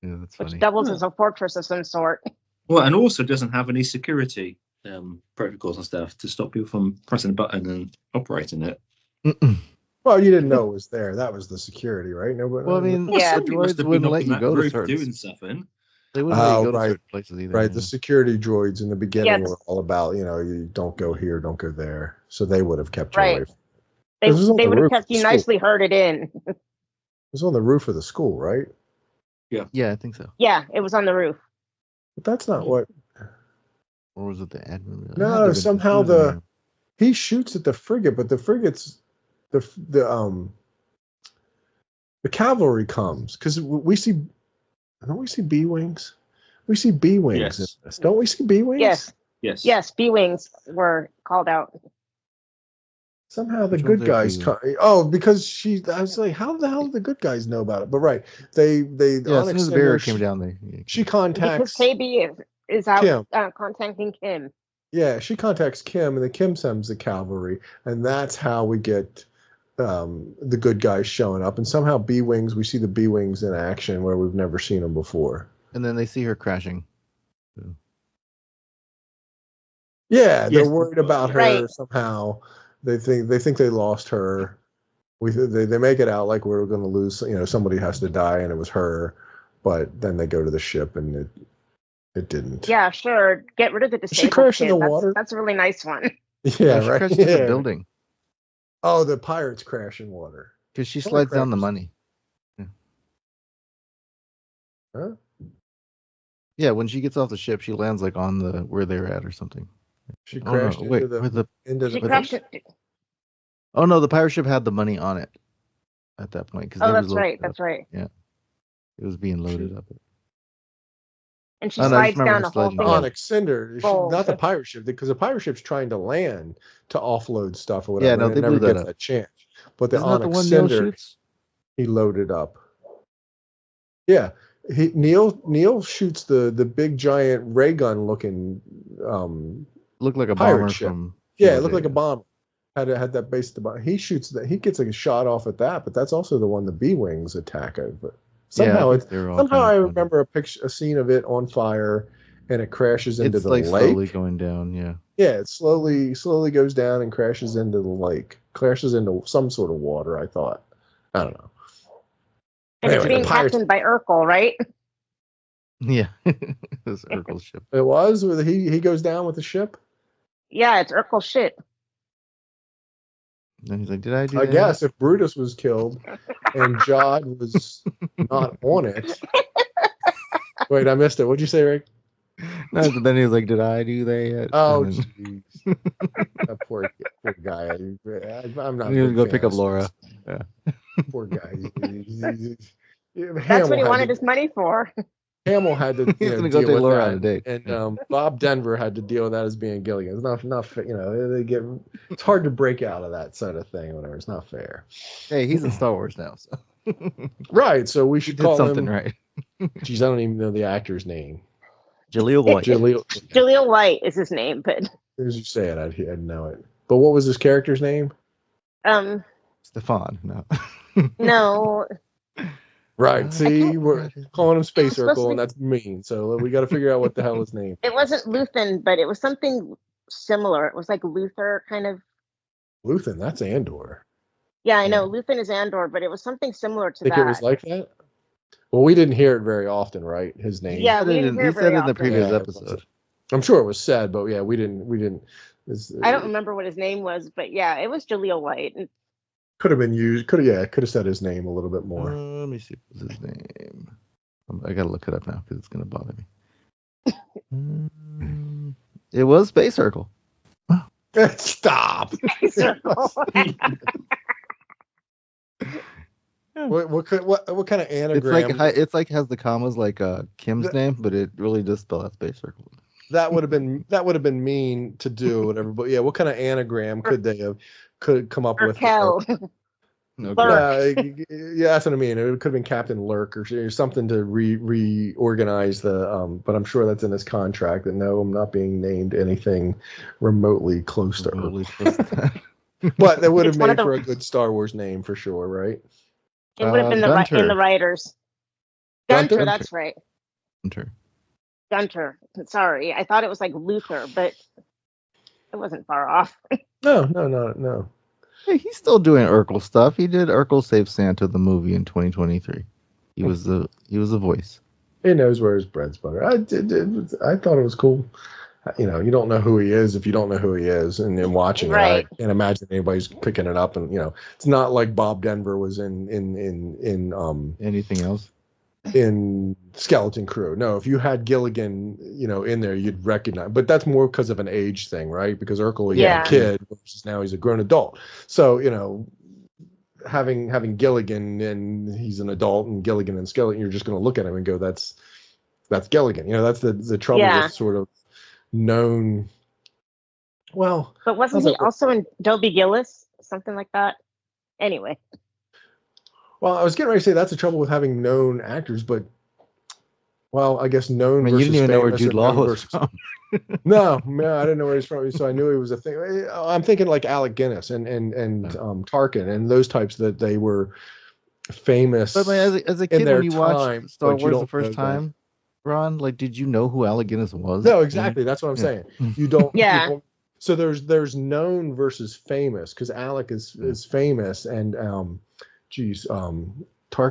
Yeah, that's funny. Which doubles as a fortress of some sort. Well, and also doesn't have any security protocols and stuff to stop people from pressing a button and operating it. Well, you didn't know it was there. That was the security, right? Nobody. Well, I mean, yeah. the droids wouldn't let you go to certain doing something. They wouldn't let you go to certain places either. Right, the security droids in the beginning were all about, you don't go here, don't go there. So they would have kept you away. They would have kept you nicely herded in. It was on the roof of the school, right? Yeah, I think so. Yeah, it was on the roof. But that's not what. Or was it the admin? No, somehow he shoots at the frigate, but the frigate's the cavalry comes, because we see. Don't we see B-wings? We see B-wings in this. Don't we see B-wings? Yes, B-wings were called out. Somehow the good guys come. Oh, because I was like, how the hell do the good guys know about it? But right, they as soon as the barrier came down, she contacts. Because KB is out contacting Kim. Yeah, she contacts Kim, and the Kim sends the cavalry, and that's how we get the good guys showing up. And somehow B-wings, we see the B-wings in action where we've never seen them before. And then they see her crashing. Yeah, they're worried about her somehow. They think they lost her. They make it out like we're going to lose. Somebody has to die, and it was her. But then they go to the ship, and it didn't. Yeah, sure. Get rid of the disabled. She crashed in the water. That's a really nice one. Yeah, right. Crashed in the building. Oh, the pirates crash in water. Because she slides down the money. Yeah. Huh? Yeah, when she gets off the ship, she lands like on the where they're at or something. She crashed into the. Oh no, the pirate ship had the money on it at that point. That's right. That's right. Yeah, it was being loaded up. And she slides down the whole thing. Onyx Cinder, not the pirate ship, because the pirate ship's trying to land to offload stuff or whatever. Yeah, no, they never blew gets that that chance. But the Isn't Onyx that the one Cinder, Neil shoots? He loaded up. Yeah, Neil shoots the big giant ray gun looking looked like a pirate bomber ship. from. Yeah, it looked like a bomber. Had that base at the bottom. He shoots that. He gets a shot off at that, but that's also the one the B-wings attack over. Somehow I remember a scene of it on fire, and it crashes into the lake. It's slowly going down. Yeah. Yeah, it slowly goes down and crashes into the lake. Crashes into some sort of water. I thought. I don't know. And it's being captained by Urkel, right? Yeah, it was Urkel's ship. It was where he goes down with the ship. Yeah, it's Urkel's ship. And he's like, "Did I do I that?" guess if Brutus was killed and Jod was not on it. Wait, I missed it. What'd you say, Rick? No, but then he was like, "Did I do that?" Oh, jeez. That poor guy. I'm not. He was go pick up Laura. Yeah. Poor guy. That's what he wanted his money for. Hamill had to He's gonna deal go take with Laura that, on a date. and Bob Denver had to deal with that as being Gilligan. It's not they get. It's hard to break out of that sort of thing. Whatever. It's not fair. Hey, he's in Star Wars now, so. Right. So we should call something him, right. Geez, I don't even know the actor's name. Jaleel White. Jaleel White is his name, but as you say it, I'd know it. But what was his character's name? Stefan. No. No. Right. See, we're calling him Space Urkel, and that's mean. So we got to figure out what the hell his name. It wasn't Luthen, but it was something similar. It was like Luther kind of. Luthen, that's Andor. Yeah, I know. Luthen is Andor, but it was something similar to Think that. it was like that? Well, we didn't hear it very often, right? His name. Yeah, we didn't hear it he said very it in the often. previous episode. I'm sure it was said, but yeah, we didn't. I don't remember what his name was, but yeah, it was Jaleel White. Could have been used. Could have said his name a little bit more. Let me see. What's his name? I gotta look it up now because it's gonna bother me. It was Space Circle. Stop. What kind of anagram? It's like has the commas like Kim's name, but it really does spell out Space Circle. That would have been mean to do whatever. But yeah, what kind of anagram could come up with? Lurk. Yeah, that's what I mean. It could have been Captain Lurk or something to reorganize the. But I'm sure that's in his contract. That no, I'm not being named anything remotely close to Earth. But that would have made for a good Star Wars name for sure, right? It would have been in the writers. Gunter, that's right. Gunter. Sorry, I thought it was like Luther, but it wasn't far off. No. Hey, he's still doing Urkel stuff. He did Urkel Save Santa, the movie, in 2023. He was the voice. He knows where his bread's buttered. I thought it was cool. You know, you don't know who he is if you don't know who he is, and then watching it, I can't imagine anybody's picking it up. And you know, it's not like Bob Denver was in anything else in Skeleton Crew. No, if you had Gilligan, you know, in there, you'd recognize. But that's more because of an age thing, right? Because Urkel was a kid versus now he's a grown adult. So you know, having Gilligan and he's an adult, and Gilligan and Skeleton, you're just going to look at him and go, that's Gilligan. You know, that's the trouble with sort of known. Well, but wasn't he also in Dobie Gillis, something like that? Anyway. Well, I was getting ready to say that's the trouble with having known actors, but I guess known. I mean, you didn't even know where Jude Law was from. No, I didn't know where he's from, so I knew he was a thing. I'm thinking like Alec Guinness and Tarkin and those types that they were famous. But as a kid, when you watched Star Wars the first time, Ron, like, did you know who Alec Guinness was? No, exactly. That's what I'm saying. You don't. Yeah. So there's known versus famous, because Alec is famous, and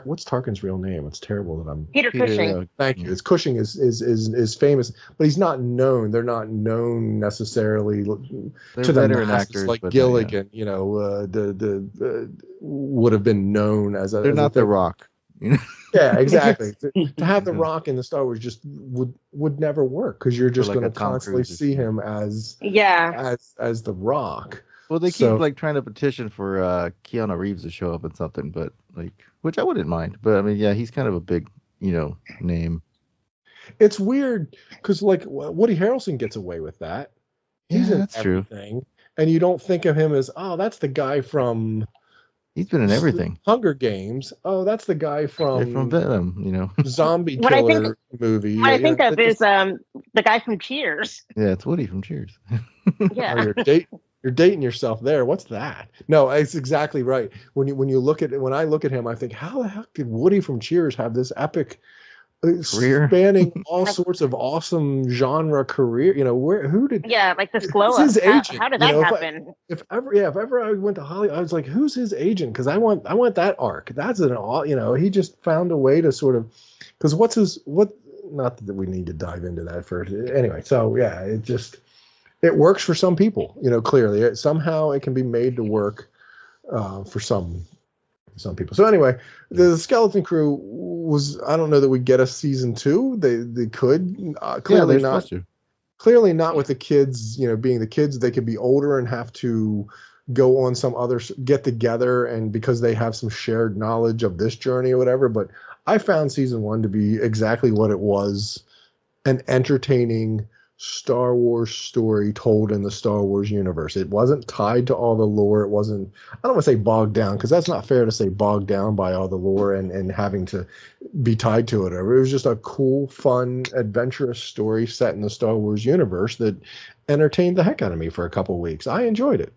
what's Tarkin's real name? It's terrible that I'm Peter Cushing. Thank you. It's Cushing is famous, but he's not known. They're not known necessarily to the masses like Gilligan. You know, the would have been known as a. They're not The Rock. Yeah, exactly. To have The Rock in the Star Wars just would never work, because you're just going to constantly see him as The Rock. Well, they keep like trying to petition for Keanu Reeves to show up in something, but like, which I wouldn't mind. But I mean, yeah, he's kind of a big, name. It's weird because like Woody Harrelson gets away with that. He's in everything, true. And you don't think of him as, oh, that's the guy from. He's been in everything. Hunger Games. Oh, that's the guy from Venom, zombie killer movie. What I think of is the guy from Cheers. Yeah, it's Woody from Cheers. Yeah. Oh, you're dating yourself there. What's that? No, it's exactly right. When I look at him, I think, how the heck did Woody from Cheers have this epic career spanning all sorts of awesome genre career? You know, who did? Yeah, like this glow up. His agent. How did that happen? If ever I went to Hollywood, I was like, who's his agent? Because I want that arc. That's he just found a way to sort of, because not that we need to dive into that first. Anyway, so yeah, it works for some people, clearly. Somehow it can be made to work for some people. So anyway, the Skeleton Crew was, I don't know that we get a season 2. They could. Clearly not. Clearly not with the kids, being the kids. They could be older and have to go on some other get together, and because they have some shared knowledge of this journey or whatever. But I found season 1 to be exactly what it was, an entertaining Star Wars story told in the Star Wars universe. It wasn't tied to all the lore. It wasn't, I don't want to say bogged down, because that's not fair to say bogged down by all the lore and having to be tied to it. It was just a cool, fun, adventurous story set in the Star Wars universe that entertained the heck out of me for a couple of weeks. I enjoyed it.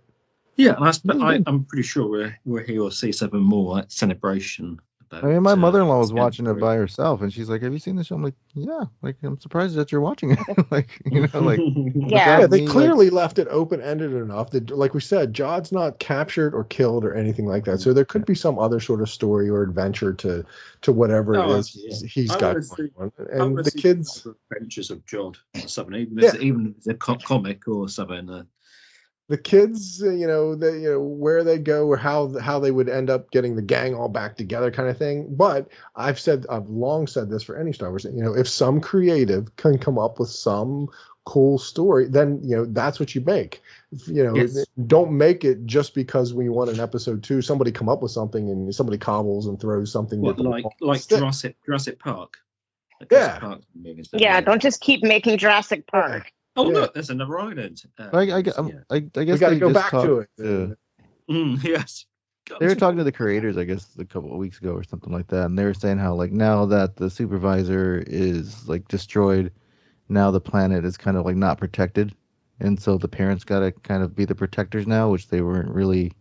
Yeah, I'm pretty sure we'll hear or see something more like Celebration about. I mean, my mother-in-law was Skeleton watching it Crew. by herself, and she's like, "Have you seen this show?" I'm like, "Yeah." Like, I'm surprised that you're watching it. Like, like, Yeah. They me, clearly left it open-ended enough that, like we said, Jod's not captured or killed or anything like that. So there could be some other sort of story or adventure to whatever it is he's I got wanna see- going on. I And wanna the see kids, the Adventures of Jod or something, even if it's a comic or something. the kids, where they go or how they would end up getting the gang all back together, kind of thing. But I've long said this for any Star Wars. If some creative can come up with some cool story, then that's what you make. Yes. Don't make it just because we want an episode 2. Somebody come up with something and somebody cobbles and throws something. What, that like stick. Jurassic Park? Like Yeah. Jurassic Park movies, don't Yeah, they? don't just keep making Jurassic Park. Oh, Yeah. look, there's another island. I guess we got to they go just back to talked it. Yes. They were talking to the creators, I guess, a couple of weeks ago or something like that, and they were saying how, like, now that the supervisor is like destroyed, now the planet is kind of like not protected, and so the parents got to kind of be the protectors now, which they weren't really,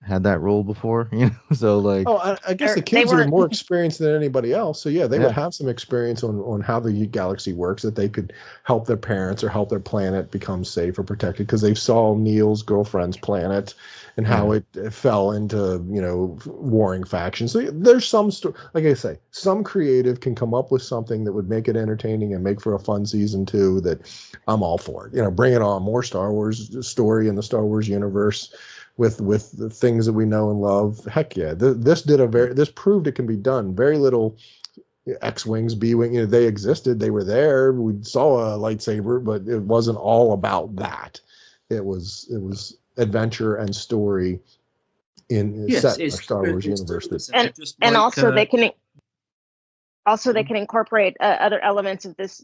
had that role before, So like, I guess the They kids are weren't- more experienced than anybody else. So yeah, they Yeah. would have some experience on how the galaxy works, that they could help their parents or help their planet become safe or protected, because they saw Neil's girlfriend's planet and how it fell into warring factions. So there's some like I say, some creative can come up with something that would make it entertaining and make for a fun season 2. That I'm all for it. Bring it on, more Star Wars story in the Star Wars universe. With the things that we know and love, heck yeah! This proved it can be done. Very little X-wings, B-wing, they existed, they were there. We saw a lightsaber, but it wasn't all about that. It was adventure and story in set in the Star Wars universe. And also they can incorporate other elements of this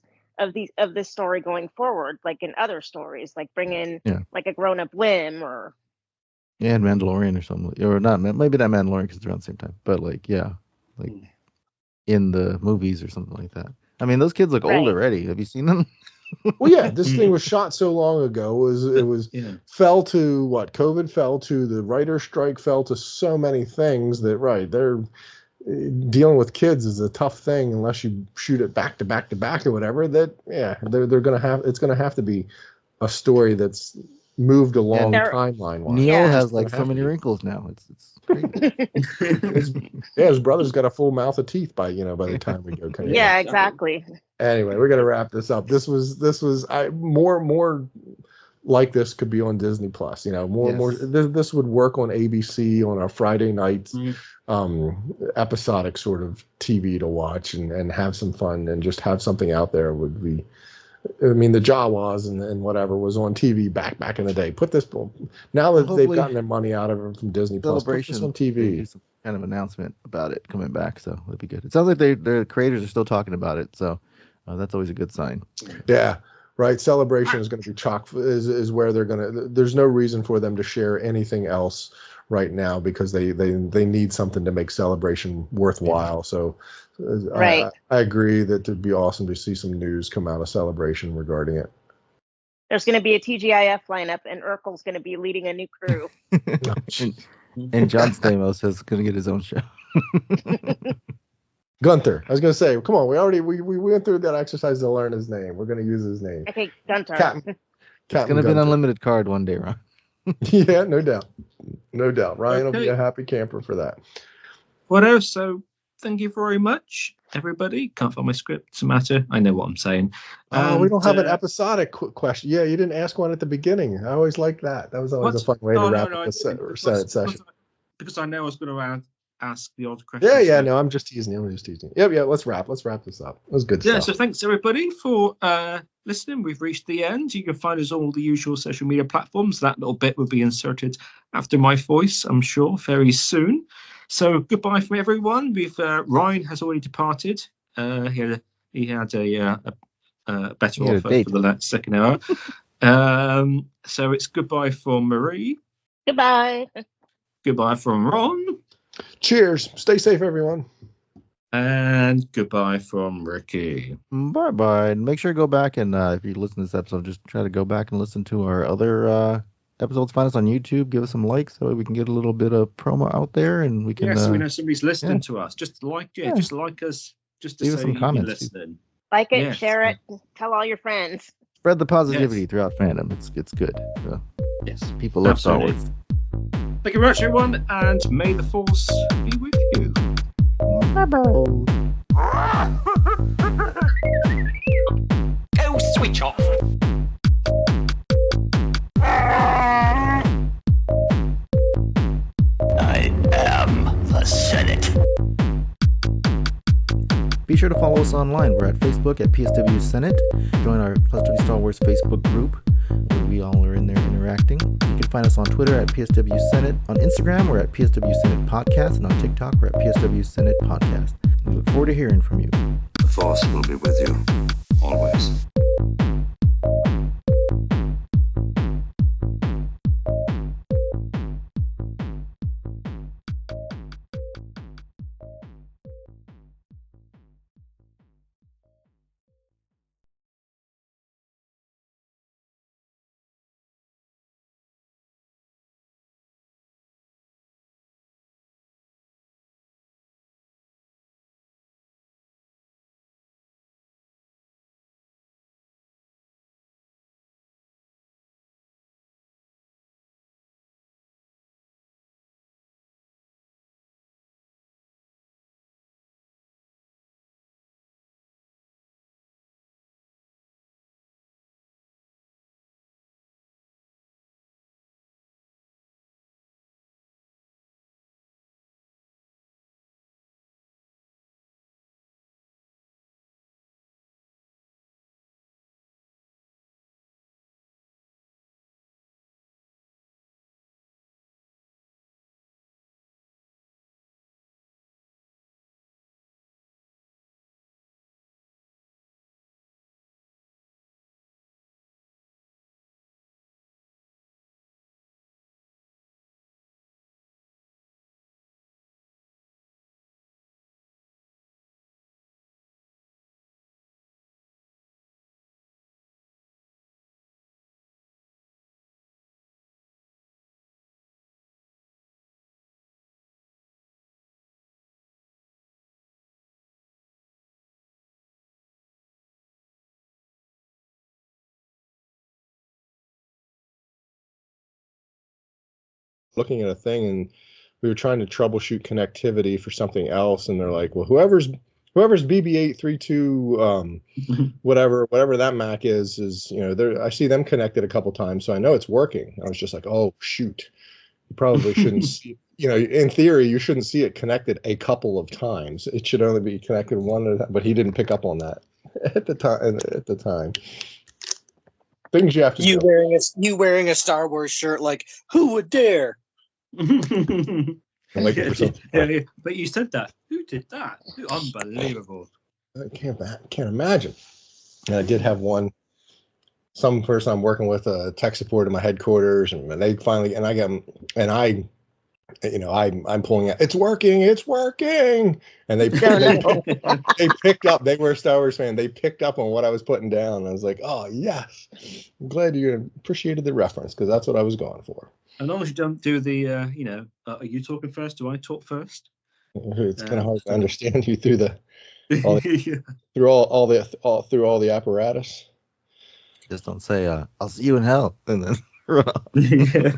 story going forward, like in other stories, like bring in like a grown-up Lim or. Yeah, and Mandalorian or something, or not? Maybe not Mandalorian because it's around the same time. But like, like in the movies or something like that. I mean, those kids look old already. Have you seen them? Well, yeah, this thing was shot so long ago. It was fell to what? COVID fell to, the writer's strike fell to so many things that they're dealing with kids is a tough thing unless you shoot it back to back to back or whatever. They're gonna have to be a story that's moved along timeline wise. Neil has like so many wrinkles now. It's crazy. his brother's got a full mouth of teeth by the time we go. Yeah, exactly. Anyway, we're gonna wrap this up. This was more like this could be on Disney Plus. More. This would work on ABC on our Friday nights, episodic sort of TV to watch and have some fun and just have something out there would be. I mean, the Jawas and whatever was on TV back in the day. Put this now that they've gotten their money out of it from Disney Plus. Put this on TV. Some kind of announcement about it coming back, so that'd be good. It sounds like the creators are still talking about it, so that's always a good sign. Yeah, right. Celebration is going to be is where they're going to. There's no reason for them to share anything else right now because they need something to make Celebration worthwhile. So. I agree that it'd be awesome to see some news come out of Celebration regarding it. There's going to be a TGIF lineup, and Urkel's going to be leading a new crew. and John Stamos is going to get his own show. Gunther. I was going to say, come on, we went through that exercise to learn his name. We're going to use his name. Okay, Gunther. It's going to be an unlimited card one day, Ron. Yeah, no doubt. Ryan will be a happy camper for that. What else? So. Thank you very much, everybody. Can't find my script. It's a matter. I know what I'm saying. We don't have an episodic question. Yeah, you didn't ask one at the beginning. I always liked that. That was always a fun way to wrap up the session. Because I know I was going to ask the odd question. Yeah. No, I'm just teasing you. Yeah. Let's wrap this up. It was good stuff. Yeah. So thanks everybody for listening. We've reached the end. You can find us on all the usual social media platforms. That little bit will be inserted after my voice, I'm sure, very soon. So goodbye from everyone. Ryan has already departed. He had a better offer for the second hour. So it's goodbye from Marie. Goodbye. Goodbye from Ron. Cheers. Stay safe, everyone. And goodbye from Ricky. Bye. Make sure to go back and if you listen to this episode, just try to go back and listen to our other episodes, find us on YouTube. Give us some likes so we can get a little bit of promo out there, and we can. Yeah, so we know somebody's listening to us. Just like us, just to Leave us say some you've been comments, listening. Like it, Yes. share it, tell all your friends. Spread the positivity throughout fandom. It's good. So, yes, people love Star absolutely. Wars. Thank you very much, everyone, and may the Force be with you. Go switch off. I am the Senate. Be sure to follow us online. We're at Facebook at PSW Senate. Join our Plus W Star Wars Facebook group, where we all are in there interacting. You can find us on Twitter at PSW Senate. On Instagram, we're at PSW Senate Podcast. And on TikTok, we're at PSW Senate Podcast. We look forward to hearing from you. The Force will be with you, always. Looking at a thing, and we were trying to troubleshoot connectivity for something else, and they're like, well, whoever's BB832 whatever that Mac is I see them connected a couple times, so I know it's working. I was just like, oh shoot, you probably shouldn't see, in theory you shouldn't see it connected a couple of times. It should only be connected one at a time, but he didn't pick up on that at the time. Things you have to do. You wearing a Star Wars shirt, like, who would dare? But you said that. Who did that? Unbelievable. I can't imagine. And I did have some person I'm working with, tech support at my headquarters, and they finally, and I got, and I, I'm pulling out, it's working, and they picked up. They were a Star Wars fan. They picked up on what I was putting down. I was like, oh yes, I'm glad you appreciated the reference, because that's what I was going for. As long as you don't do the, are you talking first? Do I talk first? It's kind of hard to understand you through through all the apparatus. Just don't say, "I'll see you in hell," and then run off. Yeah.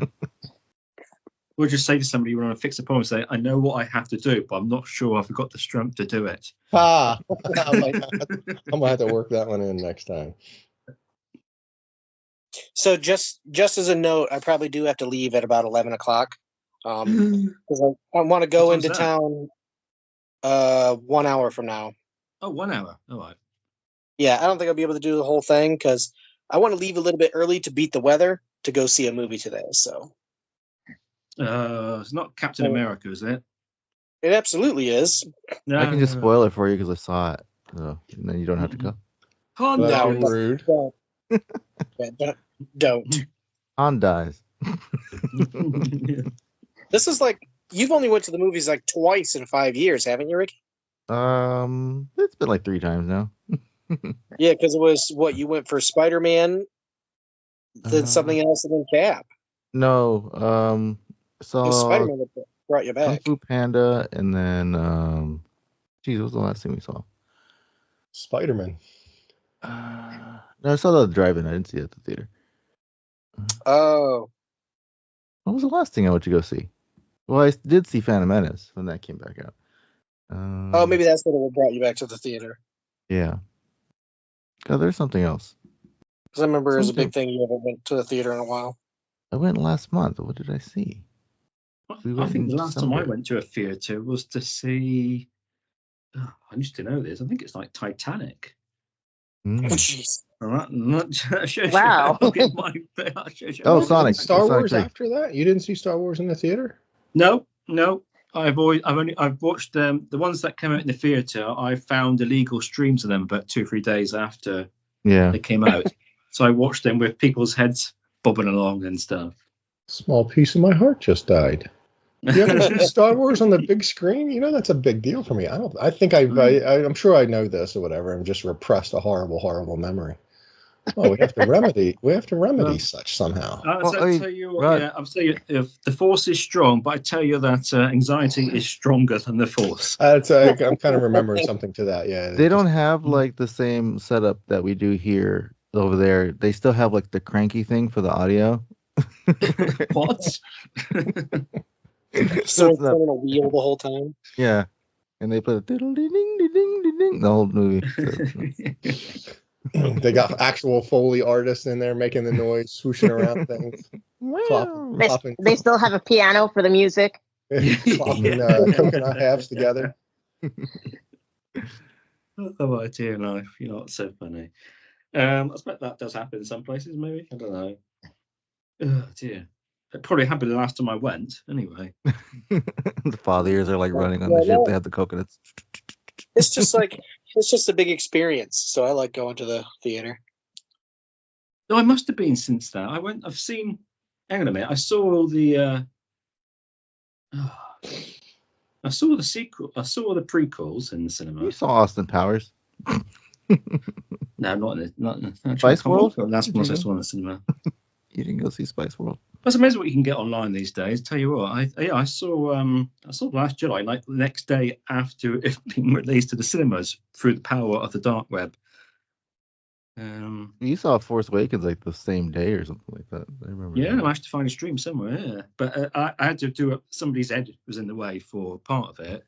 Or just say to somebody you want to fix a problem, say, I know what I have to do, but I'm not sure I've got the strength to do it. I'm gonna have to work that one in next time. So just as a note, I probably do have to leave at about 11 o'clock. Because I want to go into town 1 hour from now. Oh, 1 hour. All right. Yeah, I don't think I'll be able to do the whole thing because I want to leave a little bit early to beat the weather to go see a movie today. So it's not Captain America, is it? It absolutely is. No. I can just spoil it for you because I saw it, so, and then you don't have to go. Han dies. Rude. Don't. Han dies. This is like, you've only went to the movies like twice in 5 years, haven't you, Ricky? It's been like 3 times now. Yeah, because it was you went for Spider-Man, then something else, and then Cap. No. It was Saw Spider-Man that brought you Kung back. Fu Panda, and then geez, what was the last thing we saw? Spider-Man. No, I saw the drive-in. I didn't see it at the theater. Oh, What was the last thing I went to go see? Well, I did see Phantom Menace when that came back out. oh, maybe that's what brought you back to the theater. Yeah. Oh, there's something else. Because I remember it was a big thing. You haven't went to the theater in a while. I went last month. What did I see? I think the last time I went to a theatre was to see. Oh, I used to know this. I think it's like Titanic. Mm. Oh, jeez. All right. Wow. Oh, Sonic. Star Sonic Wars 3. after that? You didn't see Star Wars in the theater? No. I've watched the ones that came out in the theatre. I found illegal streams of them about 2-3 days after they came out. So I watched them with people's heads bobbing along and stuff. Small piece of my heart just died. You ever see Star Wars on the big screen? You know that's a big deal for me. I'm sure I know this or whatever. I'm just repressed a horrible memory. Oh, we have to remedy such somehow. I'll tell you what, I'll tell you, if the Force is strong, but I tell you that anxiety is stronger than the Force. I'm kind of remembering something to that. Yeah, They don't have like the same setup that we do here over there. They still have like the cranky thing for the audio. What? So it's on a wheel the whole time. Yeah, and they play the diddle ding ding ding ding ding the whole movie. So. They got actual Foley artists in there making the noise, swooshing around things. They still have a piano for the music. Clopping coconut halves together. Oh dear life, you're not so funny. I expect that does happen in some places, maybe. I don't know. Oh dear. It probably happened the last time I went, anyway. The father ears are like running on the ship. They have the coconuts. It's just a big experience. So I like going to the theater. No, I must have been since that. I've seen. Hang on a minute. I saw the. I saw the sequel. I saw the prequels in the cinema. You saw Austin Powers. No, not in the Spice World. That's what I saw in the cinema. You didn't go see Spice World. It's amazing what you can get online these days. Tell you what, I saw Last Jedi like the next day after it being released to the cinemas through the power of the dark web. You saw Force Awakens like the same day or something like that. I remember. Yeah, I managed to find a stream somewhere. Yeah, but I had to do it. Somebody's head was in the way for part of it.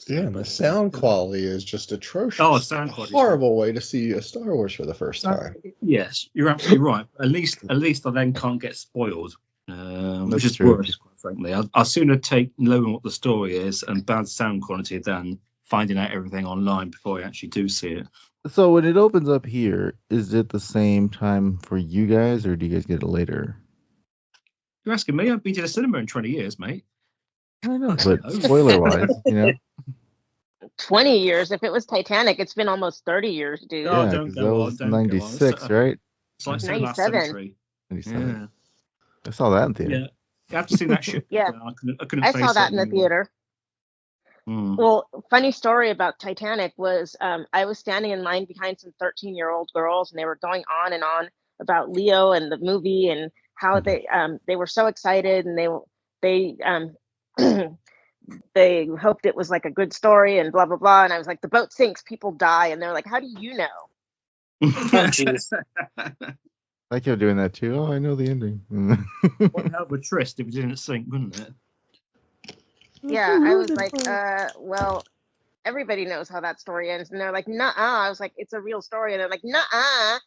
Yeah, the sound quality is just atrocious. Oh, sound quality! Horrible way to see a Star Wars for the first time. Yes, you're absolutely right. At least I then can't get spoiled, which is true. worse, quite frankly. I'll sooner take knowing what the story is and bad sound quality than finding out everything online before I actually do see it. So when it opens up here, is it the same time for you guys, or do you guys get it later? You're asking me? I've been to the cinema in 20 years, mate. I know, but spoiler-wise, 20 years. If it was Titanic, it's been almost 30 years, dude. Oh, Yeah, don't 'cause go that on, was don't go on. 96, right? It's like saying last 97. century. 97. Yeah. I saw that in theater. Yeah. You have to see that shit. Yeah. I couldn't I face saw that it in the anymore. theater. Mm. Well, funny story about Titanic was I was standing in line behind some 13-year-old girls, and they were going on and on about Leo and the movie and how they were so excited, and they they hoped it was like a good story and blah blah blah. And I was like, the boat sinks, people die, and they're like, how do you know? Oh, jeez. I kept doing that too. Oh, I know the ending. What hell of a tryst if it didn't sink, wouldn't it? Yeah, I was like, well, everybody knows how that story ends, and they're like, nuh-uh. I was like, it's a real story, and they're like, nuh-uh.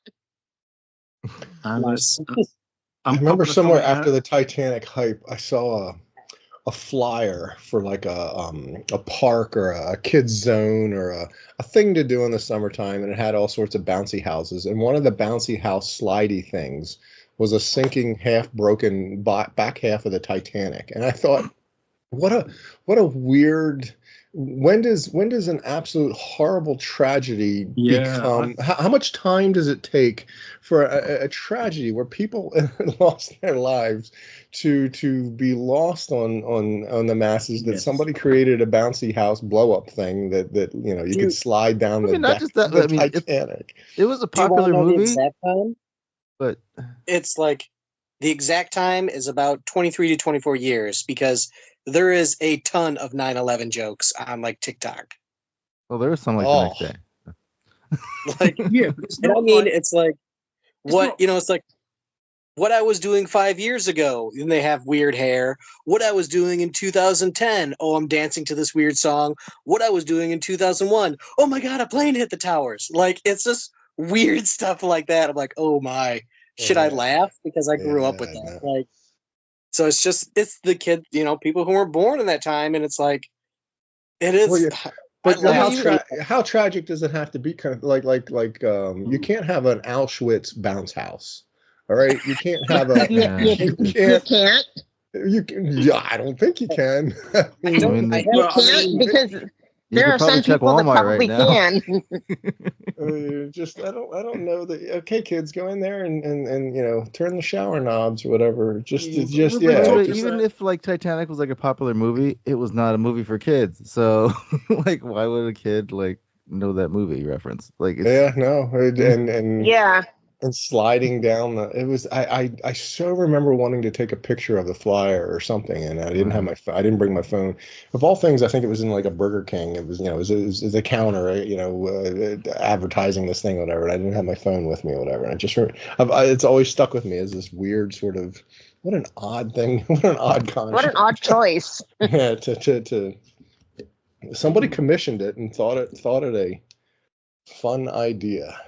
I remember somewhere after the Titanic hype, I saw a flyer for like a park or a kids zone or a thing to do in the summertime, and it had all sorts of bouncy houses. And one of the bouncy house slidey things was a sinking, half broken back half of the Titanic. And I thought, what a weird. When does an absolute horrible tragedy become? How much time does it take for a tragedy where people lost their lives to be lost on the masses that somebody created a bouncy house blow up thing that you could slide down the deck of the Titanic? It was a popular movie. But It's like the exact time is about 23 to 24 years because there is a ton of 9/11 jokes on like TikTok. well, there was some like the next day. Like, Yeah, but it's and not I mean, like, it's like it's what not- it's like what I was doing 5 years ago, and they have weird hair. What I was doing in 2010, oh, I'm dancing to this weird song. What I was doing in 2001, oh my god, a plane hit the towers. Like, it's just weird stuff like that. I'm like, oh my, should I laugh because I grew up with that? Like, so it's the kid, people who weren't born in that time, and it's like, it is. Well, But I how, laugh. how tragic does it have to be? Kind of like you can't have an Auschwitz bounce house. All right, you can't have a. You can't. You can. Yeah, I don't think you can. You can't because there are some people that probably can. I don't know that. Okay, kids, go in there and turn the shower knobs or whatever. Even if like Titanic was like a popular movie, it was not a movie for kids. So like, why would a kid like know that movie reference? Like, yeah. And sliding down it was I so remember wanting to take a picture of the flyer or something, and I didn't have I didn't bring my phone. Of all things, I think it was in like a Burger King. It was it was a counter, advertising this thing or whatever. And I didn't have my phone with me or whatever. And I just it's always stuck with me as this weird sort of what an odd thing, what an odd concept. What an odd choice. Yeah, to somebody commissioned it and thought it a fun idea.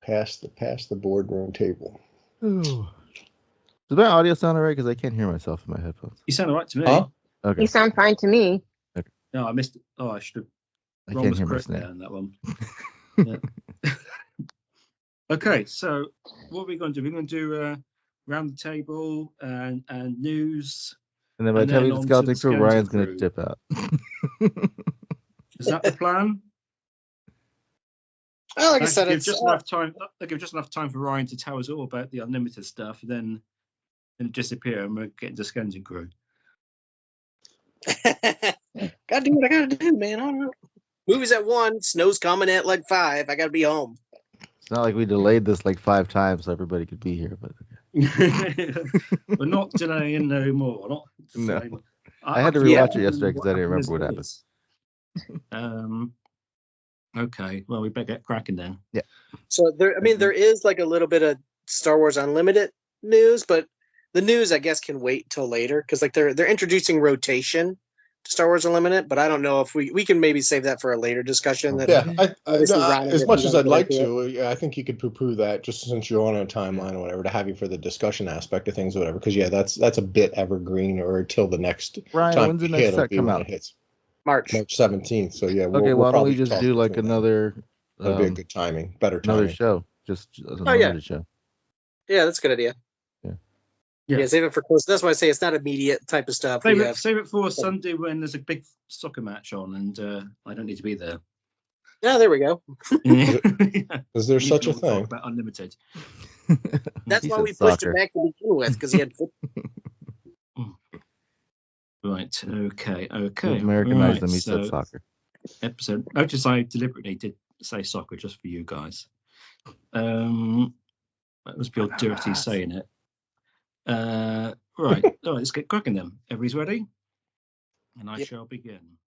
Past the boardroom table. Does my audio sound alright? Because I can't hear myself in my headphones. You sound alright to me. Huh? Okay. You sound fine to me. Okay. No, I missed it. Oh, I should have. I can't hear my snap. On that one. Yeah. Okay, so what are we going to do? We're going to do round the table and news. And then by the time we on to scouting the through, skeleton Ryan's going to crew. dip out. Is that the plan? Well, like I That said, give it's just enough time. That give just enough time for Ryan to tell us all about the unlimited stuff, then disappear, and we're getting to skeleton crew. gotta do what I gotta do, man. I don't know. Movies at 1, snow's coming at like 5. I gotta be home. It's not like we delayed this like 5 times so everybody could be here, but We're not delaying no more. Not no. I had to rewatch it yesterday because I didn't remember what happened. Okay, well, we better get cracking then. Yeah. So there is like a little bit of Star Wars Unlimited news, but the news I guess can wait till later because like they're introducing rotation to Star Wars Unlimited, but I don't know if we can maybe save that for a later discussion. As much as I'd like to, I think you could poo-poo that just since you're on a timeline or whatever to have you for the discussion aspect of things or whatever. Because that's a bit evergreen or until the next Ryan, time when's the next set come out? March 17th. So yeah. Okay, why don't we just do like another? That'd be a good timing, better timing. Another show, just another show. Yeah, that's a good idea. Yeah, save it for close. That's why I say it's not immediate type of stuff. Save it for Sunday when there's a big soccer match on, and I don't need to be there. Yeah, there we go. Is there such a thing? About unlimited. That's why we pushed it back to begin with because he had. Right. Okay. Americanized them. He said soccer. Episode. Notice I deliberately did say soccer just for you guys. That must be all dirty saying it. Right. All right. Let's get cracking then. Everybody's ready, and I shall begin.